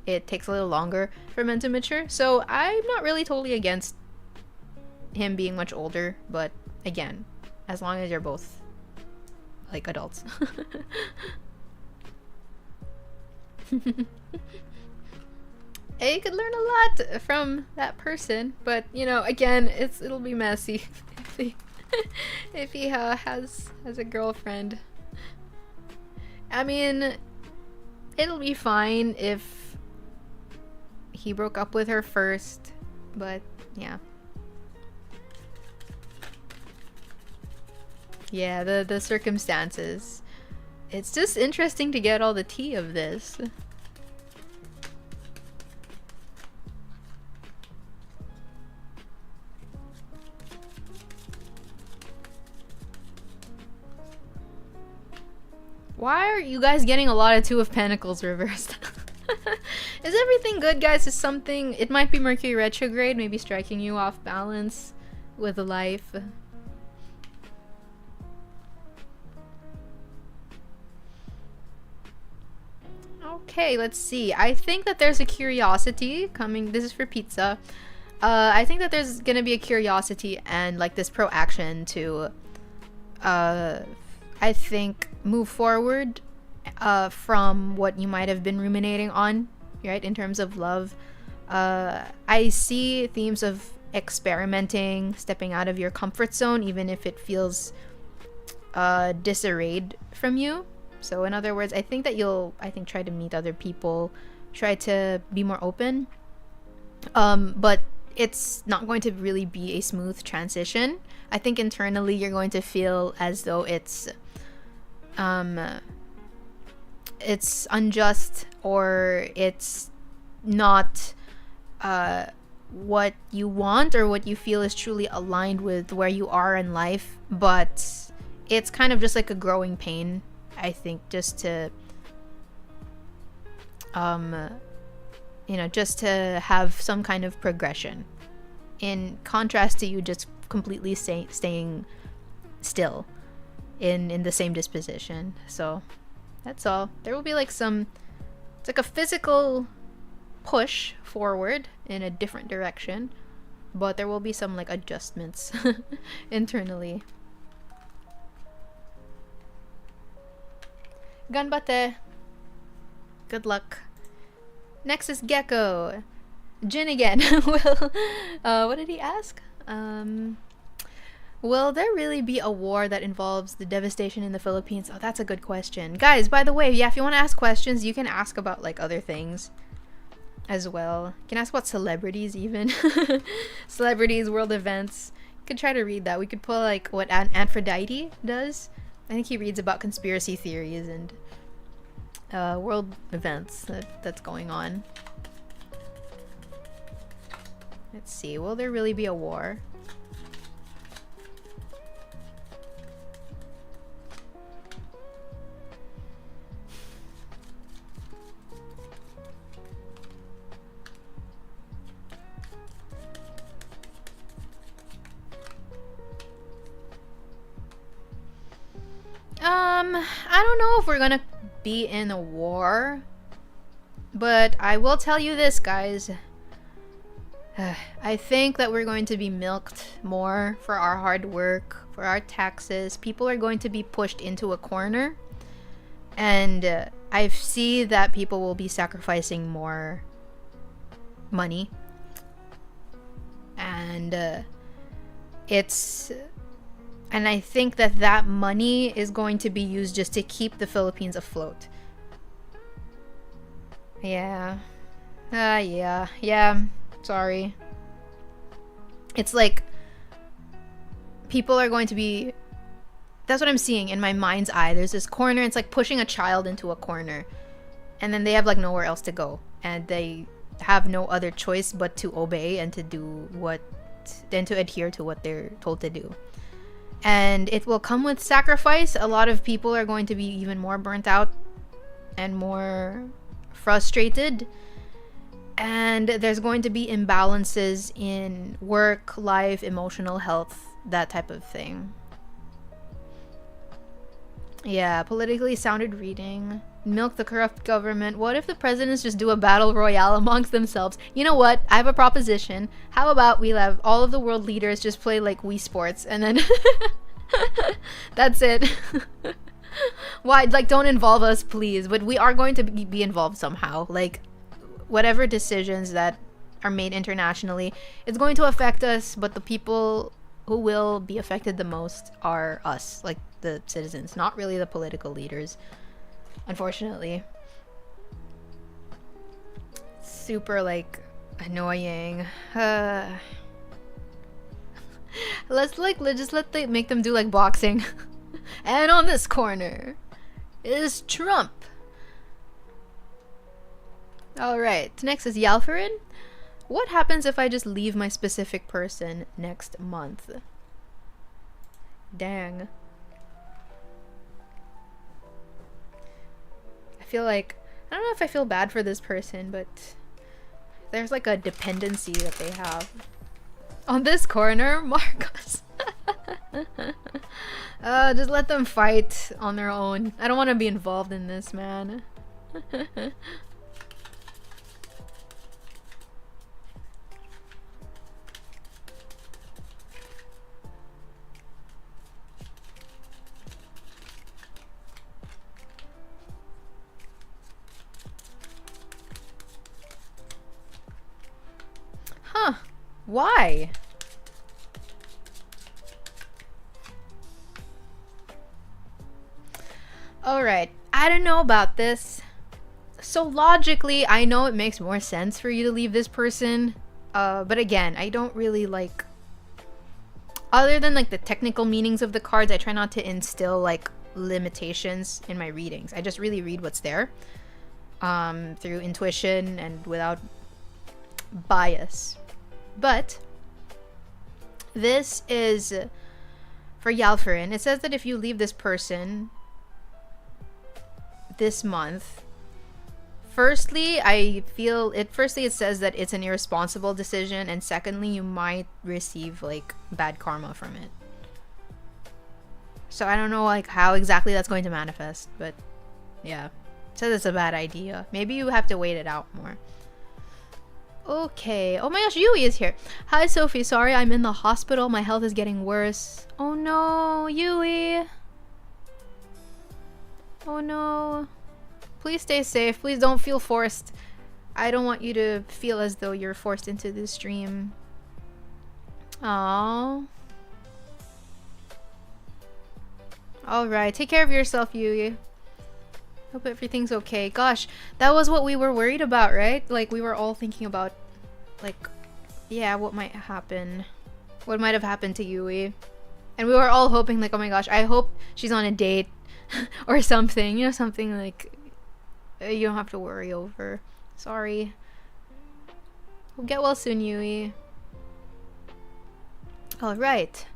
it takes a little longer for men to mature. So I'm not really totally against him being much older. But, again, as long as you're both, like, adults. You could learn a lot from that person, but you know, again, it'll be messy if he has a girlfriend. I mean, it'll be fine if He broke up with her first, but yeah. Yeah, the circumstances. It's just interesting to get all the tea of this. Why are you guys getting a lot of Two of Pentacles reversed? Is everything good, guys? Is something... It might be Mercury retrograde, maybe striking you off balance with life. Okay, let's see. I think that there's a curiosity coming. This is for pizza. I think that there's gonna be a curiosity and like this proaction to I think move forward from what you might have been ruminating on, right, in terms of love. I see themes of experimenting, stepping out of your comfort zone, even if it feels disarrayed from you. So in other words, I think that you'll, try to meet other people, try to be more open. But it's not going to really be a smooth transition. I think internally you're going to feel as though it's unjust, or it's not what you want or what you feel is truly aligned with where you are in life. But it's kind of just like a growing pain, I think, just to just to have some kind of progression, in contrast to you just completely staying still in the same disposition. So that's all. There will be like it's like a physical push forward in a different direction, but there will be some like adjustments internally. Ganbate. Good luck. Next is Gecko. Jin again. What did he ask? Will there really be a war that involves the devastation in the Philippines? Oh, that's a good question. Guys, by the way, yeah, if you want to ask questions, you can ask about like other things as well. You can ask about celebrities even. Celebrities, world events. You could try to read that. We could pull like what Aphrodite does. I think he reads about conspiracy theories and world events that's going on. Let's see. Will there really be a war? I don't know if we're gonna be in a war, but I will tell you this, guys. I think that we're going to be milked more for our hard work, for our taxes. People are going to be pushed into a corner, and I see that people will be sacrificing more money, and and I think that that money is going to be used just to keep the Philippines afloat. Yeah. Yeah. Sorry. It's like people are going to be... That's what I'm seeing in my mind's eye. There's this corner. It's like pushing a child into a corner. And then they have like nowhere else to go. And they have no other choice but to obey and to do to adhere to what they're told to do. And it will come with sacrifice. A lot of people are going to be even more burnt out and more frustrated. And there's going to be imbalances in work, life, emotional health, that type of thing. Yeah, politically sounded reading. Milk the corrupt government. What if the presidents just do a battle royale amongst themselves? You know what? I have a proposition. How about we have all of the world leaders just play like Wii Sports and then that's it. Why? Like, don't involve us, please. But we are going to be involved somehow. Like, whatever decisions that are made internationally, it's going to affect us, but the people who will be affected the most are us, like the citizens, not really the political leaders, unfortunately. Super like Annoying. Let's make them do like boxing. And on this corner is Trump. Alright, next is Yalfarin. What happens if I just leave my specific person next month? Dang. I feel like, I don't know if I feel bad for this person, but there's like a dependency that they have. On this corner, Marcos. Just let them fight on their own. I don't want to be involved in this, man. Huh. Why? Alright, I don't know about this. So logically, I know it makes more sense for you to leave this person. But again, I don't really like... Other than like the technical meanings of the cards, I try not to instill like limitations in my readings. I just really read what's there. Through intuition and without bias. But this is for Yalfarin. It says that if you leave this person this month, firstly, it says that it's an irresponsible decision, and secondly, you might receive like bad karma from it. So I don't know like how exactly that's going to manifest, but yeah, it says it's a bad idea. Maybe you have to wait it out more. Okay. Oh my gosh, Yui is here. Hi, Sophie. Sorry, I'm in the hospital. My health is getting worse. Oh no, Yui. Oh no. Please stay safe. Please don't feel forced. I don't want you to feel as though you're forced into this stream. Aww. Alright, take care of yourself, Yui. Hope everything's okay. Gosh, that was what we were worried about, right? Like, we were all thinking about, like, yeah, what might happen. What might have happened to Yui. And we were all hoping, like, oh my gosh, I hope she's on a date or something. You know, something like you don't have to worry over. Sorry. We'll get well soon, Yui. Alright.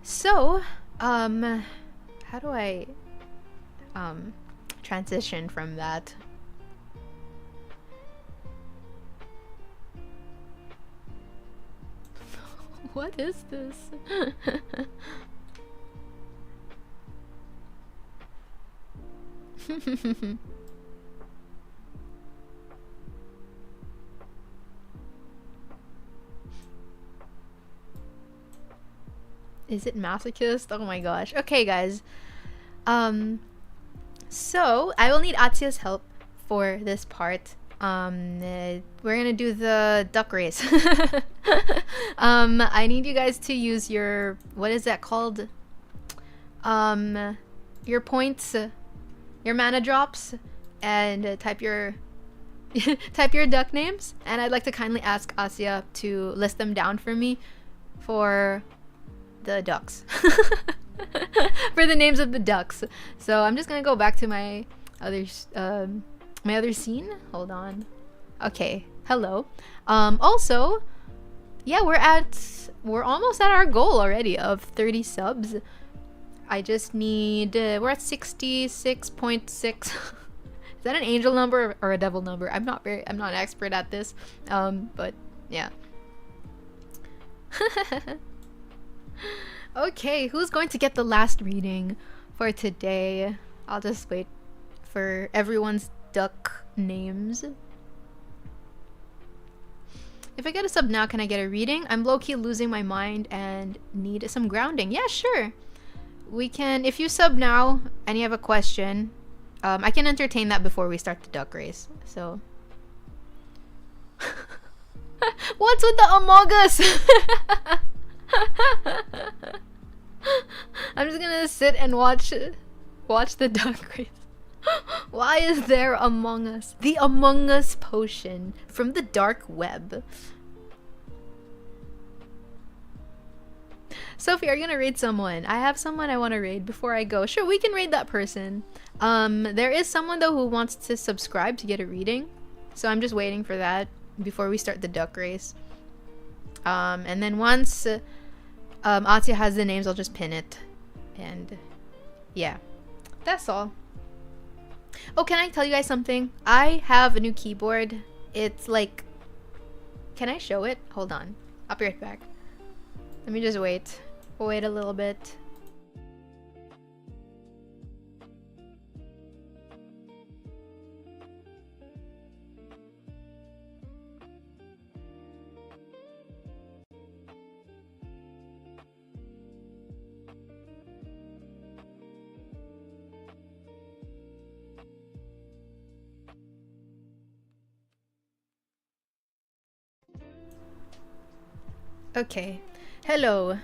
So, how do I, transition from that? What is this? Is it masochist? Oh my gosh. Okay, guys. So I will need Atsuya's help for this part. We're gonna do the duck race. I need you guys to use your, what is that called? Your points, your mana drops, and type your type your duck names. And I'd like to kindly ask Atsuya to list them down for me for the ducks. For the names of the ducks. So I'm just gonna go back to my other scene. Hold on. Okay, hello. Also, yeah, we're almost at our goal already of 30 subs. I just need we're at 66.6. Is that an angel number or a devil number? I'm not an expert at this. But yeah. Okay, who's going to get the last reading for today? I'll just wait for everyone's duck names. If I get a sub now, can I get a reading? I'm low-key losing my mind and need some grounding. Yeah, sure. We can, if you sub now and you have a question, I can entertain that before we start the duck race. So. What's with the Among Us? I'm just gonna sit and watch the duck race. Why is there Among Us? The Among Us potion from the dark web. Sophie, are you gonna raid someone? I have someone I want to raid before I go. Sure, we can raid that person. There is someone though who wants to subscribe to get a reading, so I'm just waiting for that before we start the duck race. And then once Atia has the names, I'll just pin it. And yeah, that's all. Oh, can I tell you guys something? I have a new keyboard. It's like, can I show it? Hold on, I'll be right back. Let me just wait a little bit. Okay, hello.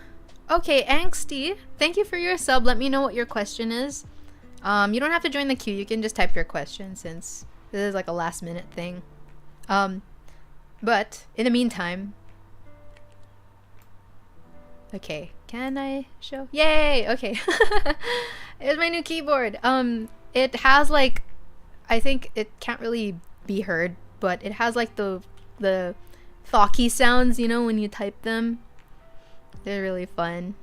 Okay, Angsty, thank you for your sub. Let me know what your question is. You don't have to join the queue. You can just type your question since this is like a last minute thing. But in the meantime, okay, can I show? Yay! Okay, here's my new keyboard. It has like, I think it can't really be heard, but it has like the talkie sounds, you know, when you type them. They're really fun.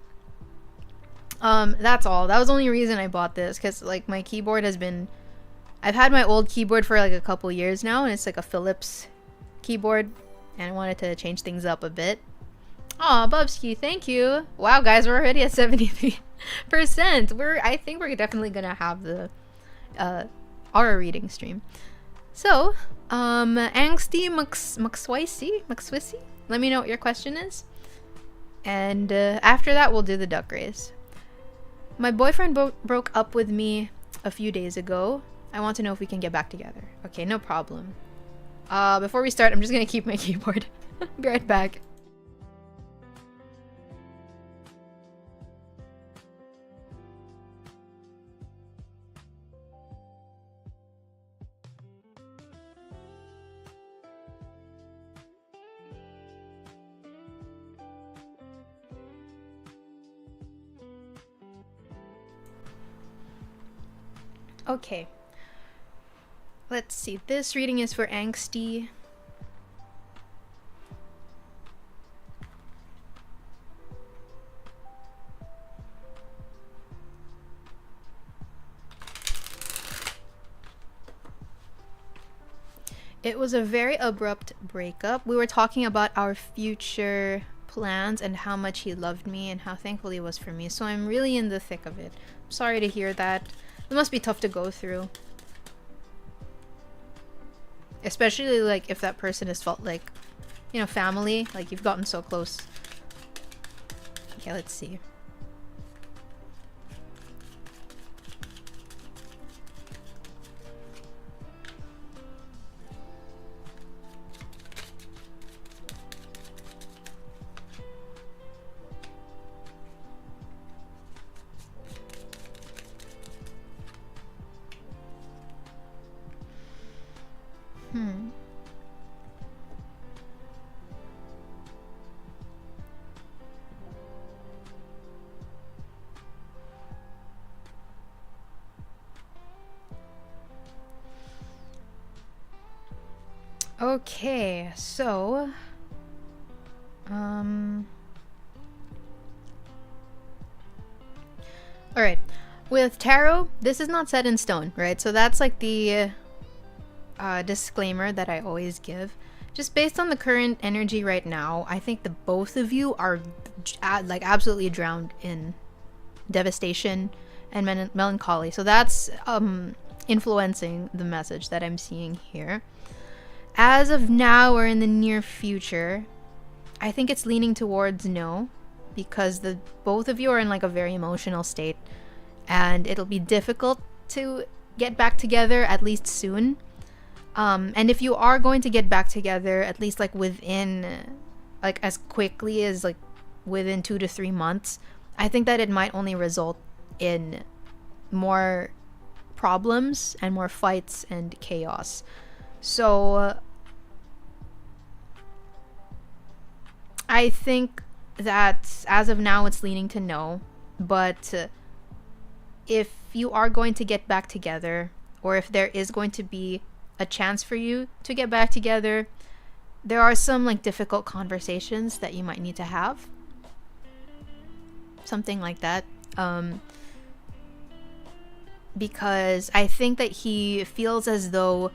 That's all. That was the only reason I bought this, because like my keyboard has been, I've had my old keyboard for like a couple years now, and it's like a Philips keyboard, and I wanted to change things up a bit. Aw, Bubsky, thank you. Wow, guys, we're already at 73%. I think we're definitely gonna have the our reading stream. So, Angsty McSwissy, let me know what your question is. And after that, we'll do the duck race. My boyfriend broke up with me a few days ago. I want to know if we can get back together. Okay, no problem. Before we start, I'm just gonna keep my keyboard. Be right back. Okay. Let's see. This reading is for Angsty. It was a very abrupt breakup. We were talking about our future plans and how much he loved me and how thankful he was for me. So I'm really in the thick of it. I'm sorry to hear that. It must be tough to go through. Especially like if that person has felt like, you know, family, like you've gotten so close. Okay, let's see. Okay, so alright. With tarot, this is not set in stone, right? So that's like the disclaimer that I always give. Just based on the current energy right now, I think the both of you are like absolutely drowned in devastation and melancholy. So that's influencing the message that I'm seeing here. As of now or in the near future, I think it's leaning towards no, because the both of you are in like a very emotional state, and it'll be difficult to get back together, at least soon. And if you are going to get back together, at least like within, like as quickly as like within 2 to 3 months, I think that it might only result in more problems and more fights and chaos. So I think that as of now it's leaning to no, but if you are going to get back together, or if there is going to be a chance for you to get back together, there are some like difficult conversations that you might need to have. Something like that. Because I think that he feels as though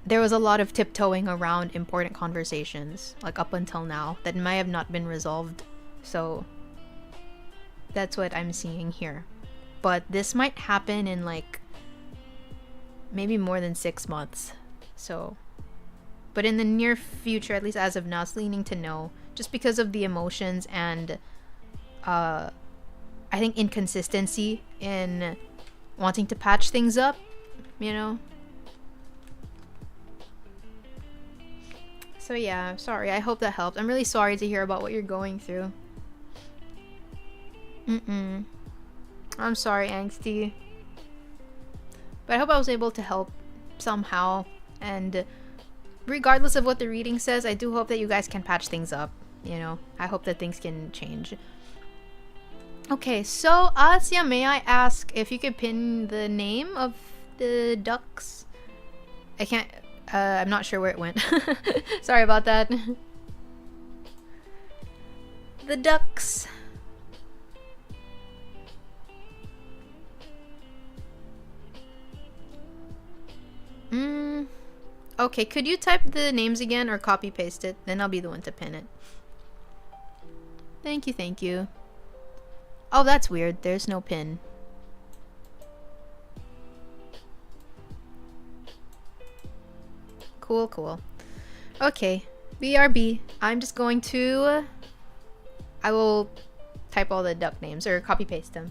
there was a lot of tiptoeing around important conversations, like up until now, that might have not been resolved. So that's what I'm seeing here. But this might happen in like maybe more than 6 months. So, but in the near future, at least as of now, it's leaning to no, just because of the emotions and I think inconsistency in wanting to patch things up, you know? So yeah, sorry. I hope that helped. I'm really sorry to hear about what you're going through. I'm sorry, Angsty. But I hope I was able to help somehow. And regardless of what the reading says, I do hope that you guys can patch things up. You know, I hope that things can change. Okay, so Asya, may I ask if you could pin the name of the ducks? I can't, I'm not sure where it went. Sorry about that. The ducks. Okay, could you type the names again or copy paste it? Then I'll be the one to pin it. Thank you, thank you. Oh, that's weird. There's no pin. Cool, cool. Okay, BRB. I'm just going to... I will type all the duck names, or copy paste them.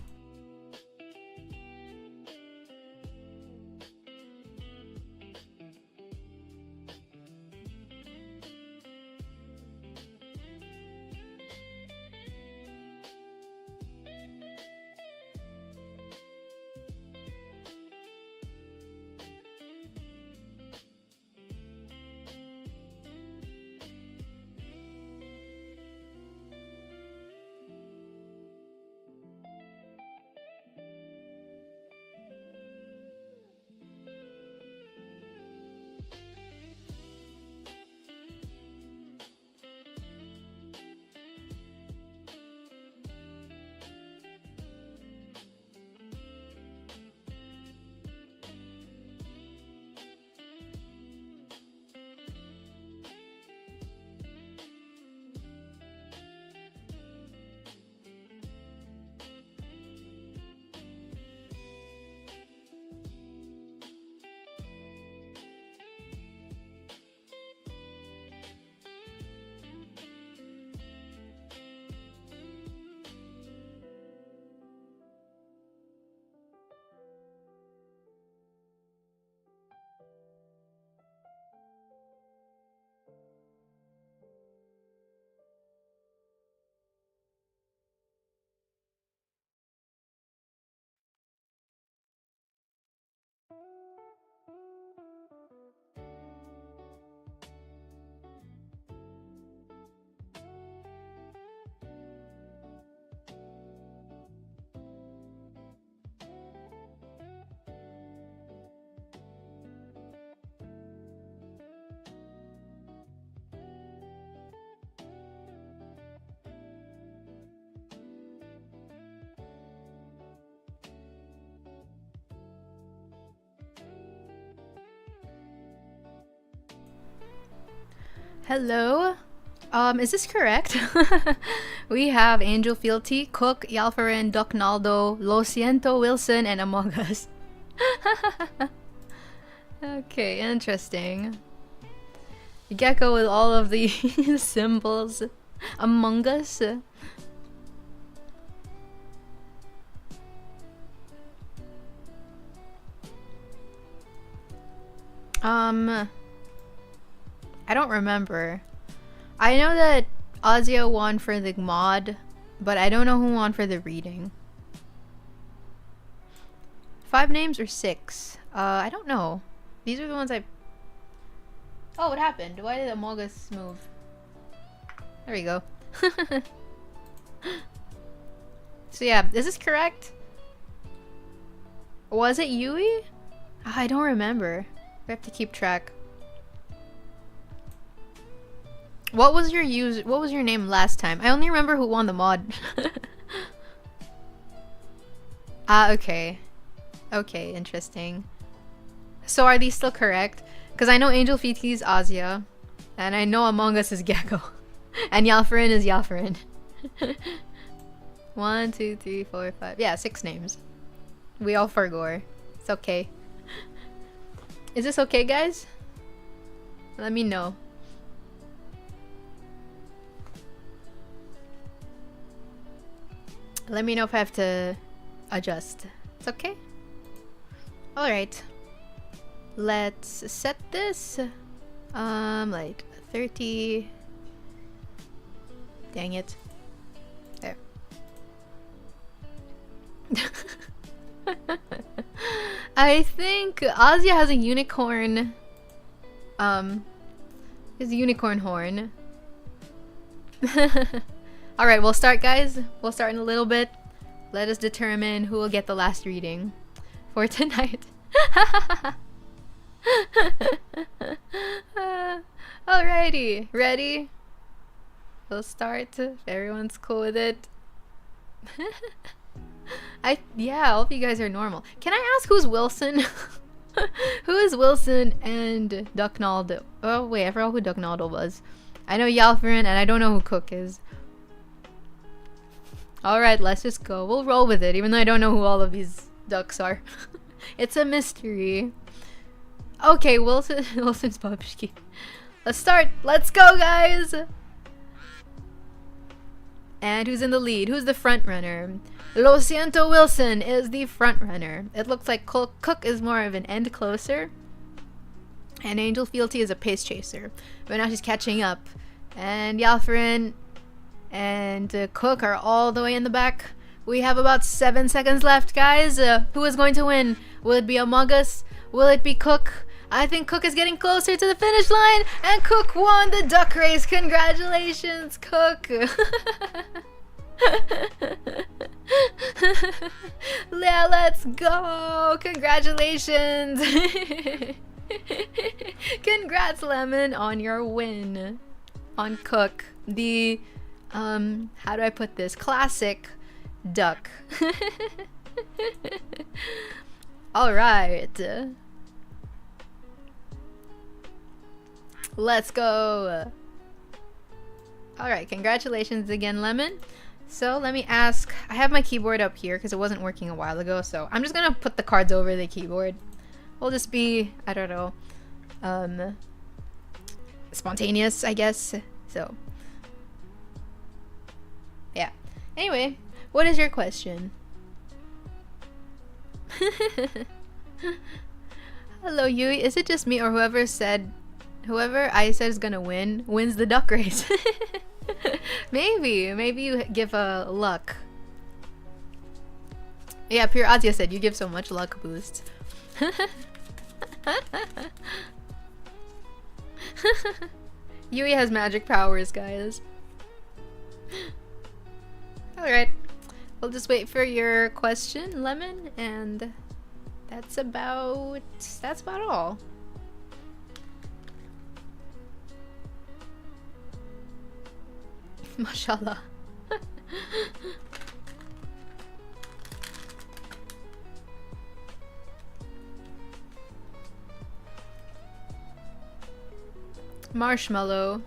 Hello? Is this correct? We have Angel Fealty, Cook, Yalfarin, Docnaldo, Lo Siento, Wilson, and Among Us. Okay, interesting. Gecko with all of the symbols. Among Us. I don't remember. I know that Ozio won for the mod, but I don't know who won for the reading. 5 names or 6? I don't know. These are the ones I... Oh, what happened? Why did Amogus move? There we go. So yeah, is this correct? Was it Yui? I don't remember. We have to keep track. What was your name last time? I only remember who won the mod. Ah, okay. Okay, interesting. So are these still correct? Because I know Angel Fiti is Azia. And I know Among Us is Gecko. And Yalfarin is Yalfarin. 1, 2, 3, 4, 5. Yeah, 6 names. We all forgore. It's okay. Is this okay, guys? Let me know. Let me know if I have to adjust. It's okay? Alright. Let's set this. Like 30. Dang it. There. I think Azia has a unicorn. His unicorn horn. Alright, we'll start, guys. We'll start in a little bit. Let us determine who will get the last reading for tonight. Alrighty, ready? We'll start if everyone's cool with it. Yeah, all of you guys are normal. Can I ask who's Wilson? Who is Wilson and Ducknaldo? Oh wait, I forgot who Ducknaldo was. I know Yalfarin and I don't know who Cook is. Alright, let's just go. We'll roll with it, even though I don't know who all of these ducks are. It's a mystery. Okay, Wilson's Babshki. Let's start. Let's go, guys! And who's in the lead? Who's the front runner? Lo siento, Wilson is the front runner. It looks like Cook is more of an end closer. And Angel Fealty is a pace chaser. But now she's catching up. And Yalfarin and Cook are all the way in the back. We have about 7 seconds left, guys. Who is going to win? Will it be Among Us? Will it be Cook? I think Cook is getting closer to the finish line, and Cook won the duck race. Congratulations, Cook. Yeah, let's go. Congratulations. Congrats, Lemon, on your win on Cook. The how do I put this? Classic duck. All right. Let's go. All right, congratulations again, Lemon. So let me ask, I have my keyboard up here because it wasn't working a while ago, so I'm just gonna put the cards over the keyboard. We'll just be, I don't know, spontaneous, I guess. So yeah, anyway, what is your question? Hello, Yui. Is it just me or whoever I said is gonna win wins the duck race? Maybe you give a luck. Yeah, Pure Azia said you give so much luck boost. Yui has magic powers, guys. Alright, we'll just wait for your question, Lemon, and that's about all. Mashallah. Marshmallow.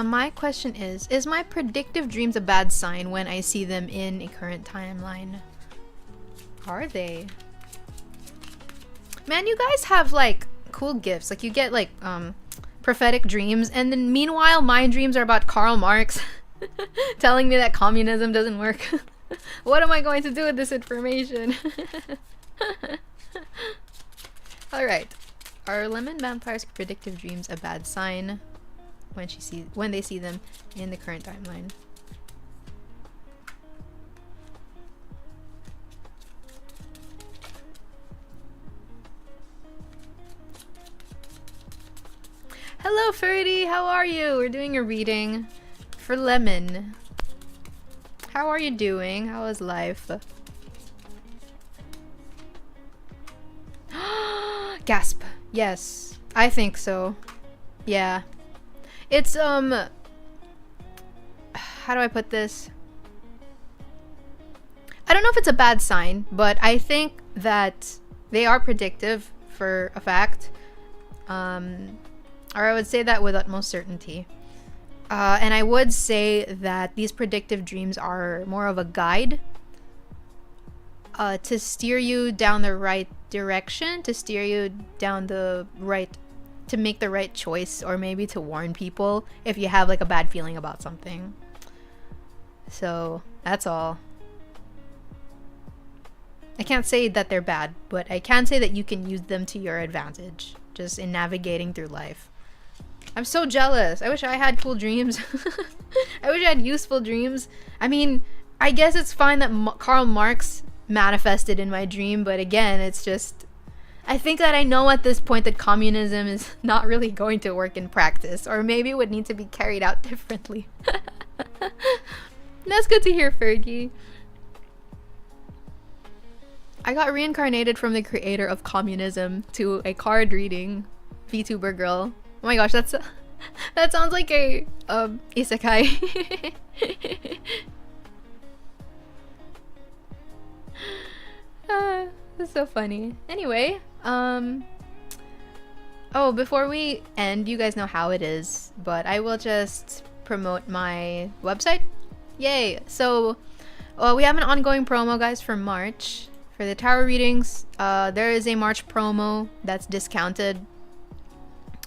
My question is my predictive dreams a bad sign when I see them in a current timeline? Are they? Man, you guys have like cool gifts. Like you get like prophetic dreams, and then meanwhile my dreams are about Karl Marx telling me that communism doesn't work. What am I going to do with this information? Alright. Are lemon vampires' predictive dreams a bad sign when they see them in the current timeline? Hello, Ferdy. How are you? We're doing a reading for Lemon. How are you doing? How is life? Gasp. Yes, I think so. Yeah. It's, how do I put this? I don't know if it's a bad sign, but I think that they are predictive for a fact. Or I would say that with utmost certainty. And I would say that these predictive dreams are more of a guide to steer you down the right direction, to steer you down the right, to make the right choice, or maybe to warn people if you have like a bad feeling about something. So that's all. I can't say that they're bad, but I can say that you can use them to your advantage just in navigating through life. I'm so jealous. I wish I had cool dreams. I wish I had useful dreams. I mean, I guess it's fine that Karl Marx manifested in my dream, but again, it's just, I think that I know at this point that communism is not really going to work in practice, or maybe it would need to be carried out differently. That's good to hear, Fergie. I got reincarnated from the creator of communism to a card reading, VTuber girl. Oh my gosh, that sounds like a isekai. That's so funny. Anyway, oh, before we end, you guys know how it is, but I will just promote my website. Yay! So, we have an ongoing promo, guys, for March. For the tarot readings, there is a March promo that's discounted.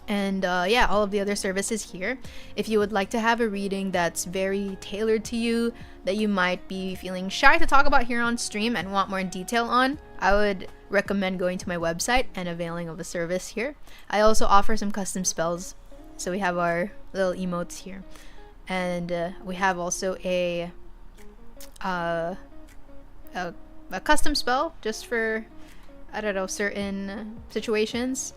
And yeah, all of the other services here. If you would like to have a reading that's very tailored to you, that you might be feeling shy to talk about here on stream and want more detail on, I would recommend going to my website and availing of a service here. I also offer some custom spells. So we have our little emotes here. And we have also a custom spell just for, I don't know, certain situations.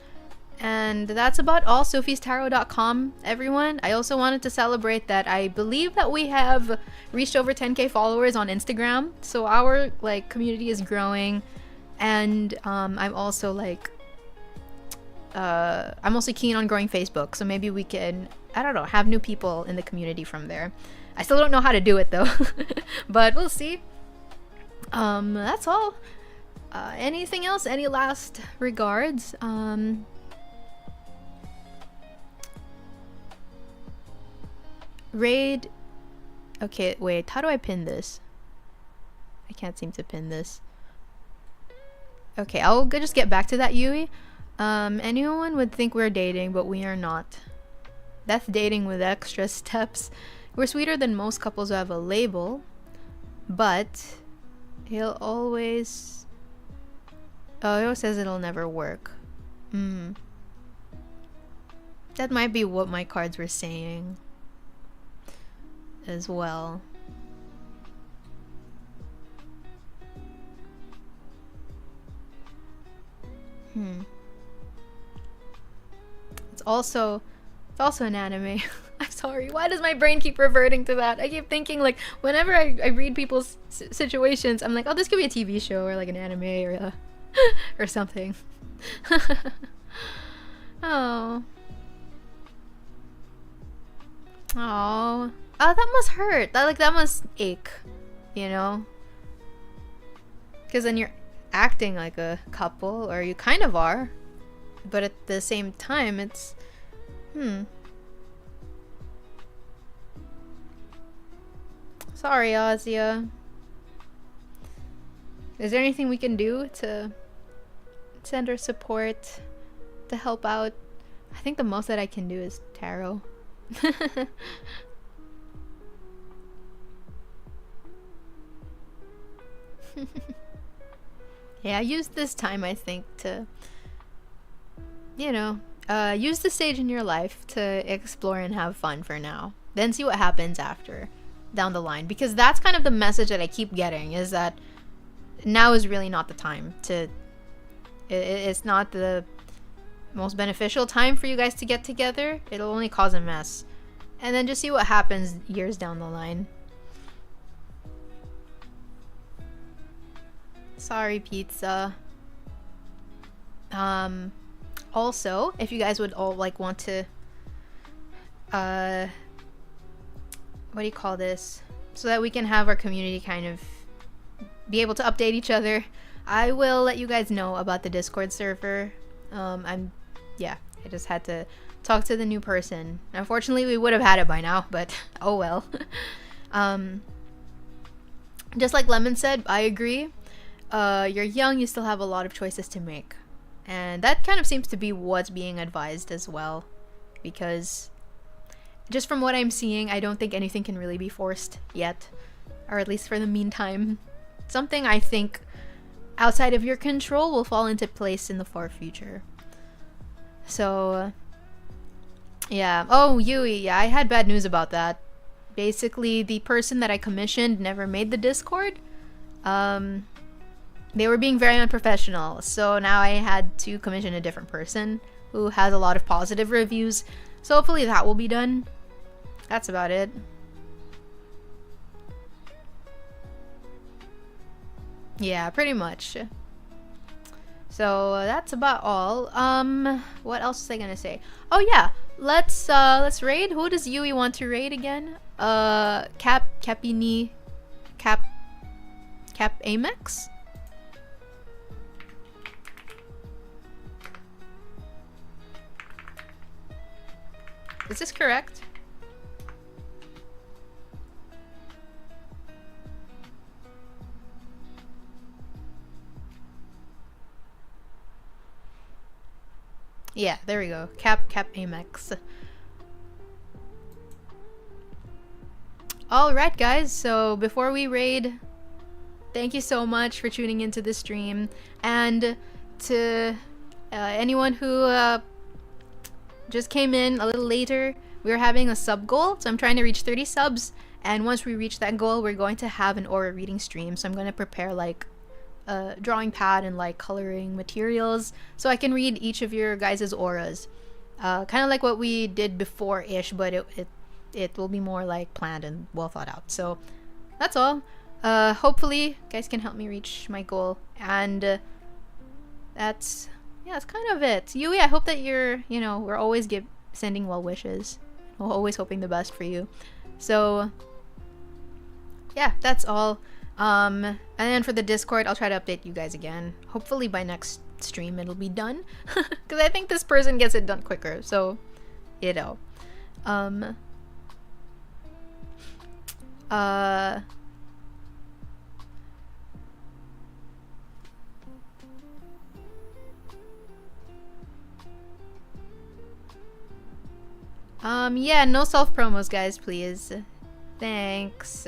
And that's about all. sophiestarot.com, everyone. I also wanted to celebrate that I believe that we have reached over 10k followers on Instagram, so our like community is growing. And I'm also like I'm also keen on growing Facebook, so maybe we can, I don't know, have new people in the community from there. I still don't know how to do it though. But we'll see. That's all. Anything else? Any last regards? Raid. Okay, wait, how do I pin this? I can't seem to pin this. Okay, I'll just get back to that, Yui. Anyone would think we're dating, but we are not. That's dating with extra steps. We're sweeter than most couples who have a label, but he'll always... Oh, he always says it'll never work. That might be what my cards were saying as well. It's also an anime. I'm sorry. Why does my brain keep reverting to that? I keep thinking, like, whenever I read people's situations, I'm like, oh, this could be a TV show or like an anime or or something. Oh. Oh. Oh, that must hurt. That must ache, you know? Because then you're acting like a couple, or you kind of are. But at the same time, it's... Sorry, Azia. Is there anything we can do to send her support, to help out? I think the most that I can do is tarot. Yeah, I used this time, I think, to you know, use the stage in your life to explore and have fun for now. Then see what happens after, down the line. Because that's kind of the message that I keep getting, is that now is really not the time to... It's not the most beneficial time for you guys to get together. It'll only cause a mess. And then just see what happens years down the line. Sorry, pizza. Also, if you guys would all like want to what do you call this, so that we can have our community kind of be able to update each other, I will let you guys know about the Discord server. I just had to talk to the new person. Unfortunately, we would have had it by now, but oh well. Just like Lemon said, I agree. You're young, you still have a lot of choices to make. And that kind of seems to be what's being advised as well. Because just from what I'm seeing, I don't think anything can really be forced yet. Or at least for the meantime. Something I think outside of your control will fall into place in the far future. So, yeah. Oh, Yui, yeah, I had bad news about that. Basically, the person that I commissioned never made the Discord. They were being very unprofessional, so now I had to commission a different person who has a lot of positive reviews. So hopefully that will be done. That's about it. Yeah, pretty much. So that's about all. What else was I gonna say? Oh yeah, let's raid. Who does Yui want to raid again? Capini, Cap Amex? Is this correct? Yeah, there we go. Cap Amex. Alright guys, so before we raid, thank you so much for tuning into the stream. And to anyone who just came in a little later, we're having a sub goal, so I'm trying to reach 30 subs, and once we reach that goal, we're going to have an aura reading stream. So I'm going to prepare like a drawing pad and like coloring materials so I can read each of your guys' auras. Kind of like what we did before-ish, but it will be more like planned and well thought out. So that's all. Hopefully you guys can help me reach my goal, and that's kind of it. Yui, I hope that we're always sending well wishes. We're always hoping the best for you. So yeah, that's all. And then for the Discord, I'll try to update you guys again. Hopefully by next stream it'll be done. Because I think this person gets it done quicker. So, yeah, no self promos, guys, please. Thanks.